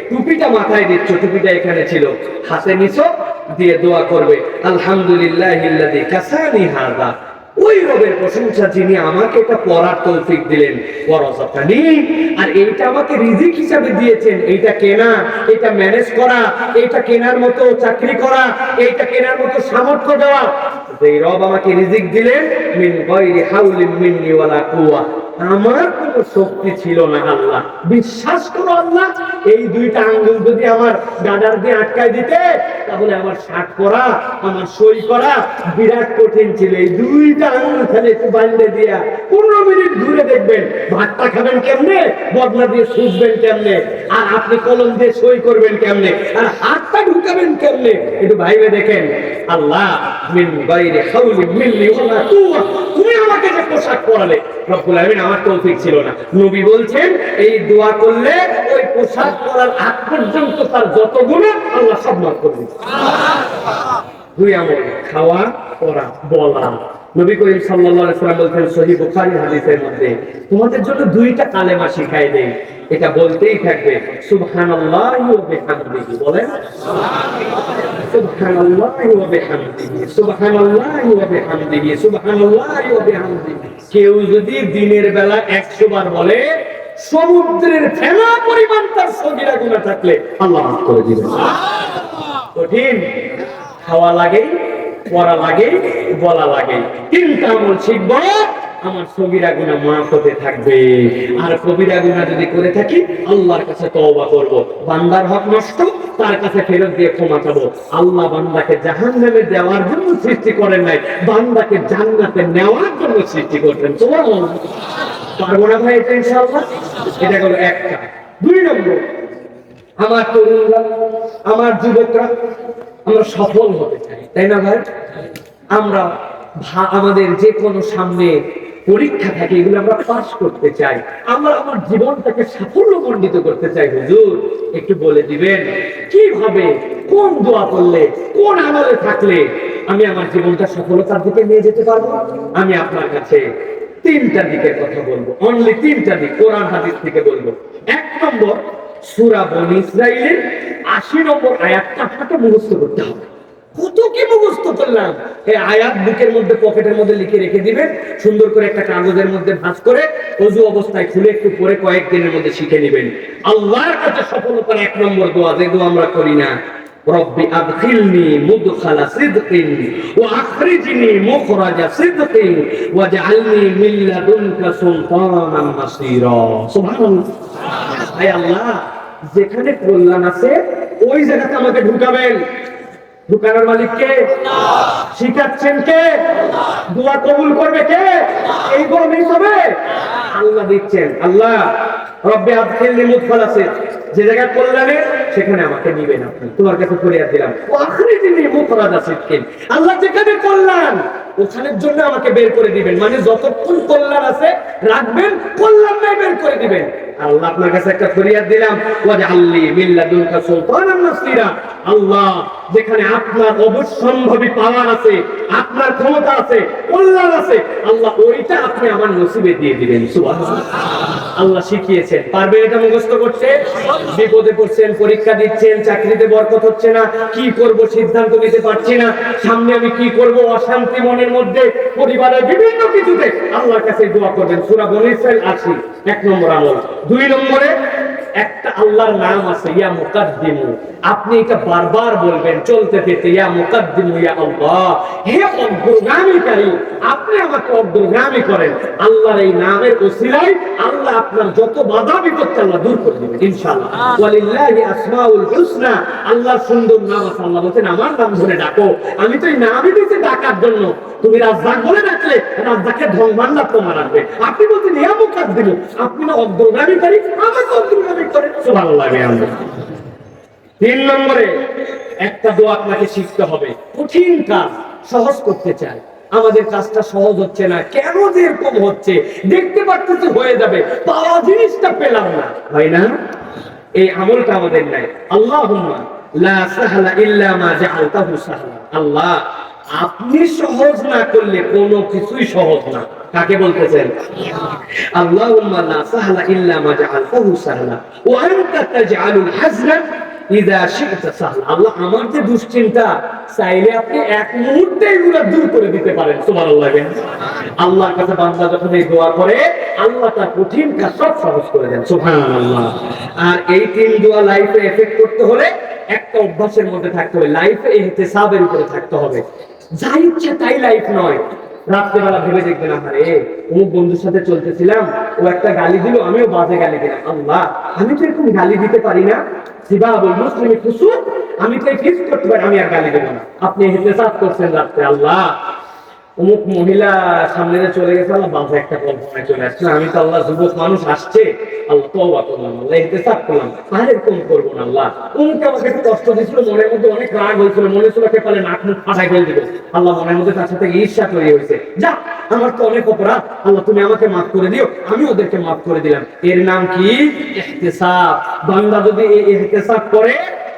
টুপিটা মাথায় দিচ্ছ, টুপিটা এখানে ছিল, হাতে নিছো, দিয়ে দোয়া করবে আলহামদুলিল্লাহিল্লাযী কাসানি হাযা। ওই রবের প্রশংসা যিনি আমাকে এটা পড়ার তৌফিক দিলেন, ওয়ারাযাকানি, আর এইটা আমাকে রিজিক হিসাবে দিয়েছেন। এইটা কেনা, এটা ম্যানেজ করা, এইটা কেনার মতো চাকরি করা, এইটা কেনার মতো সামর্থ্য দেওয়া, যেই রব আমাকে রিজিক দিলেন, মিন গায়রি হাওলিন মিন্নি ওয়ালা কুওয়া, আমার কোনো শক্তি ছিল না। আল্লাহ, বিশ্বাস করো আল্লাহ, এই 2টা আঙ্গুল যদি আমার গাডার দিয়ে আটকায় দিতে, তাহলে আমার শার্ট পরা, আমার সই করা বিরাট কঠিন ছিল। এই 2টা আঙ্গুল খালি একটু বান্ধে দিয়া 15 মিনিট ঘুরে দেখবেন ভাতটা খাবেন কেমনে, বদলা দিয়ে শুষবেন কেমনে, আর আপনি কলম দিয়ে সই করবেন কেমনে, আর হাতটা ঢুকাবেন কেমনে, একটু ভাইবে দেখেন। আল্লাহ, মিন গায়রি হাওলিন মিন্নি ওয়ালা কুওয়া, তুমি আমাকে যে পোশাক পরালে, রব্বুল আলামিন আমার তৌফিক ছিল না। নবী বলছেন এই দোয়া করলে ওই পোশাক পরার আগ পর্যন্ত তার যত গুনাহ আল্লাহ সব মাফ করে দিবেন। 2 আমল, খাওয়া, পড়া, বলা। নবী করিম সাল্লাল্লাহু আলাইহি ওয়াসাল্লাম বলেন সহিহ বুখারী হাদিসের মধ্যে, তোমাদের জন্য 2টা কালেমা শিখাই দেই, এটা বলতেই থাকবে, সুবহানাল্লাহি ওয়া বিহামদিহি, বলেন সুবহানাল্লাহি ওয়া বিহামদিহি, সুবহানাল্লাহি ওয়া বিহামদিহি, সুবহানাল্লাহি ওয়া বিহামদিহি। কেউ যদি দিনের বেলা 100 বার বলে, সমুদ্রের ফেনা পরিমাণ তার সগীরা গুনাহ থাকলে আল্লাহ মাফ করে দিবেন। কঠিন, খাওয়া লাগে, পড়া লাগে, বলা লাগে, 3টা আমল শিখবো, আমার সগীরা গুনাহ মাফ হতে থাকবে। আর কবিরা গুনাহ যদি করে থাকি, আল্লাহর কাছে তওবা করব, বান্দার হক নষ্ট, তার কাছে ফেরত দিয়ে ক্ষমা চাবো। আল্লাহ বান্দাকে জাহান্নামে দেওয়ার জন্য সৃষ্টি করেন নাই, বান্দাকে জান্নাতে নেওয়ার জন্য সৃষ্টি করতেন। সুবহানাল্লাহ। পারবো না ভাই এটা ইনশাআল্লাহ? এটা হলো একটা। 2 নম্বর, আমার তরুণরা, আমার যুবকরা, আমরা সফল হতে চাই, তাই না ভাই? আমরা আমাদের যে কোনো সামনে পরীক্ষা থাকে, এগুলো আমরা পাস করতে চাই, আমরা আমার জীবনটাকে সাফল্যমণ্ডিত করতে চাই। হুজুর একটু বলে দিবেন কিভাবে, কোন দোয়া করলে, কোন আমলে থাকলে আমি আমার জীবনটা সফলতার দিকে নিয়ে যেতে পারবো? আমি আপনার কাছে 3টা দিকের কথা বলবো, অনলি 3টা দিক, কোরআন হাদিস থেকে বলবো। 1 নম্বর, সূরা বনী ইসরাঈলের 80 নম্বর আয়াতটা আপনাকে মুখস্থ করতে হবে। কত কি মুখস্থ করলাম, এই আয়াত বুকের মধ্যে, পকেটের মধ্যে লিখে রেখে দিবেন, সুন্দর করে একটা কাগজের মধ্যে ভাঁজ করে ওযু অবস্থায় খুলে একটু পরে কয়েকদিনের মধ্যে শিখে নেবেন। আল্লাহর কাছে সফলতার 1 নম্বর দোয়া, যে দোয়া আমরা করি না, রব্বি আদখিলনি মুদখালা সিদকিন ওয়া আখরিজনি মুখরাজা সিদকিন ওয়াজআলনি মিন লাদুনকা সুলতানান নাসীরা। সুবহানাল্লাহ। হে আল্লাহ, যেখানে কল্যাণ আছে ওই জায়গাতে আমাকে ঢুকাবেন। ঢুকানোর মালিক কে? শিখাচ্ছেন কে? দোয়া কবুল করবে কে? এই দোয়া মিস হবে? আল্লাহ দিচ্ছেন। আল্লাহ, রব্বি আদখিলনি মুদখালা সিদক, যে জায়গায় কল্যাণে সেখানে আমাকে নিবেন আপনি, তোমার কাছে ফরিয়াদ দিলাম। আখরিজনি মুখরাজা সিদকিন, আল্লাহ যেখানে কল্যাণ ওখানের জন্য আমাকে বের করে দিবেন, মানে যতক্ষণ কল্যাণ আছে রাখবেন, কল্যাণ নাই বের করে দিবেন। আল্লাহ আপনার কাছে একটা ফরিয়াদ দিলাম, ওয়াজআলনি মিন লাদুনকা সুলতানান নাসীরা, আল্লাহ যেখানে আপনার অবশ্যম্ভাবী পাওয়ার আছে, আপনার ক্ষমতা আছে, কল্যাণ আছে, আল্লাহ ওইটা আপনি আমার নসিবে দিয়ে দিবেন। সুবহানাল্লাহ। আল্লাহ শিখিয়েছেন, পারবেন এটা মুখস্থ করতে? বিপদে পড়ছেন, পরীক্ষা দিচ্ছেন, চাকরিতে বরকত হচ্ছে না, কি করব সিদ্ধান্ত নিতে পারছি না, সামনে আমি কি করব, অশান্তি মনের মধ্যে, পরিবারের বিভিন্ন কিছুতে, আল্লাহর কাছে দোয়া করবেন। সূরা বনী ইসরাঈল 80, 1 নম্বর আমল। 2 নম্বরে, একটা আল্লাহর নাম আছে ইয়া মুকাদ্দিমু, আপনি এটা বারবার বলবেন চলতে ফিরতে, ইয়া মুকাদ্দিমু ইয়া আল্লাহ, হে অগ্রগামীকারী, আপনি আমাকে অগ্রগামী করেন। আল্লাহর এই নামের ওসিলায় আল্লাহ আপনার যত বাধা বিপত্তি আল্লাহ দূর করে দিবেন ইনশাআল্লাহ। ওয়ালিল্লাহি আসমাউল হুসনা, আল্লাহর সুন্দর নাম আছে। আল্লাহ বলেন আমার নাম ধরে ডাকো, আমি তো এই নামই দিয়েছি ডাকার জন্য। তুমি রাজ্জাক বলে ডাকলে রাজ্জাকের ধনভান্ডার তোমার আসবে। আপনি বলছেন ইয়া মুকাদ্দিমু, আপনি না অগ্রগামীকারী, আমাকে অগ্রগামী করেন। সুবহানাল্লাহ। তিন নম্বরে একটা দোয়া আপনাকে শিখতে হবে। কঠিন কাজ সহজ করতে চায়, আমাদের কাজটা সহজ হচ্ছে না, কেন যে এরকম হচ্ছে, দেখতে পাচ্ছি হয়ে যাবে, পাওয়া জিনিসটা পেলাম না, হয় না? এই আমলটা আমাদের নাই। আল্লাহুম্মা লা সাহলা ইল্লা মা জাআলতাহু সাহলা। আল্লাহ, আপনি সহজ না করলে কোনো কিছুই সহজ না। কাকে বলতেছেন? আল্লাহুম্মা লা সাহলা ইল্লা মা জাআলতাহু সাহলা ওয়া আনতা তাজআলুল হাজনা ইযা শি'তা সাহলা। আল্লাহ, আমার যে দুশ্চিন্তা, চাইলে আপনি এক মুহূর্তে এগুলো দূর করে দিতে পারেন। সুবহানাল্লাহ। আল্লাহর কাছে বান্দা যখন এই দোয়া করে, আল্লাহ তার কঠিন কাজ সব সহজ করে দেন। সুবহানাল্লাহ। আর এই তিন দোয়া লাইফে এফেক্ট করতে হলে একটা অভ্যাসের মধ্যে থাকতে হবে, লাইফে ইহতিসাবের উপরে থাকতে হবে। যা ইচ্ছে তাই লাইফ নয়। রাত্রেবেলা ভেবে দেখবেন, আরে অমুক বন্ধুর সাথে চলতেছিলাম, ও একটা গালি দিল, আমিও বাজে গালি দিলাম, আল্লাহ আমি তো এরকম গালি দিতে পারি না, সিবাবুল মুসলিমি ফুসুক, আমি তো ফিক্স করতে পারি, আমি আর গালি দেব না। আপনি ইহতিসাব করছেন রাত্রে, আল্লাহ অমুক মহিলা সামনে চলে গেছে, আল্লাহ বাজে একটা কল্পনায় চলে আসছে, আমি তো আল্লাহ যুবক মানুষ আসছে, আল্লাহ তওবা করলাম, আল্লাহ ইহতিসাব করলাম, আর এরকম করবো না। আল্লাহ অমুকে আমাকে একটু কষ্ট দিয়েছিল, মনের মধ্যে অনেক রাগ হয়েছিল, মনে ছিল পালে নাক মুখ ফাটাই ফেলে দিবে, আল্লাহ মনের মধ্যে তার সাথে ঈর্ষা তৈরি হয়েছে, যা আমার তো অনেক অপরাধ, আল্লাহ তুমি আমাকে মাফ করে দিও, আমি ওদেরকে মাফ করে দিলাম। এর নাম কি? ইহতিসাব। বান্দা যদি এই ইহতিসাব করে,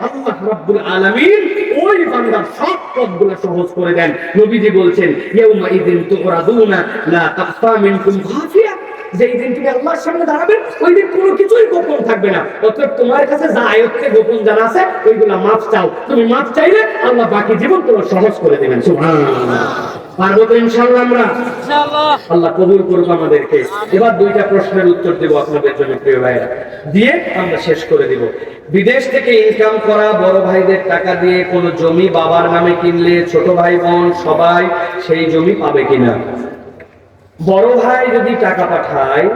আল্লাহ রাব্বুল আলামিন ওই বান্দার সব পথগুলো সহজ করে দেন। নবীজি বলছেন, ইয়াউমা ইযিন তুরাদুনা লা তাখফা মিনকুম খাফিয়া। যেই দিন তুমি আল্লাহর সামনে দাঁড়াবে, ওই দিন কোনো কিছুই গোপন থাকবে না। অতএব তোমার কাছে যা আয়ত্তে গোপন জানা আছে, ওইগুলা মাফ চাও। তুমি মাফ চাইলে আল্লাহ বাকি জীবন তোমার সহজ করে দিবেন। সুবহানাল্লাহ। পারবো তো ইনশাআল্লাহ আমরা? ইনশাআল্লাহ। আল্লাহ কবুল করুক আমাদেরকে। এবার দুইটা প্রশ্নের উত্তর দেব আপনাদের জন্য প্রিয় ভাইরা, দিয়ে আমরা শেষ করে দিব। বিদেশ থেকে ইনকাম করা বড় ভাইদের টাকা দিয়ে কোনো জমি বাবার নামে কিনলে ছোট ভাই বোন সবাই সেই জমি পাবে কিনা? বড় ভাই যদি টাকা পাঠায়,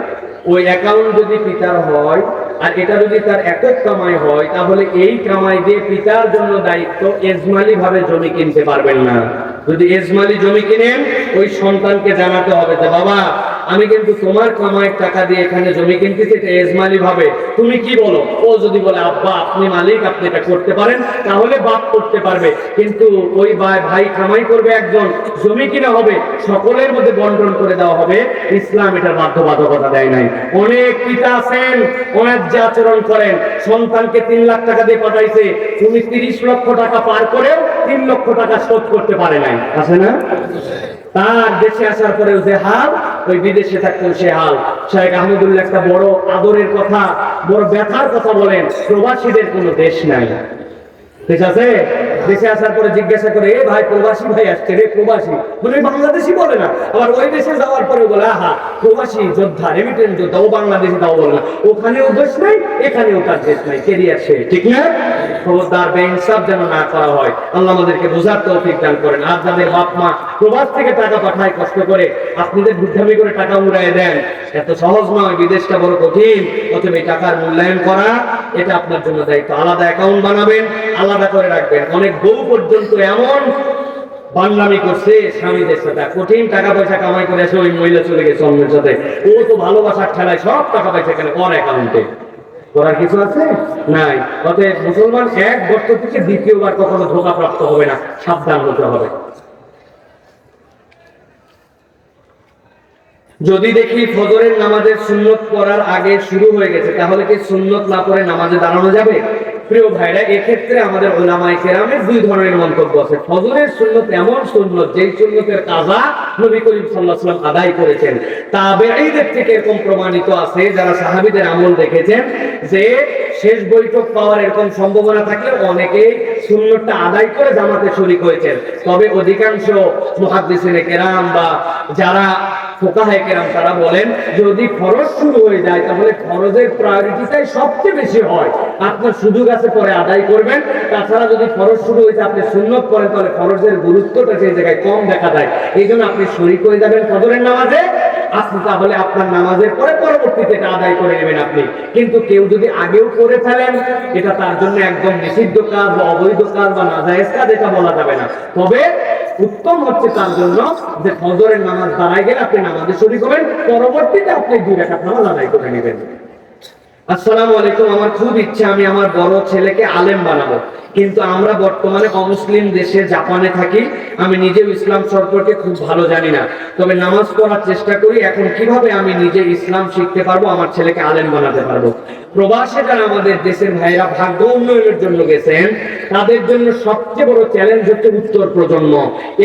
ওই অ্যাকাউন্ট যদি পিতার হয়, আর এটা যদি তার একক কামাই হয়, তাহলে এই কামাই দিয়ে পিতার জন্য দায়িত্ব, এজমালি ভাবে জমি কিনতে পারবেন না। যদি এজমালি জমি কিনেন, ওই সন্তানকে জানাতে হবে যে বাবা, আমি কিন্তু তোমার কামাইয়ের টাকা দিয়ে এখানে জমি কিনতেছি, এটা এজমালি ভাবে, তুমি কি বলো? ও যদি বলে আব্বা আপনি মালিক, আপনি এটা করতে পারেন, তাহলে বাপ করতে পারবে। কিন্তু ওই ভাই কামাই করবে একজন, জমি কিনা হবে, সকলের মধ্যে বন্টন করে দেওয়া হবে। ইসলাম এটার বাধ্যবাধকতা দেয় নাই। অনেক পিতা আছেন, অনেক যে আচরণ করেন, সন্তানকে 3 লাখ টাকা দিয়ে পাঠাইছে, তুমি 30 লক্ষ টাকা পার করেও 3 লক্ষ টাকা শোধ করতে পারে নাই, আছে না? তার দেশে আসার পরেও যে হাল, ওই বিদেশে থাকতেও সে হাল। শেখ আহমদুল্লাহ একটা বড় আদরের কথা, বড় ব্যথার কথা বলেন, প্রবাসীদের কোনো দেশ নাই। ঠিক আছে? দেশে আসার পরে জিজ্ঞাসা করে, এ ভাই প্রবাসী ভাই আসছে রে, প্রবাসী বলে বাংলাদেশি বলে না। আবার ওই দেশে যাওয়ার পরে বলে আহা প্রবাসী যোদ্ধা, রেমিটেন্স যোদ্ধা, ও বাংলাদেশি, তাও বলে না। ওখানেও দেশ নাই, এখানেও তার দেশ নাই, কেরিয়ার সে, ঠিক না? খবরদার বেইনসাফ যেন না করা হয়। আল্লাহ আমাদেরকে বোঝার তৌফিক দান করেন। আর যাদের বাপ মা প্রবাস থেকে টাকা পাঠায় কষ্ট করে, আপনাদের বুদ্ধামি করে টাকা উড়ায় দেন, এত সহজ নয়, বিদেশটা বড় কঠিন। অতএব এই টাকার মূল্যায়ন করা, এটা আপনার জন্য দায়িত্ব। আলাদা অ্যাকাউন্ট বানাবেন, আলাদা করে রাখবেন। অনেক বউ পর্যন্ত এমন বাংলামি করছে স্বামীদের সাথে, কঠিন টাকা পয়সা কামাই করে এসে ওই মহিলা চলে গেছে অন্যের সাথে, ও তো ভালোবাসার ঠেলায় সব টাকা পয়সা এখানে ওর অ্যাকাউন্টে। করার কিছু আছে? নাই। অতএব মুসলমান এক বছর থেকে দ্বিতীয়বার কখনো ধোঁকাপ্রাপ্ত হবে না, সাবধান হতে হবে। যদি দেখি ফজরের নামাজের সুন্নত পড়ার আগে শুরু হয়ে গেছে, তাহলে কি সুন্নত না পড়ে নামাজে দাঁড়ানো যাবে? প্রিয় ভাইরা, এক্ষেত্রে আমাদের উলামায়ে কেরামের 2 ধরনের মন্তব্য আছে। ফজরের সুন্নত এমন সুন্নত, যেই সুন্নতের কাজা নবী করিম সাল্লাল্লাহু আলাইহি ওয়াসাল্লাম আদায় করেছেন। তাবেঈদের থেকে এরকম প্রমাণিত আছে, যারা সাহাবীদের আমল দেখেছেন, যে শেষ বৈঠক পাওয়ার এরকম সম্ভাবনা থাকলে অনেকেই সুন্নতটা আদায় করে জামাতে শরীক হয়েছেন। তবে অধিকাংশ মুহাদ্দিসিনে কেরাম বা যারা ফুকাহায়ে কেরাম, তারা বলেন যদি ফরজ শুরু হয়ে যায়, তাহলে ফরজের প্রায়োরিটিটাই সবচেয়ে বেশি হয়। আপনার সুযোগ আছে পরে আদায় করবেন। তাছাড়া যদি ফরজ শুরু হয়েছে আপনি সুন্নত করেন, তাহলে ফরজের গুরুত্বটা সেই জায়গায় কম দেখা যায়। এই জন্য আপনি শরীক হয়ে যাবেন ফজরের নামাজে, আপনি তাহলে আপনার নামাজের পরে পরবর্তীতে এটা আদায় করে নেবেন আপনি। কিন্তু কেউ যদি আগেও করে ফেলেন, এটা তার জন্য একদম নিষিদ্ধ কাজ বা অবৈধ কাজ বা নাজায়েজ কাজ, এটা বলা যাবে না। তবে উত্তম হচ্ছে তার জন্য যে ফজরের নামাজ দাঁড়ায় গেলে আপনি নামাজে শরীক হবেন, পরবর্তীতে আপনি 2 রাকাত নামাজ আদায় করে নেবেন। আসসালামু আলাইকুম, আমার খুব ইচ্ছা আমি আমার বড় ছেলেকে আলেম বানাবো, কিন্তু আমরা বর্তমানে অমুসলিম দেশে জাপানে থাকি। আমি নিজেও ইসলাম সম্পর্কে খুব ভালো জানি না, তবে নামাজ পড়ার চেষ্টা করি। এখন কিভাবে আমি নিজে ইসলাম শিখতে পারবো, আমার ছেলেকে আলেম বানাতে পারবো? প্রবাসে যারা আমাদের দেশের ভাইরা ভাগ্য উন্নয়নের জন্য গেছেন, তাদের জন্য সবচেয়ে বড় চ্যালেঞ্জ হচ্ছে উত্তর প্রজন্ম।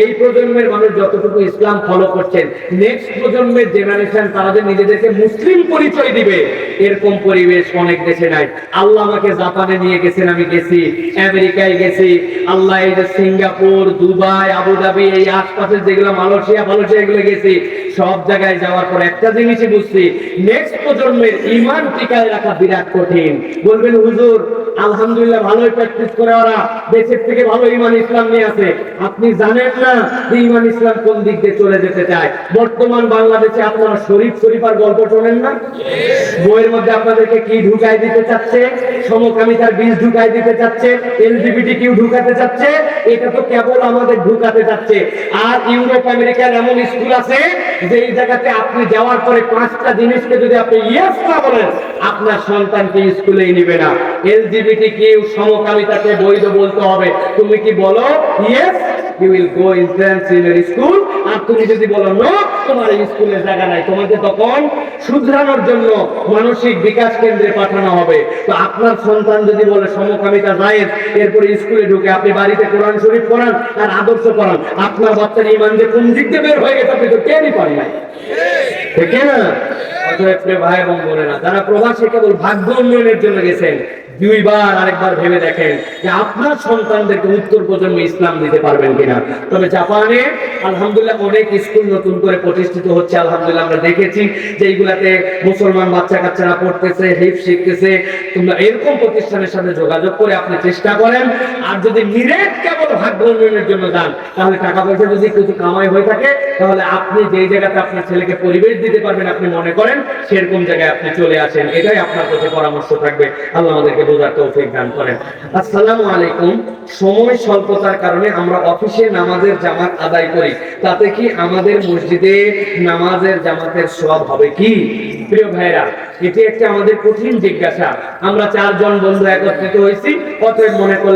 এই প্রজন্মের মানুষ যতটুকু ইসলাম ফলো করছেন, নেক্সট প্রজন্মের জেনারেশন তারা যে নিজেদেরকে মুসলিম পরিচয় দিবে, এরকম পরিবেশ অনেক দেশে নাই। আল্লাহ আমাকে জাপানে নিয়ে গেছেন, আমি গেছি, আমেরিকায় গেছি, আল্লাহ এই যে সিঙ্গাপুর, দুবাই, আবুধাবি, এই আশপাশের যেগুলো মালয়েশিয়া এগুলো গেছি। সব জায়গায় যাওয়ার পর একটা জিনিসই বুঝছি, নেক্সট প্রজন্মের ঈমান টিকায় রাখা বিরাট কঠিন। বলবেন হুজুর আলহামদুলিল্লাহ ভালোই প্র্যাকটিস করে, ওরা দেশের থেকে ভালো ঈমান ইসলাম নিয়ে আছে। আপনি জানেন না যে ঈমান ইসলাম কোন দিক দিয়ে চলে যেতে চায়। বর্তমান বাংলাদেশে আপনারা শরীফার গল্প শোনেন না? বইয়ের মধ্যে আপনাদেরকে কি ঢুকাই দিতে চাচ্ছে? সমকামিতার বীজ ঢুকাই দিতে চাচ্ছে, এলজিবিটি কিউ ঢুকাতে চাচ্ছে। এটা তো কেবল আমাদের ঢুকাতে চাচ্ছে। আর ইউরোপ আমেরিকার এমন স্কুল আছে যে এই জায়গাতে আপনি যাওয়ার পরে 5টা জিনিসকে যদি আপনি ইয়েস না বলেন, আপনার সন্তানকে স্কুলেই নিবে না। এলজিবিটি কিউ, সমকামিতাকে বৈধ বলতে হবে। তুমি কি বলো yes, you will go in trans in your school, আর তুমি যদি বলো নো, তোমার এই স্কুলে জায়গা নাই, তোমাকে তখন শুধরানোর জন্য মানসিক বিকাশ কেন্দ্রে পাঠানো হবে। তো আপনার সন্তান যদি বলে সমকামিতা জায়েজ, এরপরে স্কুলে ঢুকে আপনি বাড়িতে কোরআন শরীফ পড়ান আর আদর্শ পড়ান, আপনার বাচ্চার ঈমান যে কোন দিক দিয়ে বের হয়ে গেছে আপনি তো টেরই পান নাই, ঠিক না? অতএব ভাই এবং বোনেরা, যারা প্রবাসে কেবল ভাগ্য উন্নয়নের জন্য গেছেন, দুইবার আরেকবার ভেবে দেখেন যে আপনার সন্তানদেরকে উত্তর প্রজন্মে ইসলাম দিতে পারবেন কিনা। তবে জাপানে আলহামদুলিল্লাহ অনেক স্কুল নতুন করে প্রতিষ্ঠিত হচ্ছে। আলহামদুলিল্লাহ আমরা দেখেছি যে এইগুলাতে মুসলমান বাচ্চা কাচ্চারা পড়তেছে, হিফ শিখতেছে। তোমরা এরকম প্রতিষ্ঠানের সাথে যোগাযোগ করে আপনি চেষ্টা করেন। আর যদি নিরেট কেবল ভাগ্য উন্নয়নের জন্য যান, তাহলে টাকা পয়সা যদি কিছু কামাই হয়ে থাকে, তাহলে আপনি যেই জায়গাতে আপনার ছেলেকে পরিবেশ দিতে পারবেন আপনি মনে করেন, সেরকম জায়গায় আপনি চলে আসেন। এটাই আপনার কাছে পরামর্শ থাকবে। আল্লাহ আমাদেরকে বোঝার তৌফিক দান করেন। আসসালামু আলাইকুম, সময় স্বল্পতার কারণে আমরা অফিসে নামাজের জামাত আদায় করি, তাতে কি আমাদের মসজিদে নামাজের জামাতের সওয়াব হবে কি? প্রিয় ভাইরা, এটি একটা আমাদের কঠিন জিজ্ঞাসা। আমরা 4 জন বন্ধু একত্রিত হয়েছি, অতএব মনে করলে